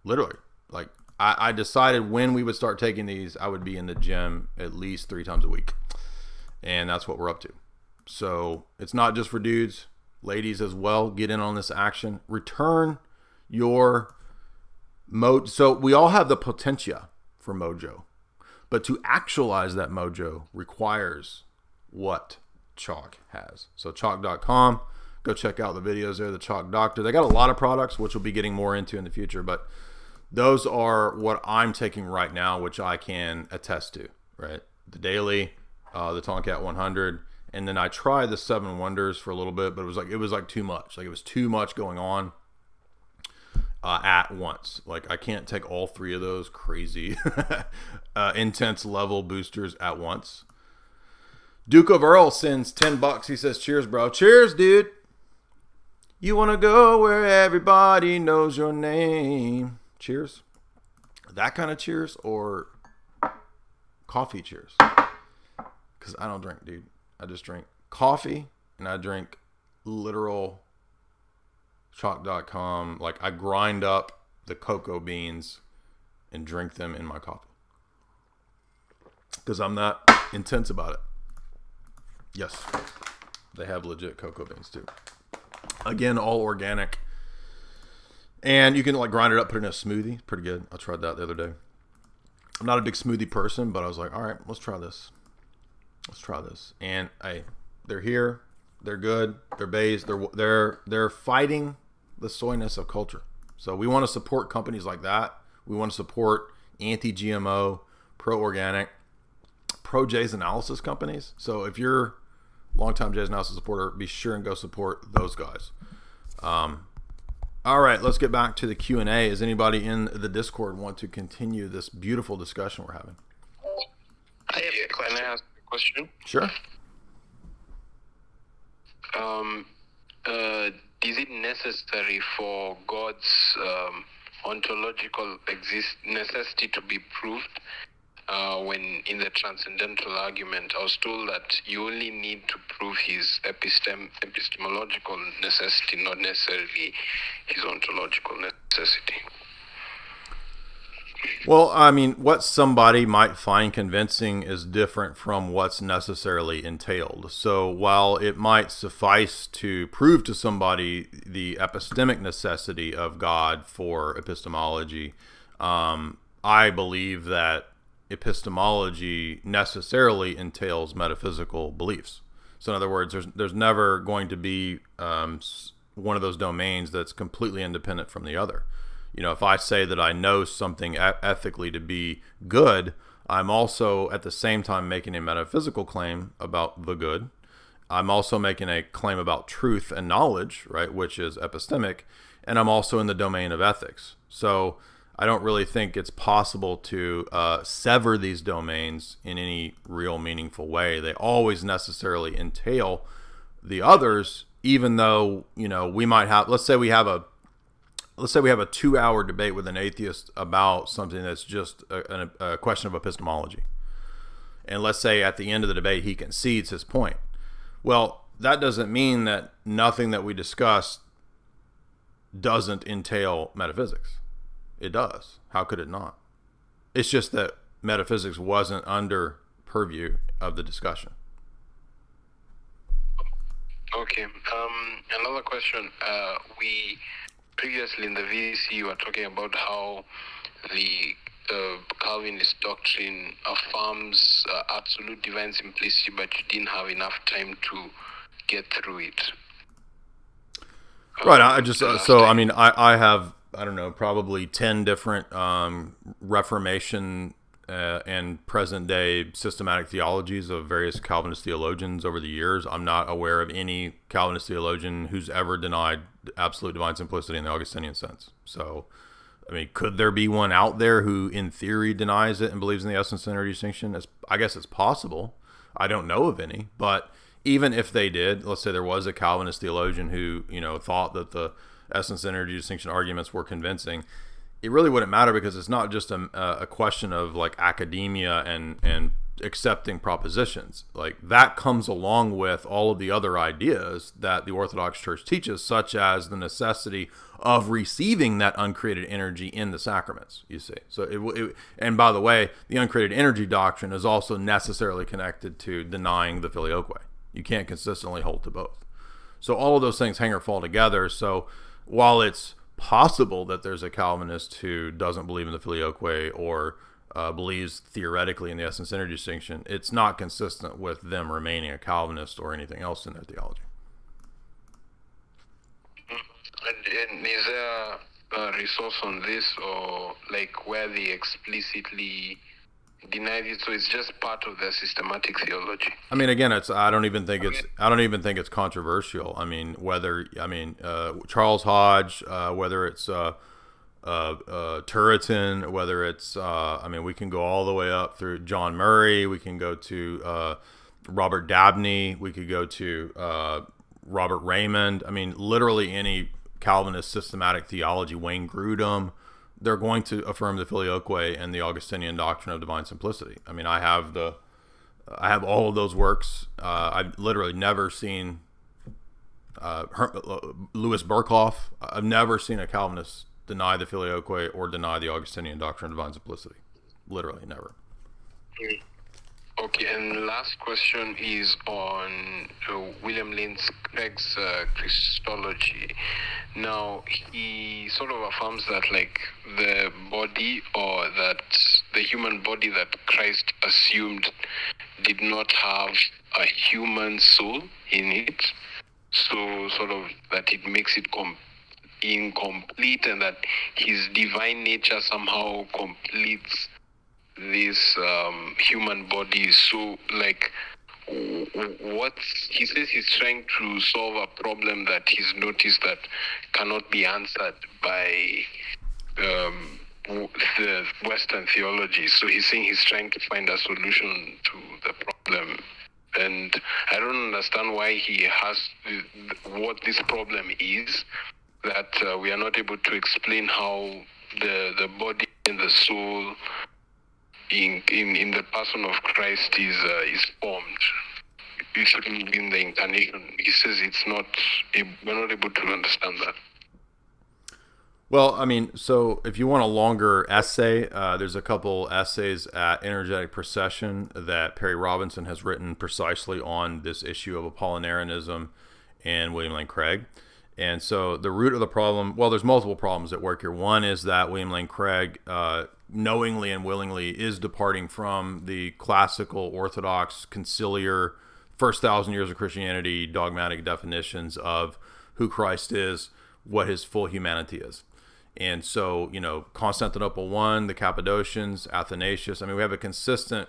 Literally, like I decided when we would start taking these, I would be in the gym at least 3 times a week, and that's what we're up to. So it's not just for dudes, ladies as well. Get in on this action. Return your mojo. So we all have the potentia for mojo. But to actualize that mojo requires what Chalk has. So chalk.com, go check out the videos there, the Chalk Doctor. They got a lot of products, which we'll be getting more into in the future. But those are what I'm taking right now, which I can attest to, right? The Daily, the Tomcat 100. And then I tried the 7 Wonders for a little bit, but it was like too much. Like it was too much going on at once. Like I can't take all 3 of those crazy intense level boosters at once. Duke of Earl sends $10. He says, cheers, bro. Cheers, dude. You want to go where everybody knows your name. Cheers. That kind of cheers or coffee cheers? Because I don't drink, dude. I just drink coffee and I drink literal chalk.com. Like I grind up the cocoa beans and drink them in my coffee. Because I'm not intense about it. Yes. They have legit cocoa beans too. Again, all organic. And you can like grind it up, put it in a smoothie. Pretty good. I tried that the other day. I'm not a big smoothie person, but I was like, all right, let's try this. Let's try this. And they're here. They're good. They're based. They're fighting the soyness of culture. So we want to support companies like that. We want to support anti-GMO, pro-organic, pro-Jay's analysis companies. So if you're a longtime Jay's analysis supporter, be sure and go support those guys. All right, let's get back to the Q&A. Does anybody in the Discord want to continue this beautiful discussion we're having? I have a question. Can I ask a question? Sure. Is it necessary for God's ontological necessity to be proved when in the transcendental argument I was told that you only need to prove his epistemological necessity, not necessarily his ontological necessity? Well, I mean, what somebody might find convincing is different from what's necessarily entailed. So while it might suffice to prove to somebody the epistemic necessity of God for epistemology, I believe that epistemology necessarily entails metaphysical beliefs. So in other words, there's never going to be one of those domains that's completely independent from the other. if I say that I know something ethically to be good, I'm also at the same time making a metaphysical claim about the good. I'm also making a claim about truth and knowledge, right, which is epistemic, and I'm also in the domain of ethics. So I don't really think it's possible to sever these domains in any real meaningful way. They always necessarily entail the others, even though, we might have, let's say we have a 2-hour debate with an atheist about something that's just a question of epistemology. And let's say at the end of the debate, he concedes his point. Well, that doesn't mean that nothing that we discuss doesn't entail metaphysics. It does. How could it not? It's just that metaphysics wasn't under purview of the discussion. Okay. Another question. We previously in the VC were talking about how the Calvinist doctrine affirms absolute divine simplicity, but you didn't have enough time to get through it. Right. I have, I don't know, probably 10 different Reformation and present day systematic theologies of various Calvinist theologians over the years. I'm not aware of any Calvinist theologian who's ever denied absolute divine simplicity in the Augustinian sense. So, could there be one out there who in theory denies it and believes in the essence-centered distinction? I guess it's possible. I don't know of any, but even if they did, let's say there was a Calvinist theologian who, thought that the essence-centered distinction arguments were convincing, it really wouldn't matter, because it's not just a question of like academia and accepting propositions. Like, that comes along with all of the other ideas that the Orthodox Church teaches, such as the necessity of receiving that uncreated energy in the sacraments, you see. So and by the way, the uncreated energy doctrine is also necessarily connected to denying the filioque. You can't consistently hold to both. So all of those things hang or fall together. So while it's possible that there's a Calvinist who doesn't believe in the filioque or believes theoretically in the essence-centered distinction, it's not consistent with them remaining a Calvinist or anything else in their theology. And is there a resource on this, or like where they explicitly denied it? So it's just part of their systematic theology. Again, I don't even think it's controversial. Charles Hodge, whether it's Turretin, whether it's we can go all the way up through John Murray. We can go to Robert Dabney. We could go to Robert Raymond. Literally any Calvinist systematic theology, Wayne Grudem, they're going to affirm the filioque and the Augustinian doctrine of divine simplicity. I have all of those works. I've literally never seen Louis Berkhoff. I've never seen a Calvinist deny the filioque or deny the Augustinian doctrine of divine simplicity. Literally never. Okay, and last question is on William Lane Craig's Christology. Now, he sort of affirms that the body, or that the human body that Christ assumed did not have a human soul in it. So sort of that it makes it incomplete, and that his divine nature somehow completes this human body. So what he says, he's trying to solve a problem that he's noticed that cannot be answered by the Western theology. So he's saying he's trying to find a solution to the problem, and I don't understand why he has what this problem is, that we are not able to explain how the body and the soul in the person of Christ is formed. It shouldn't be in the incarnation. He says we're not able to understand that. Well, so if you want a longer essay, there's a couple essays at Energetic Procession that Perry Robinson has written precisely on this issue of Apollinarianism and William Lane Craig. And so the root of the problem, well, there's multiple problems at work here. One is that William Lane Craig knowingly and willingly is departing from the classical Orthodox conciliar first 1,000 years of Christianity dogmatic definitions of who Christ is, what his full humanity is. And so, Constantinople I, the Cappadocians, Athanasius. I mean, we have a consistent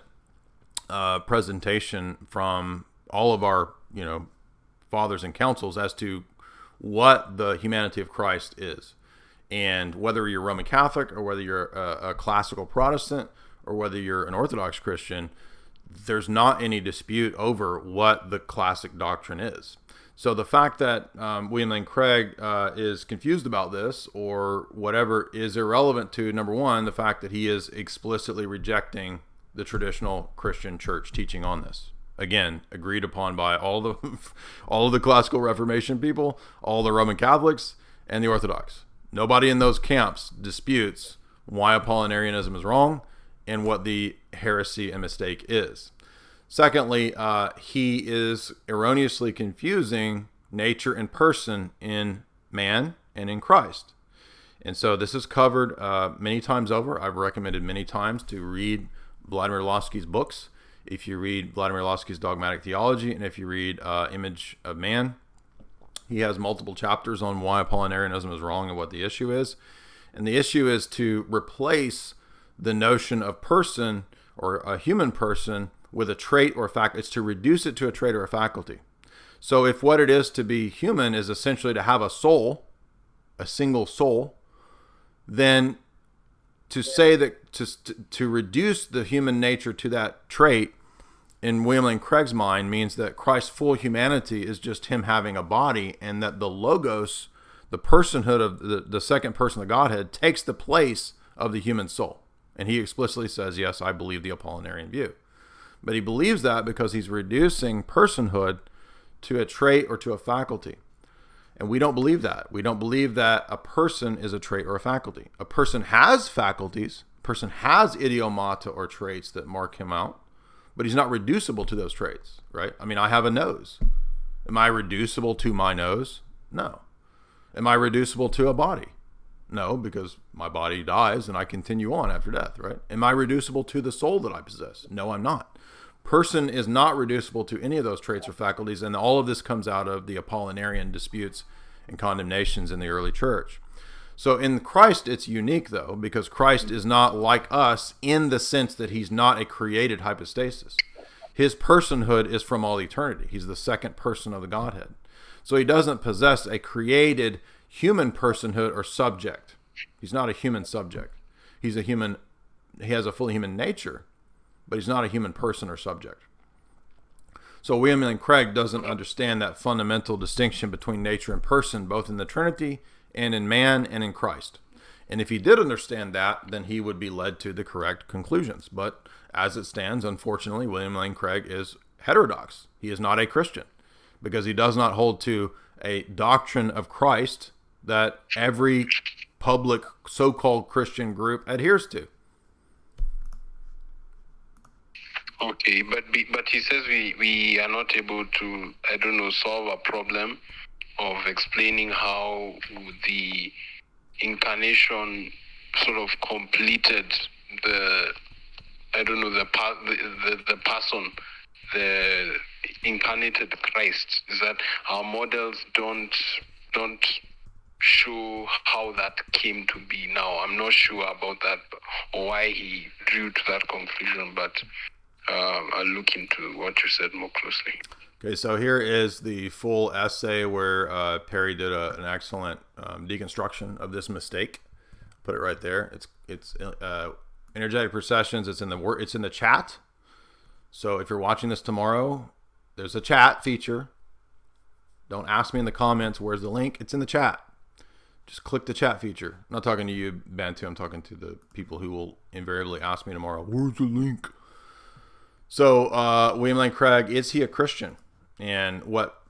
presentation from all of our, fathers and councils as to what the humanity of Christ is. And whether you're Roman Catholic or whether you're a classical Protestant or whether you're an Orthodox Christian, there's not any dispute over what the classic doctrine is. So the fact that William Lane Craig is confused about this or whatever is irrelevant to, number one, the fact that he is explicitly rejecting the traditional Christian church teaching on this. Again, agreed upon by all of the classical Reformation people, all the Roman Catholics, and the Orthodox. Nobody in those camps disputes why Apollinarianism is wrong and what the heresy and mistake is. Secondly, he is erroneously confusing nature and person in man and in Christ. And so this is covered many times over. I've recommended many times to read Vladimir Lossky's books. If you read Vladimir Lossky's Dogmatic Theology, and if you read Image of Man, he has multiple chapters on why Apollinarianism is wrong and what the issue is. And the issue is to replace the notion of person or a human person with a trait or fact. It's to reduce it to a trait or a faculty. So if what it is to be human is essentially to have a soul, a single soul, then to say that to reduce the human nature to that trait in William Lane Craig's mind means that Christ's full humanity is just him having a body, and that the logos, the personhood of the second person of the Godhead, takes the place of the human soul. And he explicitly says, yes, I believe the Apollinarian view. But he believes that because he's reducing personhood to a trait or to a faculty. And we don't believe that. We don't believe that a person is a trait or a faculty. A person has faculties. A person has idiomata or traits that mark him out, but he's not reducible to those traits, right? I mean, I have a nose. Am I reducible to my nose? No. Am I reducible to a body? No, because my body dies and I continue on after death, right? Am I reducible to the soul that I possess? No, I'm not. Person is not reducible to any of those traits or faculties, and all of this comes out of the Apollinarian disputes and condemnations in the early church. So in Christ, it's unique, though, because Christ is not like us in the sense that he's not a created hypostasis. His personhood is from all eternity. He's the second person of the Godhead. So he doesn't possess a created human personhood or subject. He's not a human subject. He has a fully human nature, but he's not a human person or subject. So William Lane Craig doesn't understand that fundamental distinction between nature and person, both in the Trinity and in man and in Christ. And if he did understand that, then he would be led to the correct conclusions. But as it stands, unfortunately, William Lane Craig is heterodox. He is not a Christian because he does not hold to a doctrine of Christ that every public so-called Christian group adheres to. Okay, but he says we are not able to, solve a problem of explaining how the incarnation sort of completed the person, the incarnated Christ. Is that our models don't show how that came to be now? I'm not sure about that or why he drew to that conclusion, but I'll look into what you said more closely. Okay, so here is the full essay where Perry did an excellent deconstruction of this mistake. Put it right there. It's energetic processions. It's in the chat. So if you're watching this tomorrow, there's a chat feature. Don't ask me in the comments where's the link. It's in the chat. Just click the chat feature. I'm not talking to you, Bantu. I'm talking to the people who will invariably ask me tomorrow, where's the link? So William Lane Craig, is he a Christian? And what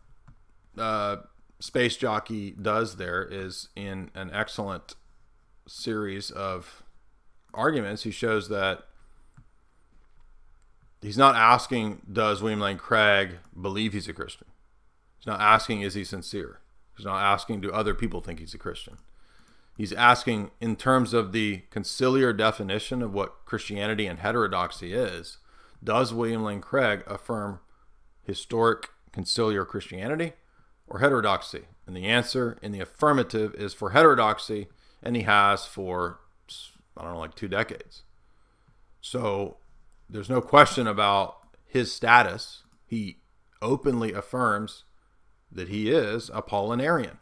Space Jockey does there is, in an excellent series of arguments, he shows that he's not asking, does William Lane Craig believe he's a Christian? He's not asking, is he sincere? He's not asking, do other people think he's a Christian? He's asking, in terms of the conciliar definition of what Christianity and heterodoxy is, does William Lane Craig affirm historic conciliar Christianity or heterodoxy? And the answer in the affirmative is for heterodoxy, and he has for, I don't know, like 2 decades. So there's no question about his status. He openly affirms that he is Apollinarian.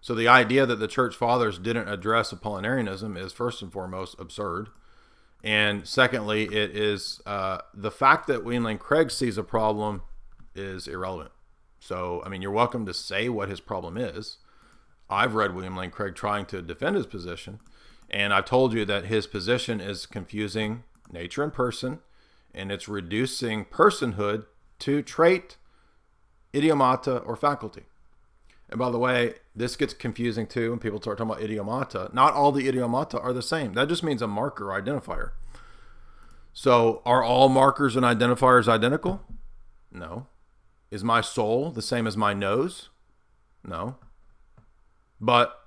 So the idea that the church fathers didn't address Apollinarianism is first and foremost absurd. And secondly, it is the fact that William Lane Craig sees a problem is irrelevant. So, I mean, you're welcome to say what his problem is. I've read William Lane Craig trying to defend his position, and I've told you that his position is confusing nature and person, and it's reducing personhood to trait, idiomata, or faculty. And by the way, this gets confusing too when people start talking about idiomata. Not all the idiomata are the same. That just means a marker or identifier. So are all markers and identifiers identical? No. Is my soul the same as my nose? No. But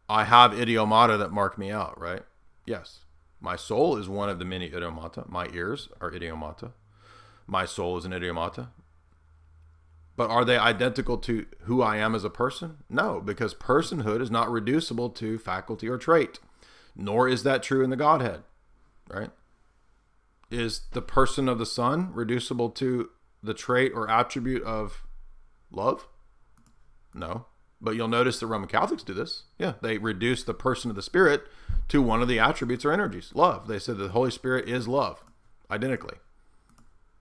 I have idiomata that mark me out, right? Yes. My soul is one of the many idiomata. My ears are idiomata. My soul is an idiomata. But are they identical to who I am as a person? No, because personhood is not reducible to faculty or trait. Nor is that true in the Godhead, right? Is the person of the Son reducible to the trait or attribute of love? No. But you'll notice the Roman Catholics do this. Yeah, they reduce the person of the Spirit to one of the attributes or energies, love. They said the Holy Spirit is love, identically.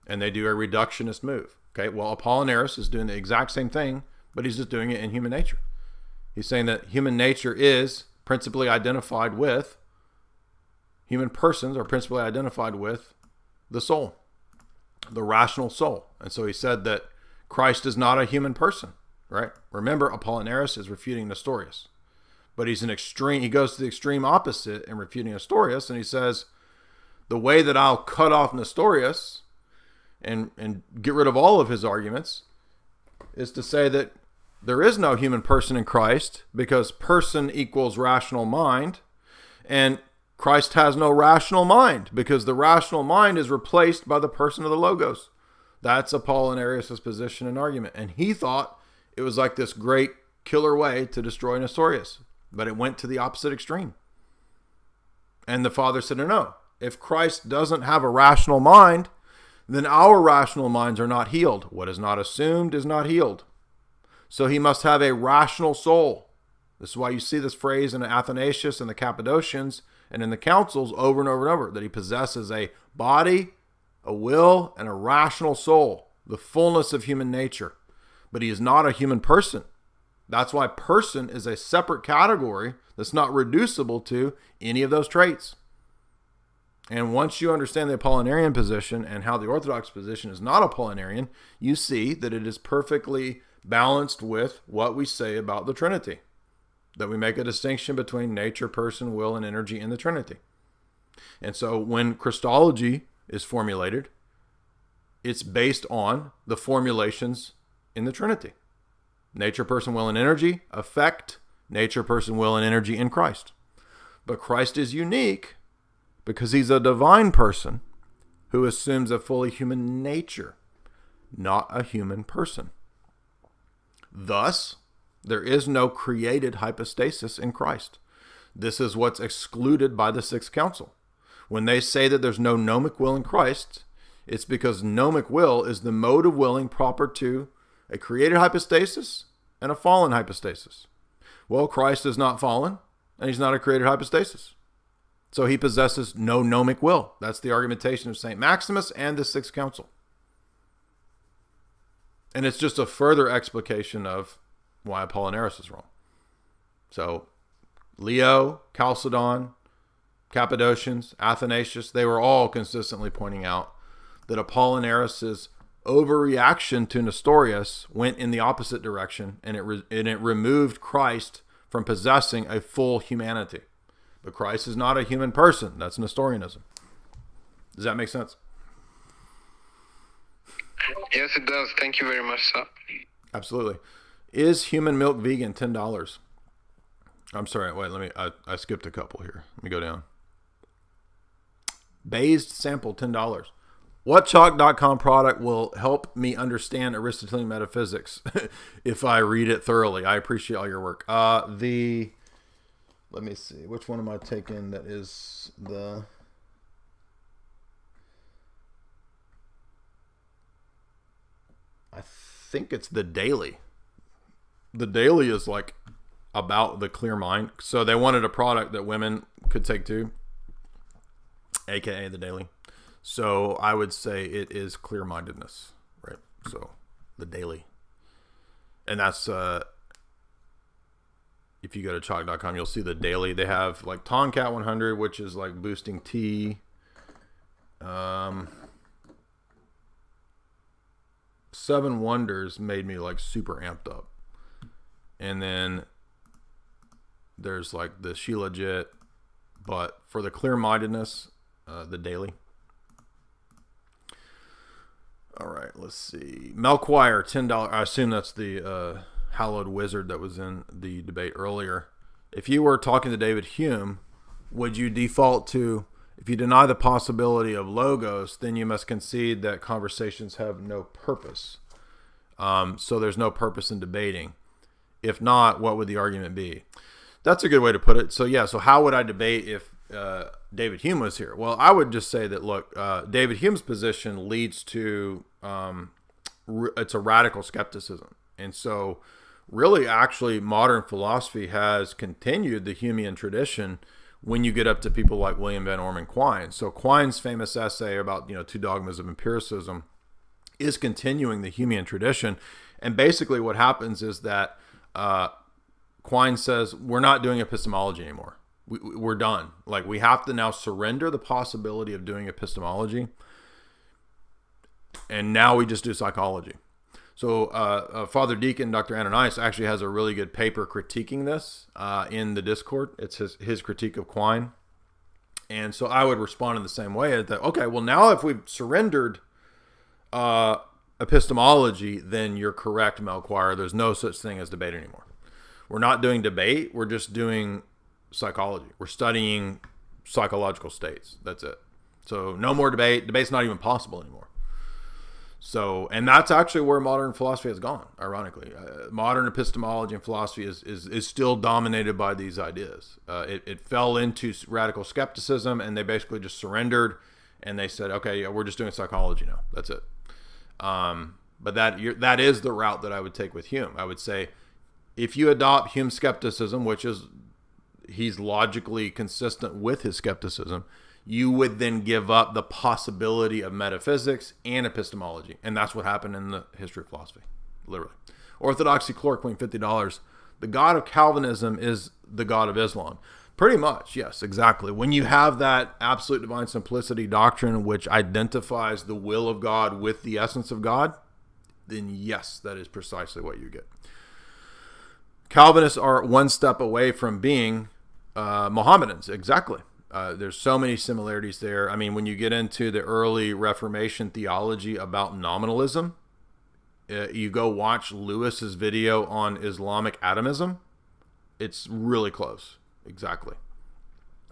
And they do a reductionist move. Okay, well, Apollinaris is doing the exact same thing, but he's just doing it in human nature. He's saying that human nature is principally identified with, human persons are principally identified with the soul, the rational soul. And so he said that Christ is not a human person, right? Remember, Apollinaris is refuting Nestorius, but he goes to the extreme opposite in refuting Nestorius, and he says, the way that I'll cut off Nestorius and get rid of all of his arguments is to say that there is no human person in Christ, because person equals rational mind, and Christ has no rational mind because the rational mind is replaced by the person of the Logos. That's Apollinarius' position and argument, and he thought it was like this great killer way to destroy Nestorius, but it went to the opposite extreme. And the Father said, no, if Christ doesn't have a rational mind, then our rational minds are not healed. What is not assumed is not healed. So he must have a rational soul. This is why you see this phrase in Athanasius and the Cappadocians and in the councils over and over and over, that he possesses a body, a will, and a rational soul, the fullness of human nature. But he is not a human person. That's why person is a separate category that's not reducible to any of those traits. And once you understand the Apollinarian position and how the Orthodox position is not Apollinarian, you see that it is perfectly balanced with what we say about the Trinity. That we make a distinction between nature, person, will, and energy in the Trinity. And so when Christology is formulated, it's based on the formulations in the Trinity. Nature, person, will, and energy affect nature, person, will, and energy in Christ. But Christ is unique because he's a divine person who assumes a fully human nature, not a human person. Thus, there is no created hypostasis in Christ. This is what's excluded by the Sixth Council. When they say that there's no gnomic will in Christ, it's because gnomic will is the mode of willing proper to a created hypostasis and a fallen hypostasis. Well, Christ is not fallen, and he's not a created hypostasis. So he possesses no gnomic will. That's the argumentation of St. Maximus and the Sixth Council. And it's just a further explication of why Apollinaris is wrong. So Leo, Chalcedon, Cappadocians, Athanasius, they were all consistently pointing out that Apollinaris' overreaction to Nestorius went in the opposite direction, and it removed Christ from possessing a full humanity. But Christ is not a human person. That's Nestorianism. Does that make sense? Yes, it does. Thank you very much, sir. Absolutely. Is human milk vegan? $10. I'm sorry. Wait, I skipped a couple here. Let me go down. Based sample, $10. What chalk.com product will help me understand Aristotelian metaphysics if I read it thoroughly? I appreciate all your work. The Let me see. Which one am I taking that is the... I think it's the daily. The daily is like about the clear mind. So they wanted a product that women could take too, aka the daily. So I would say it is clear-mindedness, right? So the daily. And that's if you go to chalk.com, you'll see the daily. They have like Tomcat 100, which is like boosting tea. Seven Wonders made me like super amped up. And then there's like the Shilajit, but for the clear-mindedness, the daily. All right, let's see. Melchior, $10. I assume that's the hallowed wizard that was in the debate earlier. If you were talking to David Hume, would you default to, if you deny the possibility of logos, then you must concede that conversations have no purpose. So there's no purpose in debating. If not, what would the argument be? That's a good way to put it. So yeah, so how would I debate if David Hume was here? Well, I would just say that, look, David Hume's position leads to, it's a radical skepticism. And so really, actually, modern philosophy has continued the Humean tradition when you get up to people like William Van Orman Quine. So Quine's famous essay about, two dogmas of empiricism is continuing the Humean tradition. And basically what happens is that Quine says, we're not doing epistemology anymore. We're done. Like, we have to now surrender the possibility of doing epistemology. And now we just do psychology. So Father Deacon, Dr. Ananias, actually has a really good paper critiquing this in the Discord. It's his critique of Quine. And so I would respond in the same way, that, okay, well, now if we've surrendered epistemology, then you're correct, Melchior. There's no such thing as debate anymore. We're not doing debate. We're just doing psychology. We're studying psychological states. That's it. So no more debate. Debate's not even possible anymore. So, and that's actually where modern philosophy has gone, ironically. Modern epistemology and philosophy is still dominated by these ideas. It fell into radical skepticism, and they basically just surrendered, and they said, okay, yeah, we're just doing psychology now. That's it. But that is the route that I would take with Hume. I would say, if you adopt Hume's skepticism, which is he's logically consistent with his skepticism, you would then give up the possibility of metaphysics and epistemology. And that's what happened in the history of philosophy, literally. Orthodoxy chloroquine, $50. The God of Calvinism is the God of Islam. Pretty much, yes, exactly. When you have that absolute divine simplicity doctrine, which identifies the will of God with the essence of God, then yes, that is precisely what you get. Calvinists are one step away from being Mohammedans, exactly. There's so many similarities there. I mean, when you get into the early Reformation theology about nominalism, you go watch Lewis's video on Islamic atomism. It's really close. Exactly.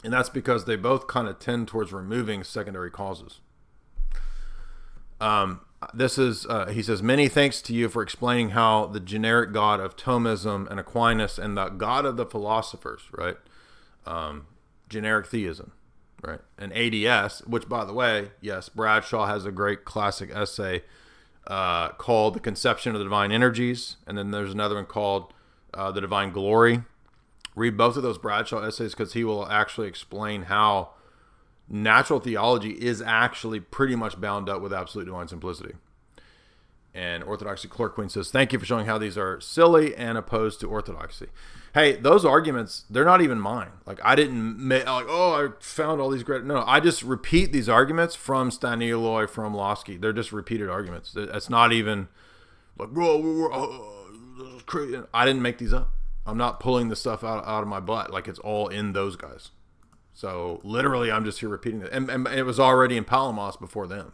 And that's because they both kind of tend towards removing secondary causes. This is, he says, many thanks to you for explaining how the generic God of Thomism and Aquinas and the God of the philosophers, right? Generic theism, right? And ADS, which, by the way, yes, Bradshaw has a great classic essay called The Conception of the Divine Energies. And then there's another one called The Divine Glory. Read both of those Bradshaw essays, because he will actually explain how natural theology is actually pretty much bound up with absolute divine simplicity. And Orthodoxy Chloroquine says, thank you for showing how these are silly and opposed to orthodoxy. Hey, those arguments, they're not even mine. Like, I didn't make, like, oh, I found all these great. No, I just repeat these arguments from Staniloy, from Losky. They're just repeated arguments. That's not even like, bro, this is crazy. I didn't make these up. I'm not pulling the stuff out of my butt. Like, it's all in those guys. So literally, I'm just here repeating it. And it was already in Palamos before them,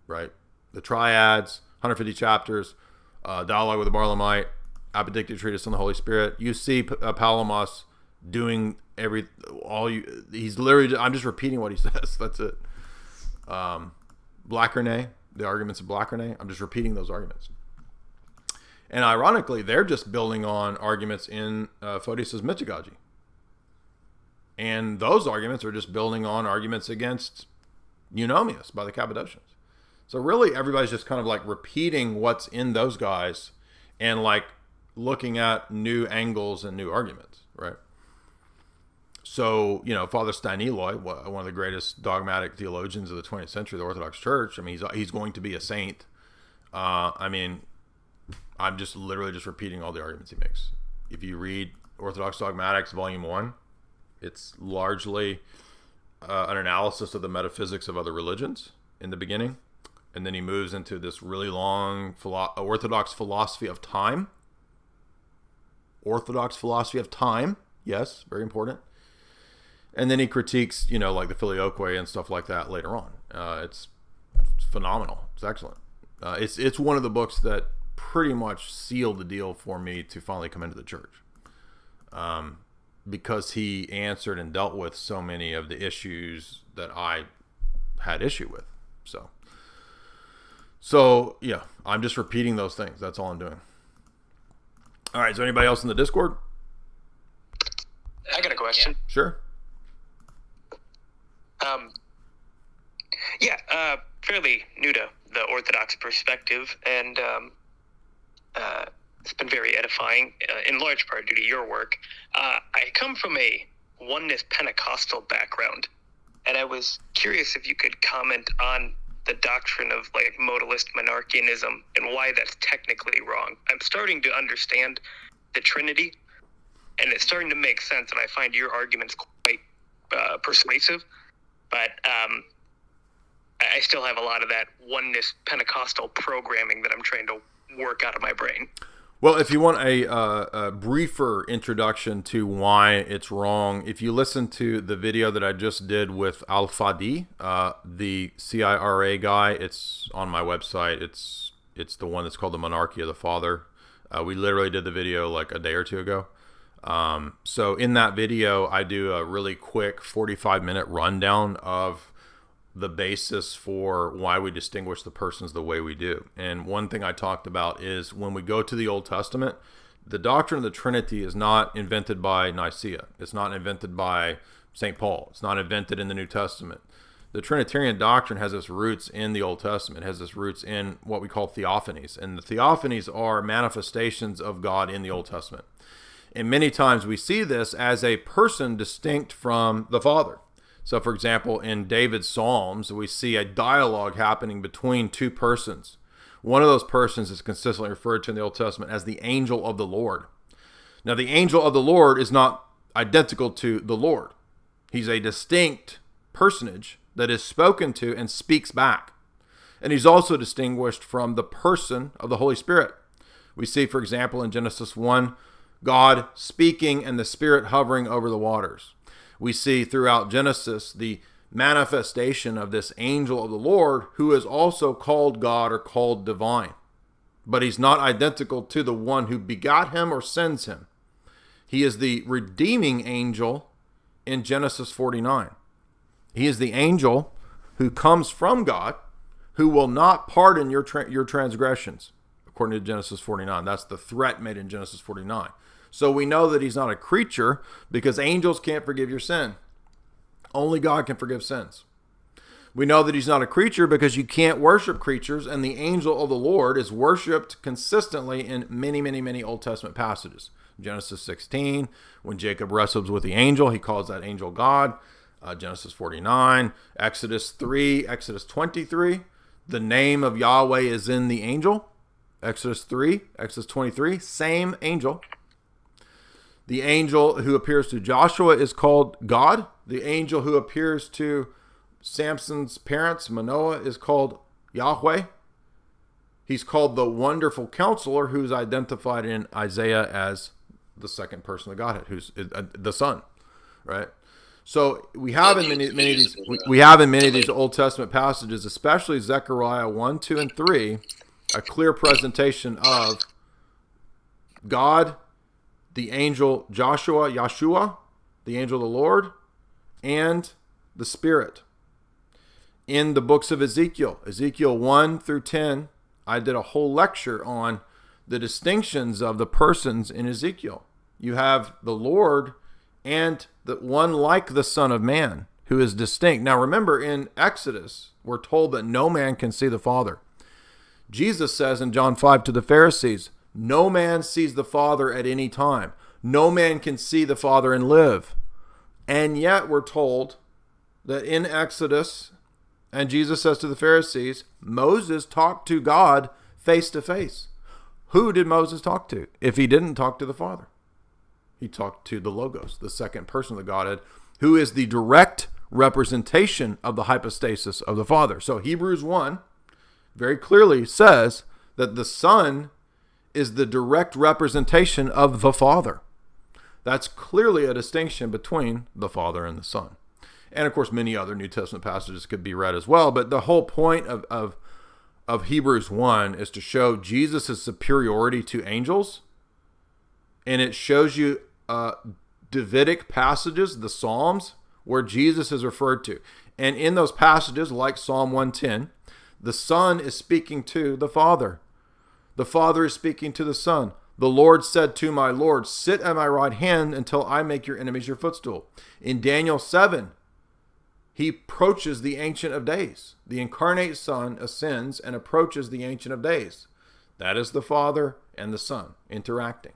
right? The triads, 150 chapters, dialogue with the Barlamite, apodictic treatise on the Holy Spirit. You see Palamos doing he's literally, I'm just repeating what he says. That's it. Blackernay, the arguments of Blackernay, I'm just repeating those arguments. And ironically, they're just building on arguments in Photius' Mystagogy. And those arguments are just building on arguments against Eunomius by the Cappadocians. So really everybody's just kind of like repeating what's in those guys and like looking at new angles and new arguments, right? So, Father Staniloy, one of the greatest dogmatic theologians of the 20th century, the Orthodox Church, I mean, he's going to be a saint. I'm just literally just repeating all the arguments he makes. If you read Orthodox Dogmatics, Volume 1, it's largely an analysis of the metaphysics of other religions in the beginning. And then he moves into this really long Orthodox philosophy of time. Orthodox philosophy of time. Yes, very important. And then he critiques, like the Filioque and stuff like that later on. It's phenomenal. It's excellent. It's one of the books that pretty much sealed the deal for me to finally come into the church. Because he answered and dealt with so many of the issues that I had issue with. So yeah, I'm just repeating those things. That's all I'm doing. All right. Is there anybody else in the Discord? I got a question. Sure. Fairly new to the Orthodox perspective, and it's been very edifying, in large part due to your work. I come from a oneness Pentecostal background, and I was curious if you could comment on the doctrine of like modalist monarchianism and why that's technically wrong. I'm starting to understand the Trinity, and it's starting to make sense, and I find your arguments quite persuasive, but I still have a lot of that oneness Pentecostal programming that I'm trying to work out of my brain. Well, if you want a briefer introduction to why it's wrong, if you listen to the video that I just did with Al-Fadi, the CIRA guy, it's on my website. It's the one that's called The Monarchy of the Father. We literally did the video like a day or two ago. So in that video, I do a really quick 45-minute rundown of the basis for why we distinguish the persons the way we do. And one thing I talked about is when we go to the Old Testament, the doctrine of the Trinity is not invented by Nicaea. It's not invented by St. Paul. It's not invented in the New Testament. The Trinitarian doctrine has its roots in the Old Testament. It has its roots in what we call theophanies. And the theophanies are manifestations of God in the Old Testament. And many times we see this as a person distinct from the Father. So, for example, in David's Psalms, we see a dialogue happening between two persons. One of those persons is consistently referred to in the Old Testament as the angel of the Lord. Now, the angel of the Lord is not identical to the Lord. He's a distinct personage that is spoken to and speaks back. And he's also distinguished from the person of the Holy Spirit. We see, for example, in Genesis 1, God speaking and the Spirit hovering over the waters. We see throughout Genesis the manifestation of this angel of the Lord who is also called God or called divine. But he's not identical to the one who begot him or sends him. He is the redeeming angel in Genesis 49. He is the angel who comes from God who will not pardon your transgressions, according to Genesis 49. That's the threat made in Genesis 49. So we know that he's not a creature because angels can't forgive your sin. Only God can forgive sins. We know that he's not a creature because you can't worship creatures, and the angel of the Lord is worshipped consistently in many, many, many Old Testament passages. Genesis 16, when Jacob wrestles with the angel, he calls that angel God. Genesis 49, Exodus 3, Exodus 23, the name of Yahweh is in the angel. Exodus 3, Exodus 23, same angel. The angel who appears to Joshua is called God. The angel who appears to Samson's parents, Manoah, is called Yahweh. He's called the Wonderful Counselor, who's identified in Isaiah as the second person of Godhead, who's the Son, right? So we have in many of these Old Testament passages, especially Zechariah 1, 2, and 3, a clear presentation of God, the angel Yahshua, the angel of the Lord, and the Spirit. In the books of Ezekiel 1 through 10, I did a whole lecture on the distinctions of the persons in Ezekiel. You have the Lord and the one like the Son of Man, who is distinct. Now remember, in Exodus, we're told that no man can see the Father. Jesus says in John 5 to the Pharisees, no man sees the Father at any time. No man can see the Father and live. And yet we're told that in Exodus, and Jesus says to the Pharisees, Moses talked to God face to face. Who did Moses talk to if he didn't talk to the Father? He talked to the Logos, the second person of the Godhead, who is the direct representation of the hypostasis of the Father. So Hebrews 1 very clearly says that the Son is the direct representation of the Father. That's clearly a distinction between the Father and the Son. And of course, many other New Testament passages could be read as well. But the whole point of Hebrews 1 is to show Jesus' superiority to angels. And it shows you Davidic passages, the Psalms, where Jesus is referred to. And in those passages, like Psalm 110, the Son is speaking to the Father. The Father is speaking to the Son. The Lord said to my Lord, sit at my right hand until I make your enemies your footstool. In Daniel 7, he approaches the Ancient of Days. The incarnate Son ascends and approaches the Ancient of Days. That is the Father and the Son interacting.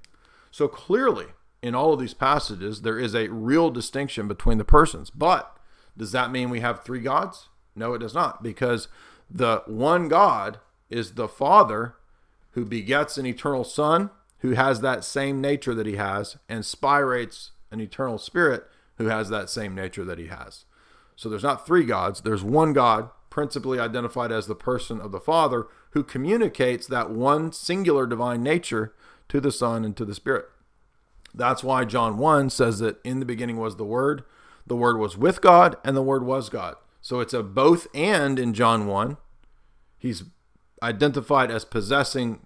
So clearly, in all of these passages, there is a real distinction between the persons. But does that mean we have three gods? No, it does not, because the one God is the Father who begets an eternal Son who has that same nature that he has, and spirates an eternal Spirit who has that same nature that he has. So there's not three gods. There's one God, principally identified as the person of the Father, who communicates that one singular divine nature to the Son and to the Spirit. That's why John 1 says that in the beginning was the Word was with God, and the Word was God. So it's a both and in John 1. He's identified as possessing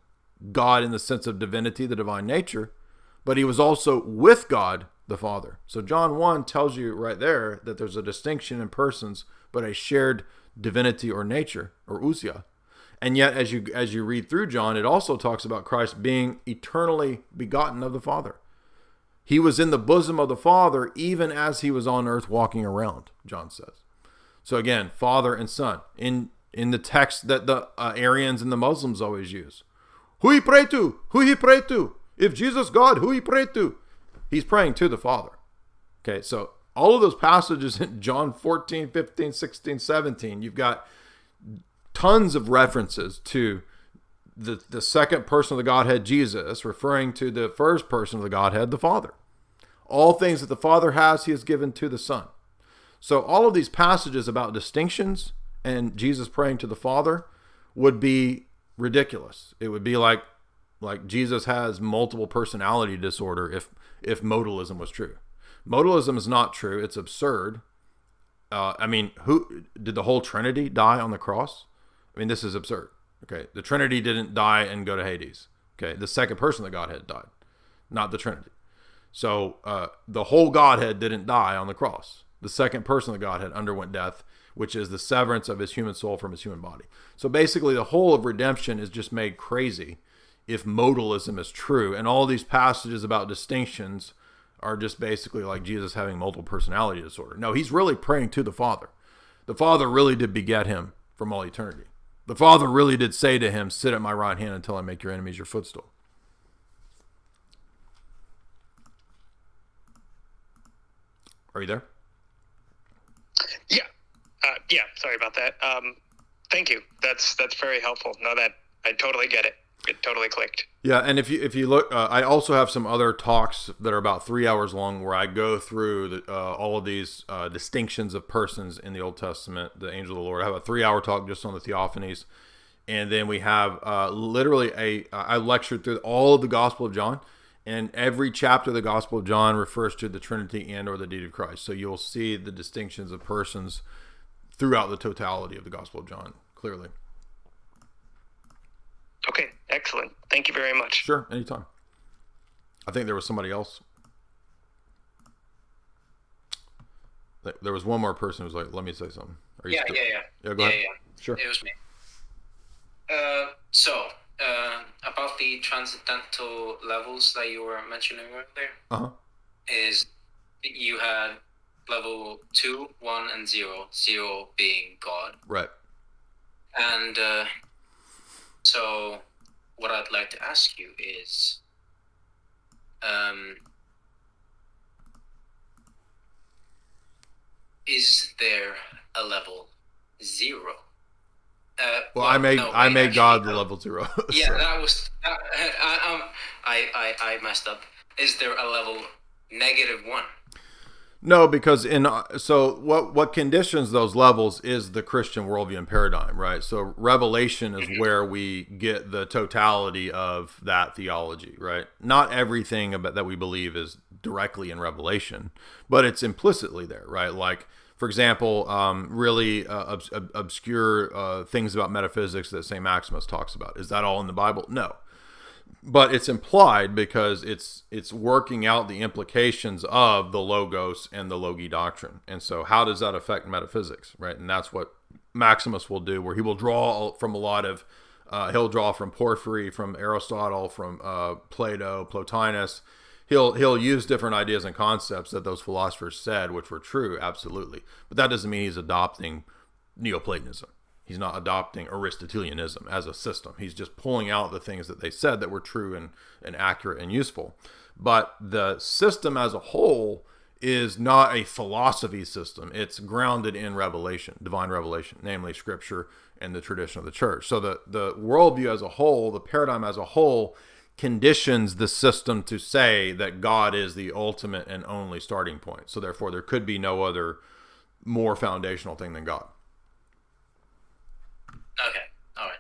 God in the sense of divinity, the divine nature, but he was also with God, the Father. So John 1 tells you right there that there's a distinction in persons, but a shared divinity or nature, or ousia. And yet, as you read through John, it also talks about Christ being eternally begotten of the Father. He was in the bosom of the Father even as he was on earth walking around, John says. So again, Father and Son. In the text that the Arians and the Muslims always use. Who he pray to? Who he pray to? If Jesus God, who he pray to? He's praying to the Father. Okay, so all of those passages in John 14, 15, 16, 17, you've got tons of references to the second person of the Godhead, Jesus, referring to the first person of the Godhead, the Father. All things that the Father has, he has given to the Son. So all of these passages about distinctions and Jesus praying to the Father would be ridiculous. It would be like Jesus has multiple personality disorder if modalism was true. Modalism is not true. It's absurd. Who did the whole Trinity die on the cross? I mean, this is absurd. Okay, the Trinity didn't die and go to Hades. Okay, the second person of the Godhead died, not the Trinity. So the whole Godhead didn't die on the cross. The second person of the Godhead underwent death, which is the severance of his human soul from his human body. So basically, the whole of redemption is just made crazy if modalism is true. And all these passages about distinctions are just basically like Jesus having multiple personality disorder. No, he's really praying to the Father. The Father really did beget him from all eternity. The Father really did say to him, sit at my right hand until I make your enemies your footstool. Are you there? Yeah. Sorry about that. Thank you. That's very helpful. No, that I totally get it. It totally clicked. Yeah, and if you look, I also have some other talks that are about 3 hours long where I go through all of these distinctions of persons in the Old Testament, the angel of the Lord. I have a 3-hour talk just on the theophanies, and then we have literally I lectured through all of the Gospel of John, and every chapter of the Gospel of John refers to the Trinity and or the deity of Christ. So you'll see the distinctions of persons throughout the totality of the Gospel of John, clearly. Okay, excellent. Thank you very much. Sure, anytime. I think there was somebody else. There was one more person who was like, let me say something. Yeah, go ahead. Sure. It was me. About the transcendental levels that you were mentioning earlier, Uh-huh. is you had level 2, 1, and 0. 0 being God. Right. And so what I'd like to ask you is there a level 0? Well, I made God the level 0. Yeah, so. that was I messed up. Is there a level -1? No, because so what conditions those levels is the Christian worldview and paradigm, right? So revelation is where we get the totality of that theology, right? Not everything about that we believe is directly in revelation, but it's implicitly there, right? Like, for example, really obscure things about metaphysics that St. Maximus talks about. Is that all in the Bible? No. But it's implied because it's working out the implications of the logos and the logi doctrine. And so how does that affect metaphysics, right? And that's what Maximus will do, where he will draw from a lot of, he'll draw from Porphyry, from Aristotle, from Plato, Plotinus. He'll use different ideas and concepts that those philosophers said, which were true, absolutely. But that doesn't mean he's adopting Neoplatonism. He's not adopting Aristotelianism as a system. He's just pulling out the things that they said that were true and accurate and useful. But the system as a whole is not a philosophy system. It's grounded in revelation, divine revelation, namely Scripture and the tradition of the church. So the worldview as a whole, the paradigm as a whole, conditions the system to say that God is the ultimate and only starting point. So therefore, there could be no other more foundational thing than God. Okay, all right.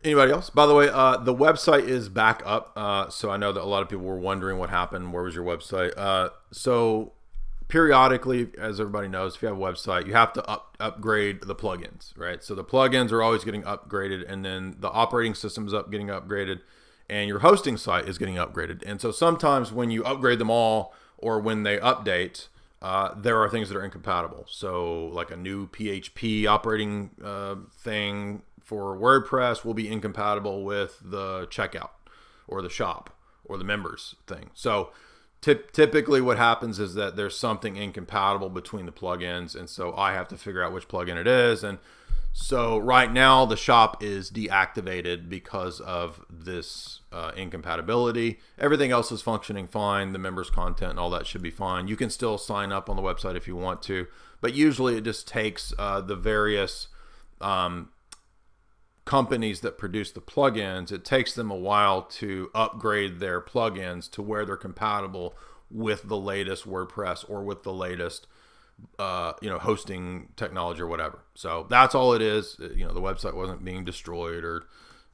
Anybody else? By the way, the website is back up. So I know that a lot of people were wondering what happened. Where was your website? So periodically, as everybody knows, if you have a website, you have to upgrade the plugins, right? So the plugins are always getting upgraded, and then the operating system is getting upgraded, and your hosting site is getting upgraded. And so sometimes when you upgrade them all, or when they update, there are things that are incompatible. So like a new PHP operating thing for WordPress will be incompatible with the checkout or the shop or the members thing. So typically what happens is that there's something incompatible between the plugins, and so I have to figure out which plugin it is. And so right now the shop is deactivated because of this incompatibility. Everything else is functioning fine. The members content and all that should be fine. You can still sign up on the website if you want to, but usually it just takes the various companies that produce the plugins, it takes them a while to upgrade their plugins to where they're compatible with the latest WordPress or with the latest hosting technology or whatever. So that's all it is. The website wasn't being destroyed or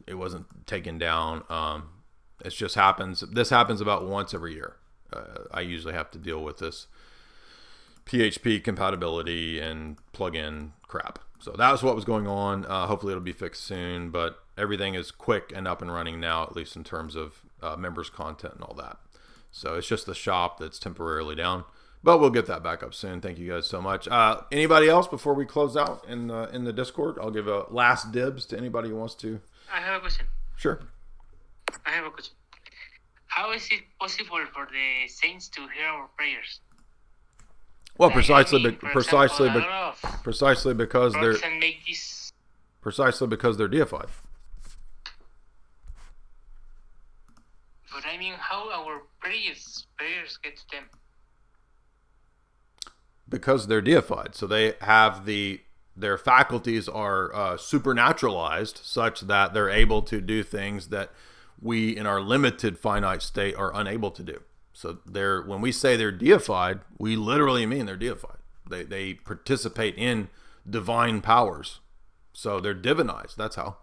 it wasn't taken down. It just happens. This happens about once every year. I usually have to deal with this PHP compatibility and plugin crap. So that was what was going on. Hopefully it'll be fixed soon, but everything is quick and up and running now, at least in terms of members content and all that. So it's just the shop that's temporarily down, but we'll get that back up soon. Thank you guys so much. Anybody else before we close out in the Discord? I'll give a last dibs to anybody who wants to. I have a question. Sure. I have a question. How is it possible for the saints to hear our prayers? Well, precisely because they're deified. But I mean, how our prayers get to them? Because they're deified, so they have their faculties are supernaturalized, such that they're able to do things that we, in our limited finite state, are unable to do. So when we say they're deified, we literally mean they're deified. They participate in divine powers. So they're divinized. That's how.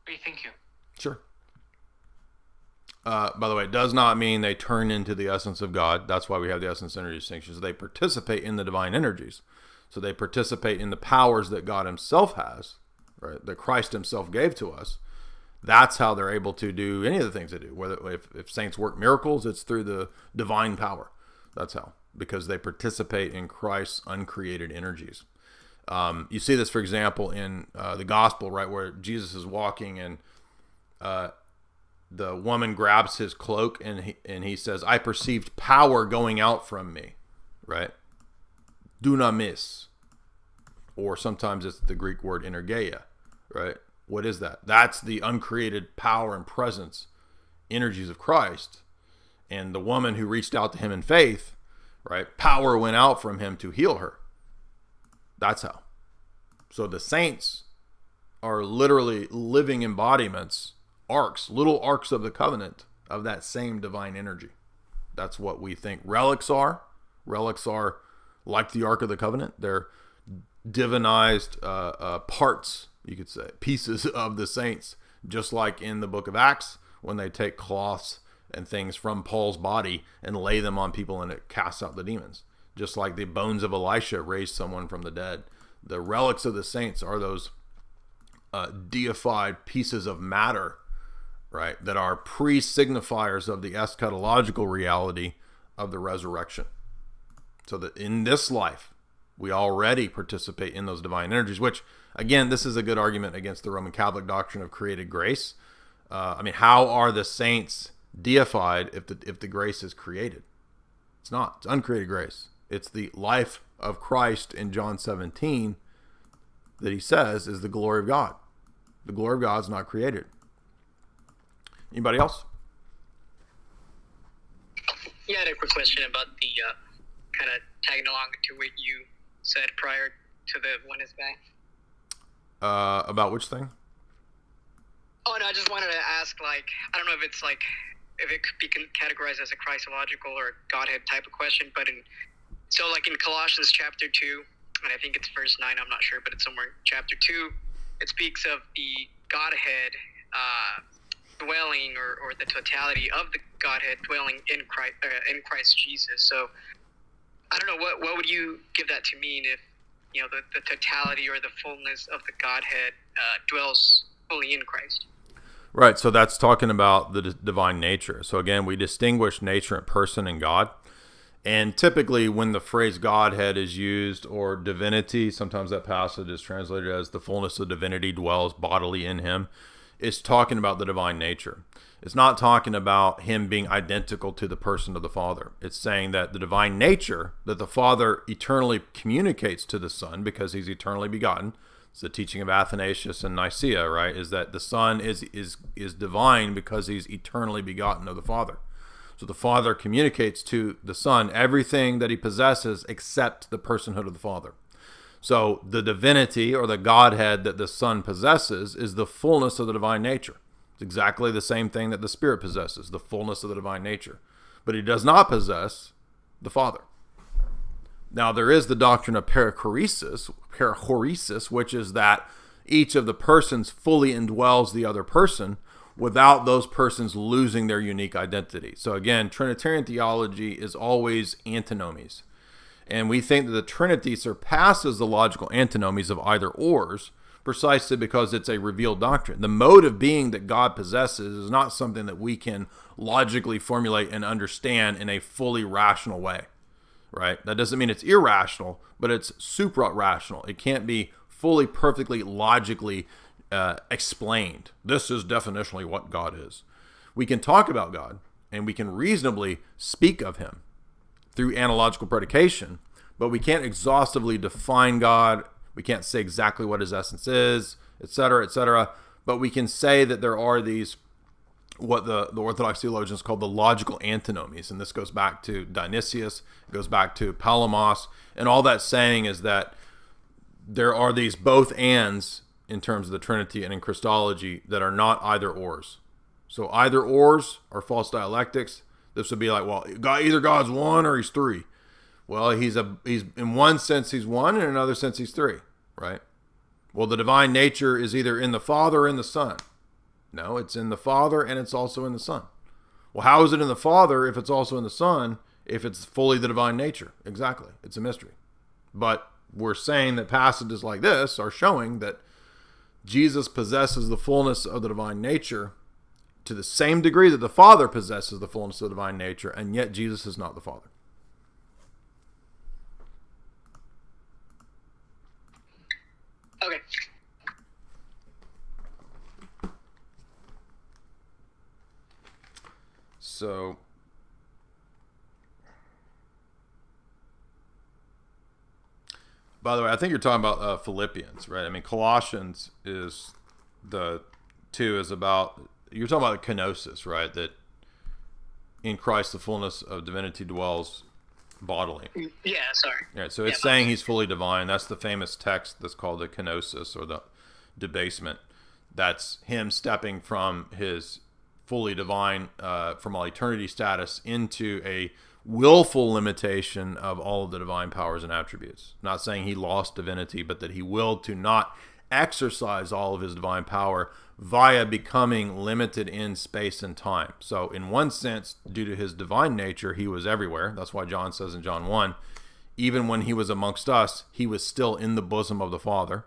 Okay, thank you. Sure. By the way, it does not mean they turn into the essence of God. That's why we have the essence energy distinctions. They participate in the divine energies. So they participate in the powers that God himself has, right? That Christ himself gave to us. That's how they're able to do any of the things they do. Whether if saints work miracles, it's through the divine power. That's how, because they participate in Christ's uncreated energies. You see this, for example, in the gospel, right, where Jesus is walking and the woman grabs his cloak and he says, I perceived power going out from me, right? Dunamis. Or sometimes it's the Greek word energeia, right? What is that? That's the uncreated power and presence, energies of Christ. And the woman who reached out to him in faith, right? Power went out from him to heal her. That's how. So the saints are literally living embodiments, arcs, little arcs of the covenant of that same divine energy. That's what we think relics are. Relics are like the Ark of the Covenant. They're divinized parts, you could say, pieces of the saints, just like in the book of Acts, when they take cloths and things from Paul's body and lay them on people and it casts out the demons. Just like the bones of Elisha raised someone from the dead. The relics of the saints are those deified pieces of matter, right, that are pre-signifiers of the eschatological reality of the resurrection. So that in this life, we already participate in those divine energies, which, again, this is a good argument against the Roman Catholic doctrine of created grace. How are the saints deified if the grace is created? It's not. It's uncreated grace. It's the life of Christ in John 17 that he says is the glory of God. The glory of God is not created. Anybody else? Yeah, I had a quick question about the kind of tagging along to what you said prior to the oneness guy. About which thing? Oh, no, I just wanted to ask, I don't know if it's if it could be categorized as a Christological or Godhead type of question, but in Colossians chapter 2, and I think it's verse 9, I'm not sure, but it's somewhere in chapter 2, it speaks of the Godhead dwelling or the totality of the Godhead dwelling in Christ Jesus. So I don't know, what would you give that to mean if, the totality or the fullness of the Godhead dwells fully in Christ? Right, so that's talking about the divine nature. So again, we distinguish nature and person and God. And typically when the phrase Godhead is used, or divinity, sometimes that passage is translated as the fullness of divinity dwells bodily in him, it's talking about the divine nature. It's not talking about him being identical to the person of the Father. It's saying that the divine nature that the Father eternally communicates to the Son, because he's eternally begotten. It's the teaching of Athanasius and Nicaea, right? Is that the Son is divine because he's eternally begotten of the Father. So the Father communicates to the Son everything that he possesses except the personhood of the Father. So the divinity or the Godhead that the Son possesses is the fullness of the divine nature. It's exactly the same thing that the Spirit possesses, the fullness of the divine nature. But he does not possess the Father. Now, there is the doctrine of perichoresis, which is that each of the persons fully indwells the other person without those persons losing their unique identity. So again, Trinitarian theology is always antinomies. And we think that the Trinity surpasses the logical antinomies of either ors, precisely because it's a revealed doctrine. The mode of being that God possesses is not something that we can logically formulate and understand in a fully rational way, right? That doesn't mean it's irrational, but it's supra-rational. It can't be fully, perfectly, logically explained. This is definitionally what God is. We can talk about God, and we can reasonably speak of him through analogical predication, but we can't exhaustively define God. We can't say exactly what his essence is, etc., etc. But we can say that there are these, what the Orthodox theologians call the logical antinomies. And this goes back to Dionysius, it goes back to Palamos. And all that's saying is that there are these both ands in terms of the Trinity and in Christology that are not either ors. So either ors are false dialectics. This would be like, well, either God's one or he's three. Well, he's in one sense he's one, and in another sense he's three, right? Well, the divine nature is either in the Father or in the Son. No, it's in the Father and it's also in the Son. Well, how is it in the Father if it's also in the Son, if it's fully the divine nature? Exactly. It's a mystery. But we're saying that passages like this are showing that Jesus possesses the fullness of the divine nature to the same degree that the Father possesses the fullness of the divine nature, and yet Jesus is not the Father. So by the way, I think you're talking about Philippians, right? I mean, Colossians is the 2 is about, you're talking about the kenosis, right? That in Christ the fullness of divinity dwells bodily. Yeah, sorry. Right, so it's saying he's fully divine. That's the famous text that's called the kenosis, or the debasement. That's him stepping from his fully divine, from all eternity status, into a willful limitation of all of the divine powers and attributes. Not saying he lost divinity, but that he willed to not exercise all of his divine power via becoming limited in space and time. So in one sense, due to his divine nature, he was everywhere. That's why John says in John 1, even when he was amongst us, he was still in the bosom of the Father.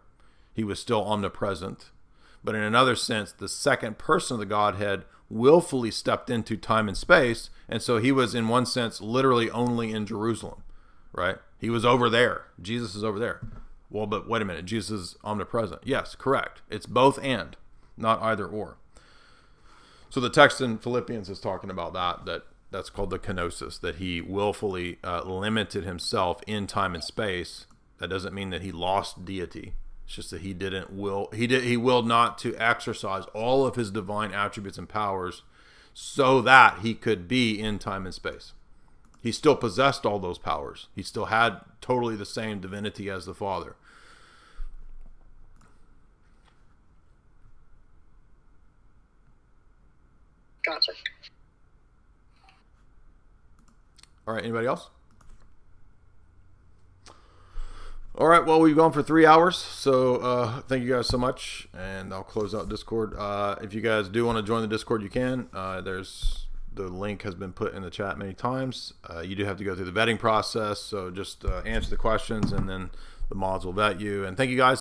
He was still omnipresent. But in another sense, the second person of the Godhead willfully stepped into time and space, and so he was in one sense literally only in Jerusalem, right? He was over there. Jesus is over there. Well, but wait a minute, Jesus is omnipresent. Yes, correct. It's both and, not either or. So the text in Philippians is talking about that's called the kenosis, that he willfully limited himself in time and space. That doesn't mean that he lost deity. It's just that he willed not to exercise all of his divine attributes and powers so that he could be in time and space. He still possessed all those powers. He still had totally the same divinity as the Father. Gotcha. All right, anybody else? All right, well, we've gone for 3 hours, so thank you guys so much, and I'll close out Discord. If you guys do want to join the Discord, you can. The link has been put in the chat many times. You do have to go through the vetting process, so just answer the questions, and then the mods will vet you. And thank you guys.